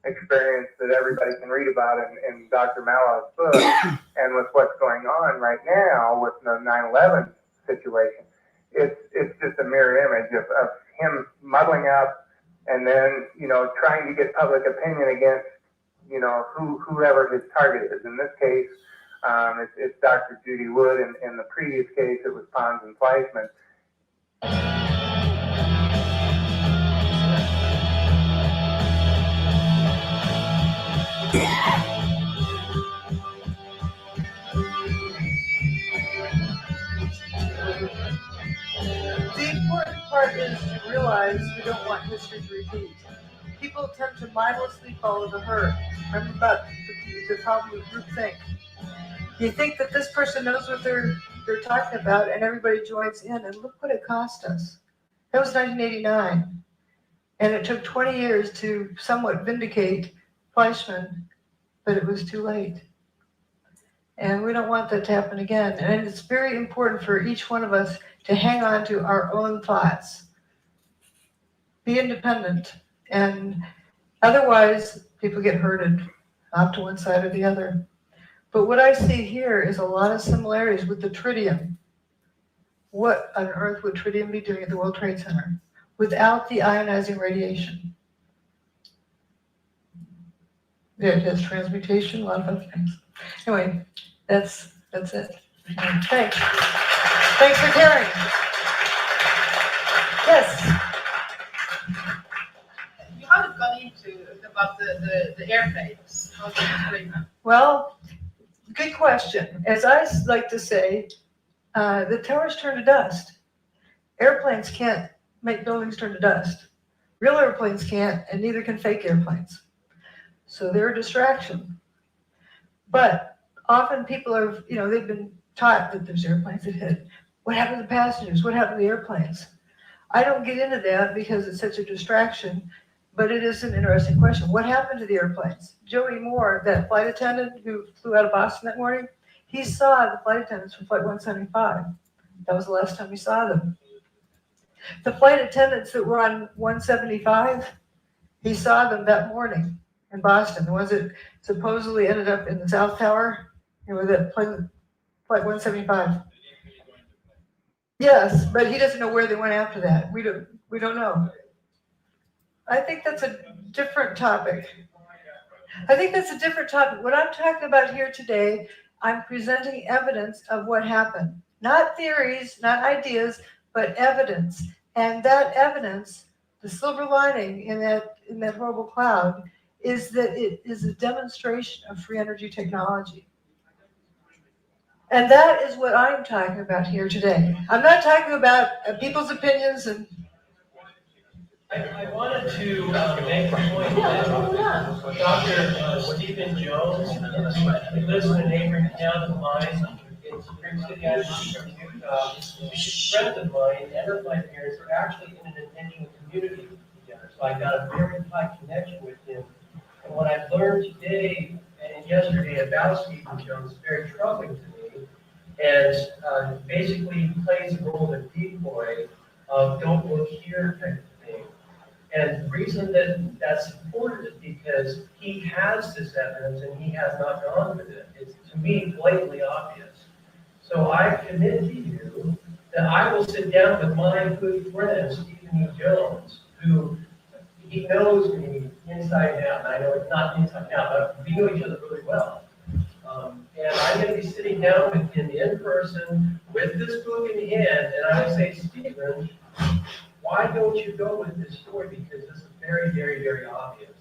Experience that everybody can read about in Dr. Mallow's book, and with what's going on right now with the 9/11 situation, it's just a mirror image of him muddling up, and then trying to get public opinion against whoever his target is. In this case, it's Dr. Judy Wood. In the previous case, it was Pons and Fleischmann. masters repeat. People tend to mindlessly follow the herd. Remember about the problem with groupthink. You think that this person knows what they're talking about, and everybody joins in, and look what it cost us. That was 1989, and it took 20 years to somewhat vindicate Fleischman, but it was too late. And we don't want that to happen again. And it's very important for each one of us to hang on to our own thoughts. Be independent. And otherwise, people get herded off to one side or the other. But what I see here is a lot of similarities with the tritium. What on earth would tritium be doing at the World Trade Center without the ionizing radiation? It has transmutation, a lot of other things. Anyway, that's it. Thanks. Thanks for caring. Yes. You haven't gone into about the airplanes. How do you explain that? Well, good question. As I like to say, the towers turn to dust. Airplanes can't make buildings turn to dust. Real airplanes can't, and neither can fake airplanes. So they're a distraction. But often people are, they've been taught that there's airplanes that hit. What happened to the passengers? What happened to the airplanes? I don't get into that because it's such a distraction, but it is an interesting question. What happened to the airplanes? Joey Moore, that flight attendant who flew out of Boston that morning, he saw the flight attendants from Flight 175. That was the last time he saw them. The flight attendants that were on 175, he saw them that morning in Boston. The ones that supposedly ended up in the South Tower, that Flight 175. Yes, but he doesn't know where they went after that. We don't know. I think that's a different topic. What I'm talking about here today, I'm presenting evidence of what happened. Not theories, not ideas, but evidence. And that evidence, the silver lining in that horrible cloud, is that it is a demonstration of free energy technology. And that is what I'm talking about here today. I'm not talking about people's opinions and. I wanted to make a point that Dr. Stephen Jones, who lives in a neighboring town of mine in Spring City, Utah, is a friend of mine, and my parents are actually in an intentional community together. So I got a very high connection with him. And what I've learned today and yesterday about Stephen Jones is very troubling to me. And basically plays the role of a decoy of don't look here type of thing. And the reason that that's important is because he has this evidence and he has not gone with it. It's, to me, blatantly obvious. So I commit to you that I will sit down with my good friend, Stephen E. Jones, who he knows me inside and out. And I know it's not inside and out, but we know each other really well. And I'm going to be sitting down with him in person with this book in hand, and I would say, Stephen, why don't you go with this story? Because this is very, very, very obvious.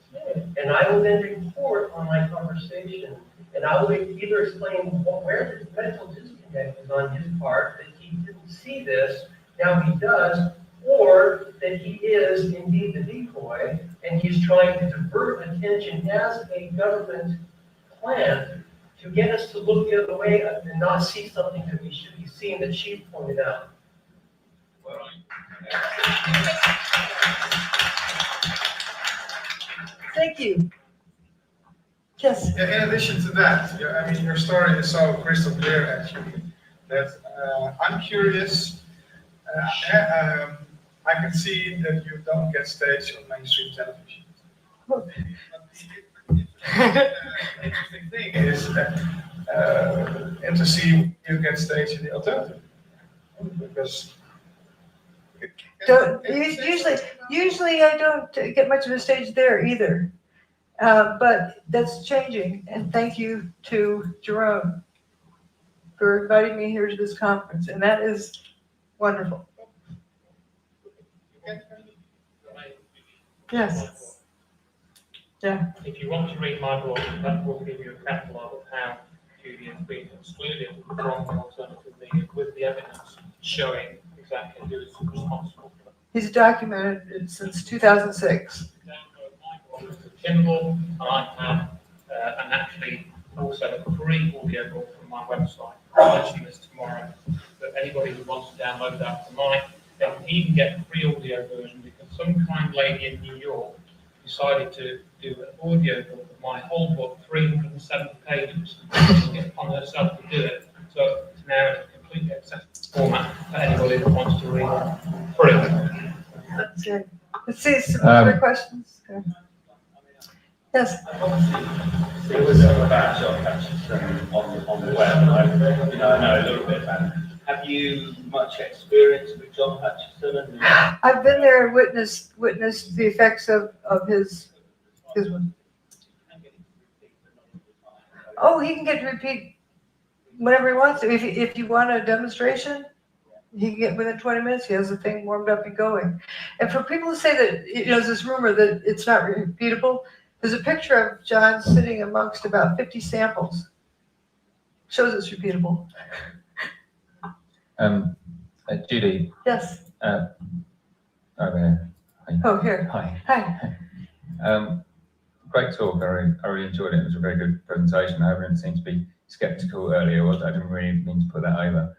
And I will then report on my conversation, and I will either explain where the mental disconnect is on his part, that he didn't see this, now he does, or that he is indeed the decoy, and he's trying to divert attention as a government plan to get us to look the other way and not see something that we should be seeing that she pointed out. Thank you. Yes. Yeah, in addition to that, your story is so crystal clear actually that I'm curious. I can see that you don't get stage on mainstream television. Interesting thing is and to see you get stage in the alternative because usually I don't get much of a stage there either, but that's changing. And thank you to Jerome for inviting me here to this conference, and that is wonderful. Yes. Yeah. If you want to read my book, that will give you a catalogue of how Judy has been excluded from the alternative media with the evidence showing exactly who is responsible for He's documented it since 2006. Kindle, and I have, and actually also a free audio book from my website. I'm launching this tomorrow. But anybody who wants to download that tonight, they can even get the free audio version because some kind lady in New York decided to do an audio book of my whole book, 370 pages. She took it upon herself to do it. So it's now in a completely accessible format for anybody that wants to read it free. That's good. Let's see some other questions. Okay. Yes. There was some about John Hutchison on the web, and I know a little bit about it. Have you much experience with John Hutchison? I've been there and witnessed the effects of his one. Oh, he can get to repeat whenever he wants to. If you want a demonstration, he can get within 20 minutes. He has the thing warmed up and going. And for people who say that, there's this rumor that it's not repeatable. There's a picture of John sitting amongst about 50 samples. Shows it's repeatable. Judy. Yes. Over here. Hi. Oh, here. Hi. Hi. Great talk. I really enjoyed it. It was a very good presentation. Everyone seemed to be skeptical earlier. I didn't really mean to put that over.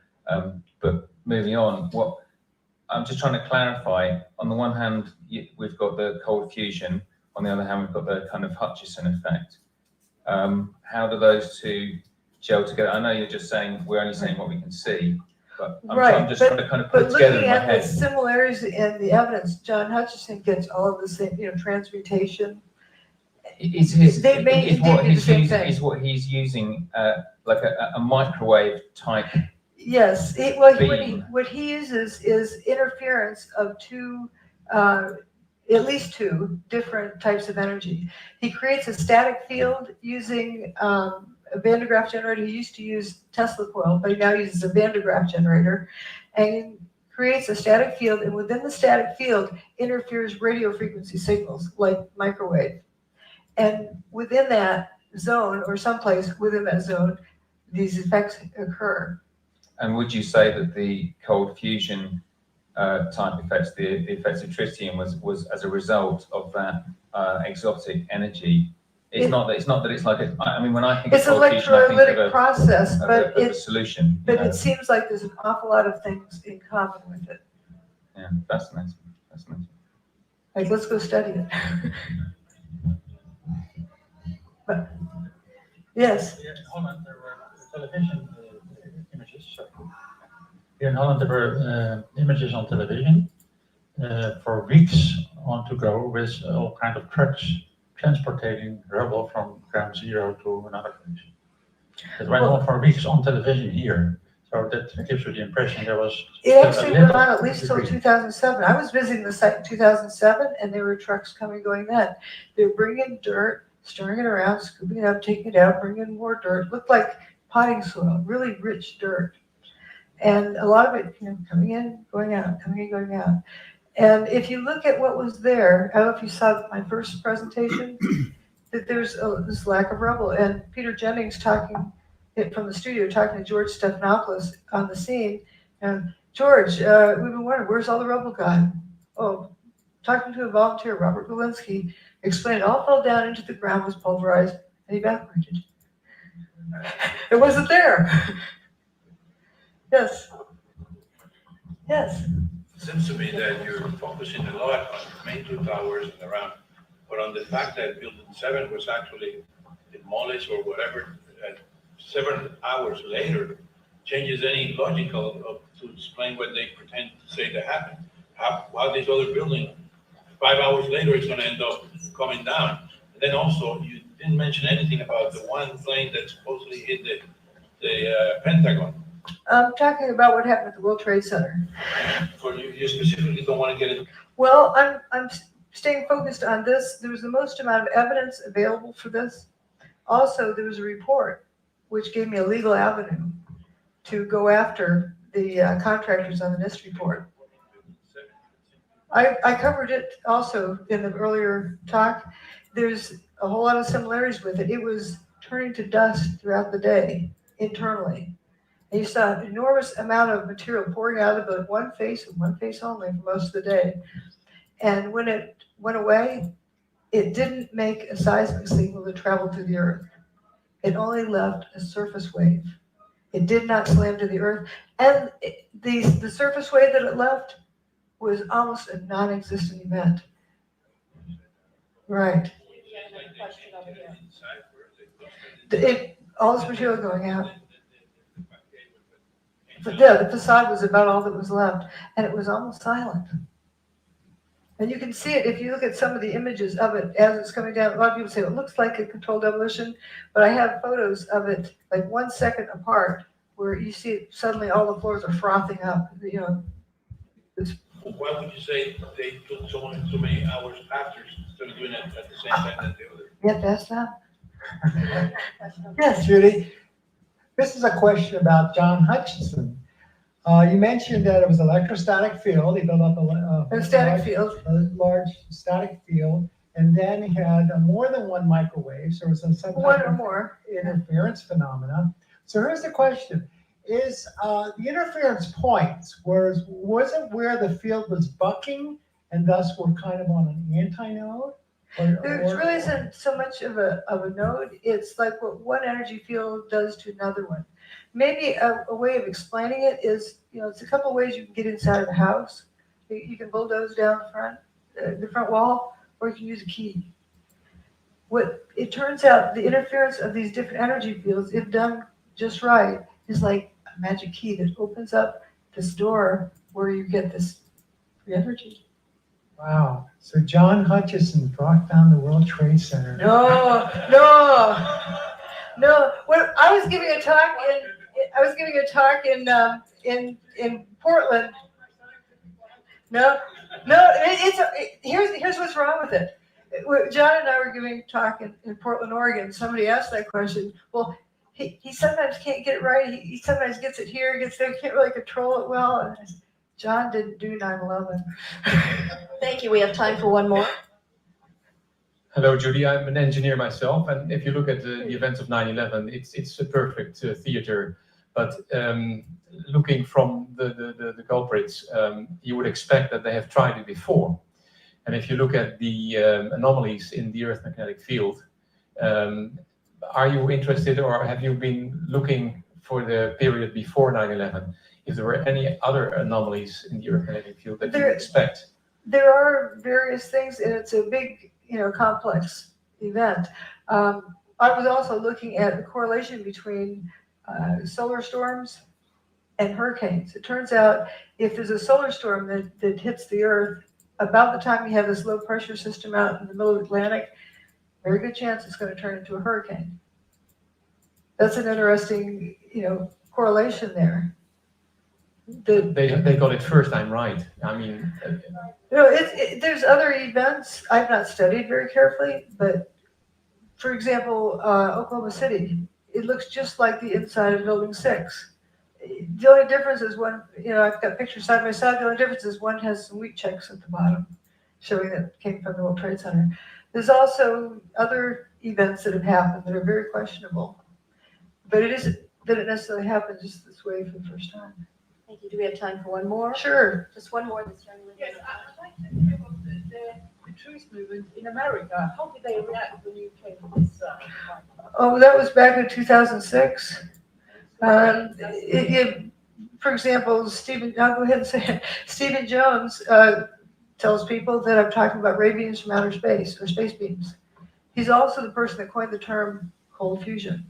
But moving on, what I'm just trying to clarify. On the one hand, we've got the cold fusion. On the other hand, we've got the kind of Hutchison effect. How do those two gel together? I know you're just saying we're only saying what we can see, but I'm just trying to kind of put it together in my head. Looking at the similarities in the evidence, John Hutchison gets all of the same, transmutation. Is what he's using like a microwave type. Yes, what he uses is interference of at least two different types of energy. He creates a static field using a Van de Graaff generator. He used to use Tesla coil, but he now uses a Van de Graaff generator, and creates a static field, and within the static field interferes radio frequency signals like microwave. And within that zone, or someplace within that zone, these effects occur. And would you say that the cold fusion type effects, the effects of tritium, was as a result of that exotic energy? It's not that it's like I mean, when I think it's of cold fusion, I think of a process, but it's a solution. But it seems like there's an awful lot of things in common with it. Yeah, fascinating. Like, let's go study it. But, yes. Here in Holland, there were television images. Here in Holland, there were images on television for weeks on to go with all kind of trucks transporting rubble from ground zero to another place. It went on for weeks on television here. So that gives you the impression there was. It actually went on at least till 2007. I was visiting the site in 2007, and there were trucks coming going then. They were bringing dirt, stirring it around, scooping it up, taking it out, bringing in more dirt. It looked like potting soil, really rich dirt. And a lot of it, coming in, going out, coming in, going out. And if you look at what was there, I don't know if you saw my first presentation, that there's this lack of rubble. And Peter Jennings talking from the studio, talking to George Stephanopoulos on the scene. And George, we've been wondering, where's all the rubble gone? Oh, talking to a volunteer, Robert Galinsky, explained it all fell down into the ground, was pulverized, and evaporated. It wasn't there. Yes. Yes. It seems to me that you're focusing a lot on the main two towers and around, but on the fact that building 7 was actually demolished or whatever 7 hours later changes any logical to explain what they pretend to say that happened. How this other building 5 hours later is going to end up coming down. And then also you didn't mention anything about the one plane that supposedly hit the Pentagon. I'm talking about what happened at the World Trade Center. For you specifically don't want to get it. Well, I'm staying focused on this. There was the most amount of evidence available for this. Also, there was a report which gave me a legal avenue to go after the contractors on the NIST report. I covered it also in the earlier talk. There's a whole lot of similarities with it. It was turning to dust throughout the day internally. And you saw an enormous amount of material pouring out of the building, one face and one face only for most of the day. And when it went away, it didn't make a seismic signal that traveled through the earth. It only left a surface wave. It did not slam to the earth. And the surface wave that it left was almost a non-existent event. Right. All this material going out. But yeah, the facade was about all that was left, and it was almost silent. And you can see it if you look at some of the images of it as it's coming down. A lot of people say it looks like a controlled demolition, but I have photos of it like 1 second apart where you see it, suddenly all the floors are frothing up. You know, Why would you say they took so many hours after instead of doing it at the same time that the other? Yeah, that's that. Yes, Judy. This is a question about John Hutchison. You mentioned that it was electrostatic field. He built up a large static field, and then he had more than one microwave. So it was some One type or of more interference phenomena. So here's the question: is the interference points was it where the field was bucking, and thus we're kind of on an antinode? There really isn't so much of a node. It's like what one energy field does to another one. Maybe a way of explaining it is, it's a couple of ways you can get inside of the house. You can bulldoze down the front wall, or you can use a key. What it turns out, the interference of these different energy fields, if done just right, is like a magic key that opens up this door where you get this free energy. Wow. So John Hutchison brought down the World Trade Center. No. When I was giving a talk in Portland. Here's what's wrong with it. John and I were giving a talk in Portland, Oregon. Somebody asked that question. Well, he sometimes can't get it right. He sometimes gets it here, gets there, can't really control it well. And I said, John didn't do 9/11. Thank you. We have time for one more. Hello, Judy. I'm an engineer myself, and if you look at the events of 9/11, it's a perfect theater. But looking from the culprits, you would expect that they have tried it before. And if you look at the anomalies in the Earth magnetic field, are you interested, or have you been looking for the period before 9/11? If there were any other anomalies in the Earth magnetic field that you expect? There are various things, and it's a big, complex event. I was also looking at the correlation between solar storms and hurricanes. It turns out if there's a solar storm that hits the Earth, about the time you have this low pressure system out in the middle of the Atlantic, very good chance it's going to turn into a hurricane. That's an interesting, correlation there. They got it first time right. I mean, there's other events I've not studied very carefully, but for example, Oklahoma City, it looks just like the inside of Building 6. The only difference is I've got pictures side by side. The only difference is one has some wheat checks at the bottom, showing that it came from the World Trade Center. There's also other events that have happened that are very questionable, but it isn't that it necessarily happened just this way for the first time. Thank you. Do we have time for one more? Sure. Just one more. This young lady. Yes, I'd like to hear about the truth movement in America. How did they react when you came to this? Oh, that was back in 2006. For example, I'll go ahead and say it. Stephen Jones tells people that I'm talking about ray beams from outer space, or space beams. He's also the person that coined the term cold fusion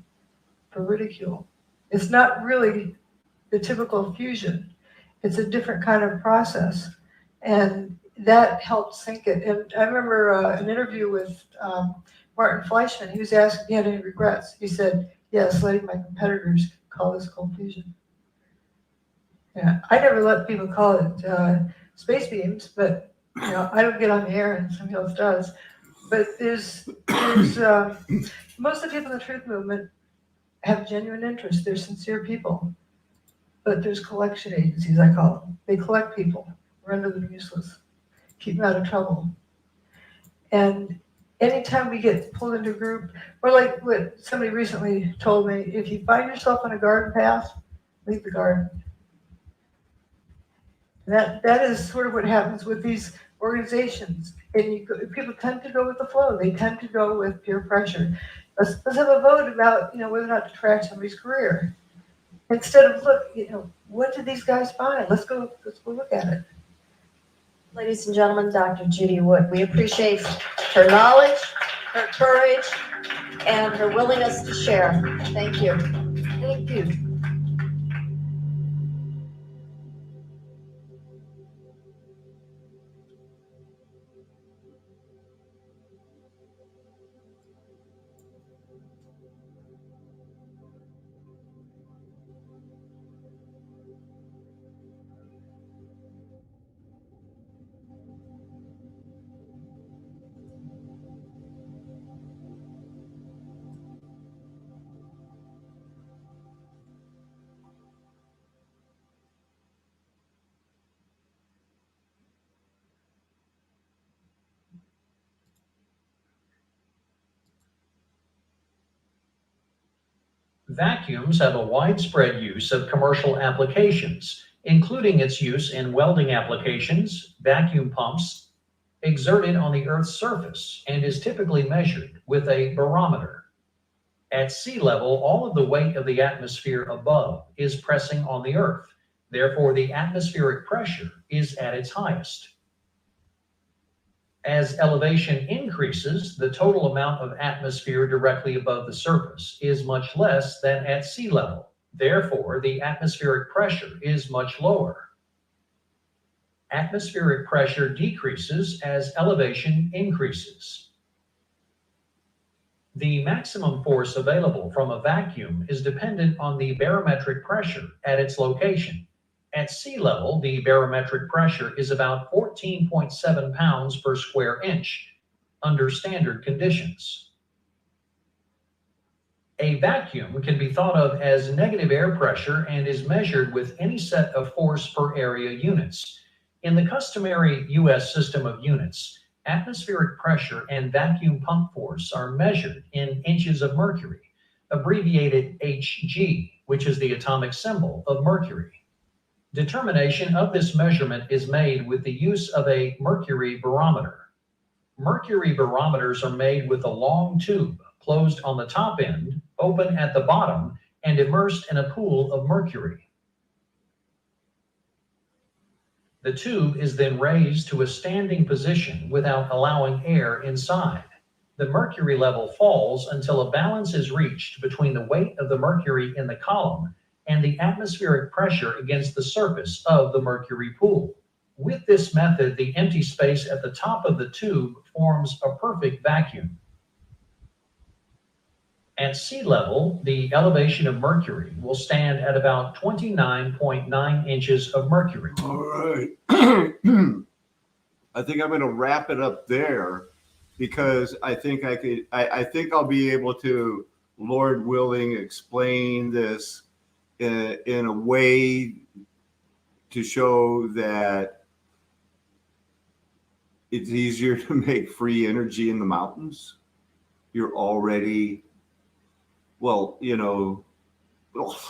for ridicule. It's not really the typical fusion. It's a different kind of process. And that helped sink it. And I remember an interview with Martin Fleischmann. He was asked if he had any regrets. He said, yes, letting my competitors call this cold fusion. Yeah, I never let people call it space beams, but I don't get on the air and somebody else does. But there's most of the people in the truth movement have genuine interest. They're sincere people. But there's collection agencies, I call them. They collect people, render them useless, keep them out of trouble. And anytime we get pulled into a group, or like what somebody recently told me, if you find yourself on a garden path leave the garden. That is sort of what happens with these organizations. And people tend to go with the flow. They tend to go with peer pressure. Let's have a vote about, whether or not to trash somebody's career. Instead of look, what did these guys find? Let's go look at it. Ladies and gentlemen, Dr. Judy Wood, we appreciate her knowledge, her courage, and her willingness to share. Thank you. Thank you. Vacuums have a widespread use of commercial applications, including its use in welding applications, vacuum pumps, exerted on the Earth's surface, and is typically measured with a barometer. At sea level, all of the weight of the atmosphere above is pressing on the Earth. Therefore, the atmospheric pressure is at its highest. As elevation increases, the total amount of atmosphere directly above the surface is much less than at sea level. Therefore, the atmospheric pressure is much lower. Atmospheric pressure decreases as elevation increases. The maximum force available from a vacuum is dependent on the barometric pressure at its location. At sea level, the barometric pressure is about 14.7 pounds per square inch under standard conditions. A vacuum can be thought of as negative air pressure and is measured with any set of force per area units. In the customary U.S. system of units, atmospheric pressure and vacuum pump force are measured in inches of mercury, abbreviated Hg, which is the atomic symbol of mercury. Determination of this measurement is made with the use of a mercury barometer. Mercury barometers are made with a long tube closed on the top end, open at the bottom, and immersed in a pool of mercury. The tube is then raised to a standing position without allowing air inside. The mercury level falls until a balance is reached between the weight of the mercury in the column and the atmospheric pressure against the surface of the mercury pool. With this method, the empty space at the top of the tube forms a perfect vacuum. At sea level, the elevation of mercury will stand at about 29.9 inches of mercury. All right. I think I'm going to wrap it up there because I think I think I'll be able to, Lord willing, explain this in a way to show that it's easier to make free energy in the mountains. You're already, well,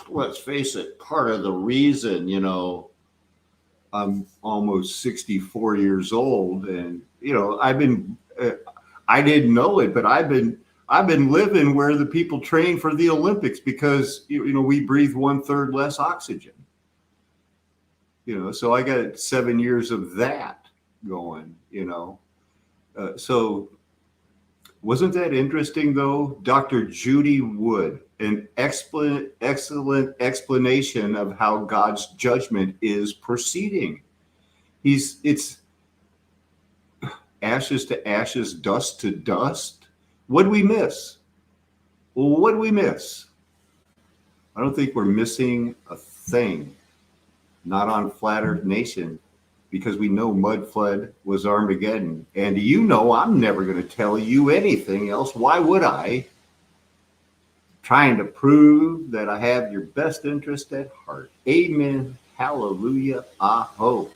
let's face it, part of the reason, I'm almost 64 years old and, I've been, I didn't know it, but I've been living where the people train for the Olympics because, we breathe 1/3 less oxygen. So I got 7 years of that going, So wasn't that interesting though? Dr. Judy Wood, an excellent explanation of how God's judgment is proceeding. It's ashes to ashes, dust to dust. What'd we miss? Well, what'd we miss? I don't think we're missing a thing. Not on Flat Earth Nation, because we know Mudflood was Armageddon. And I'm never going to tell you anything else. Why would I? Trying to prove that I have your best interest at heart. Amen. Hallelujah. Aho.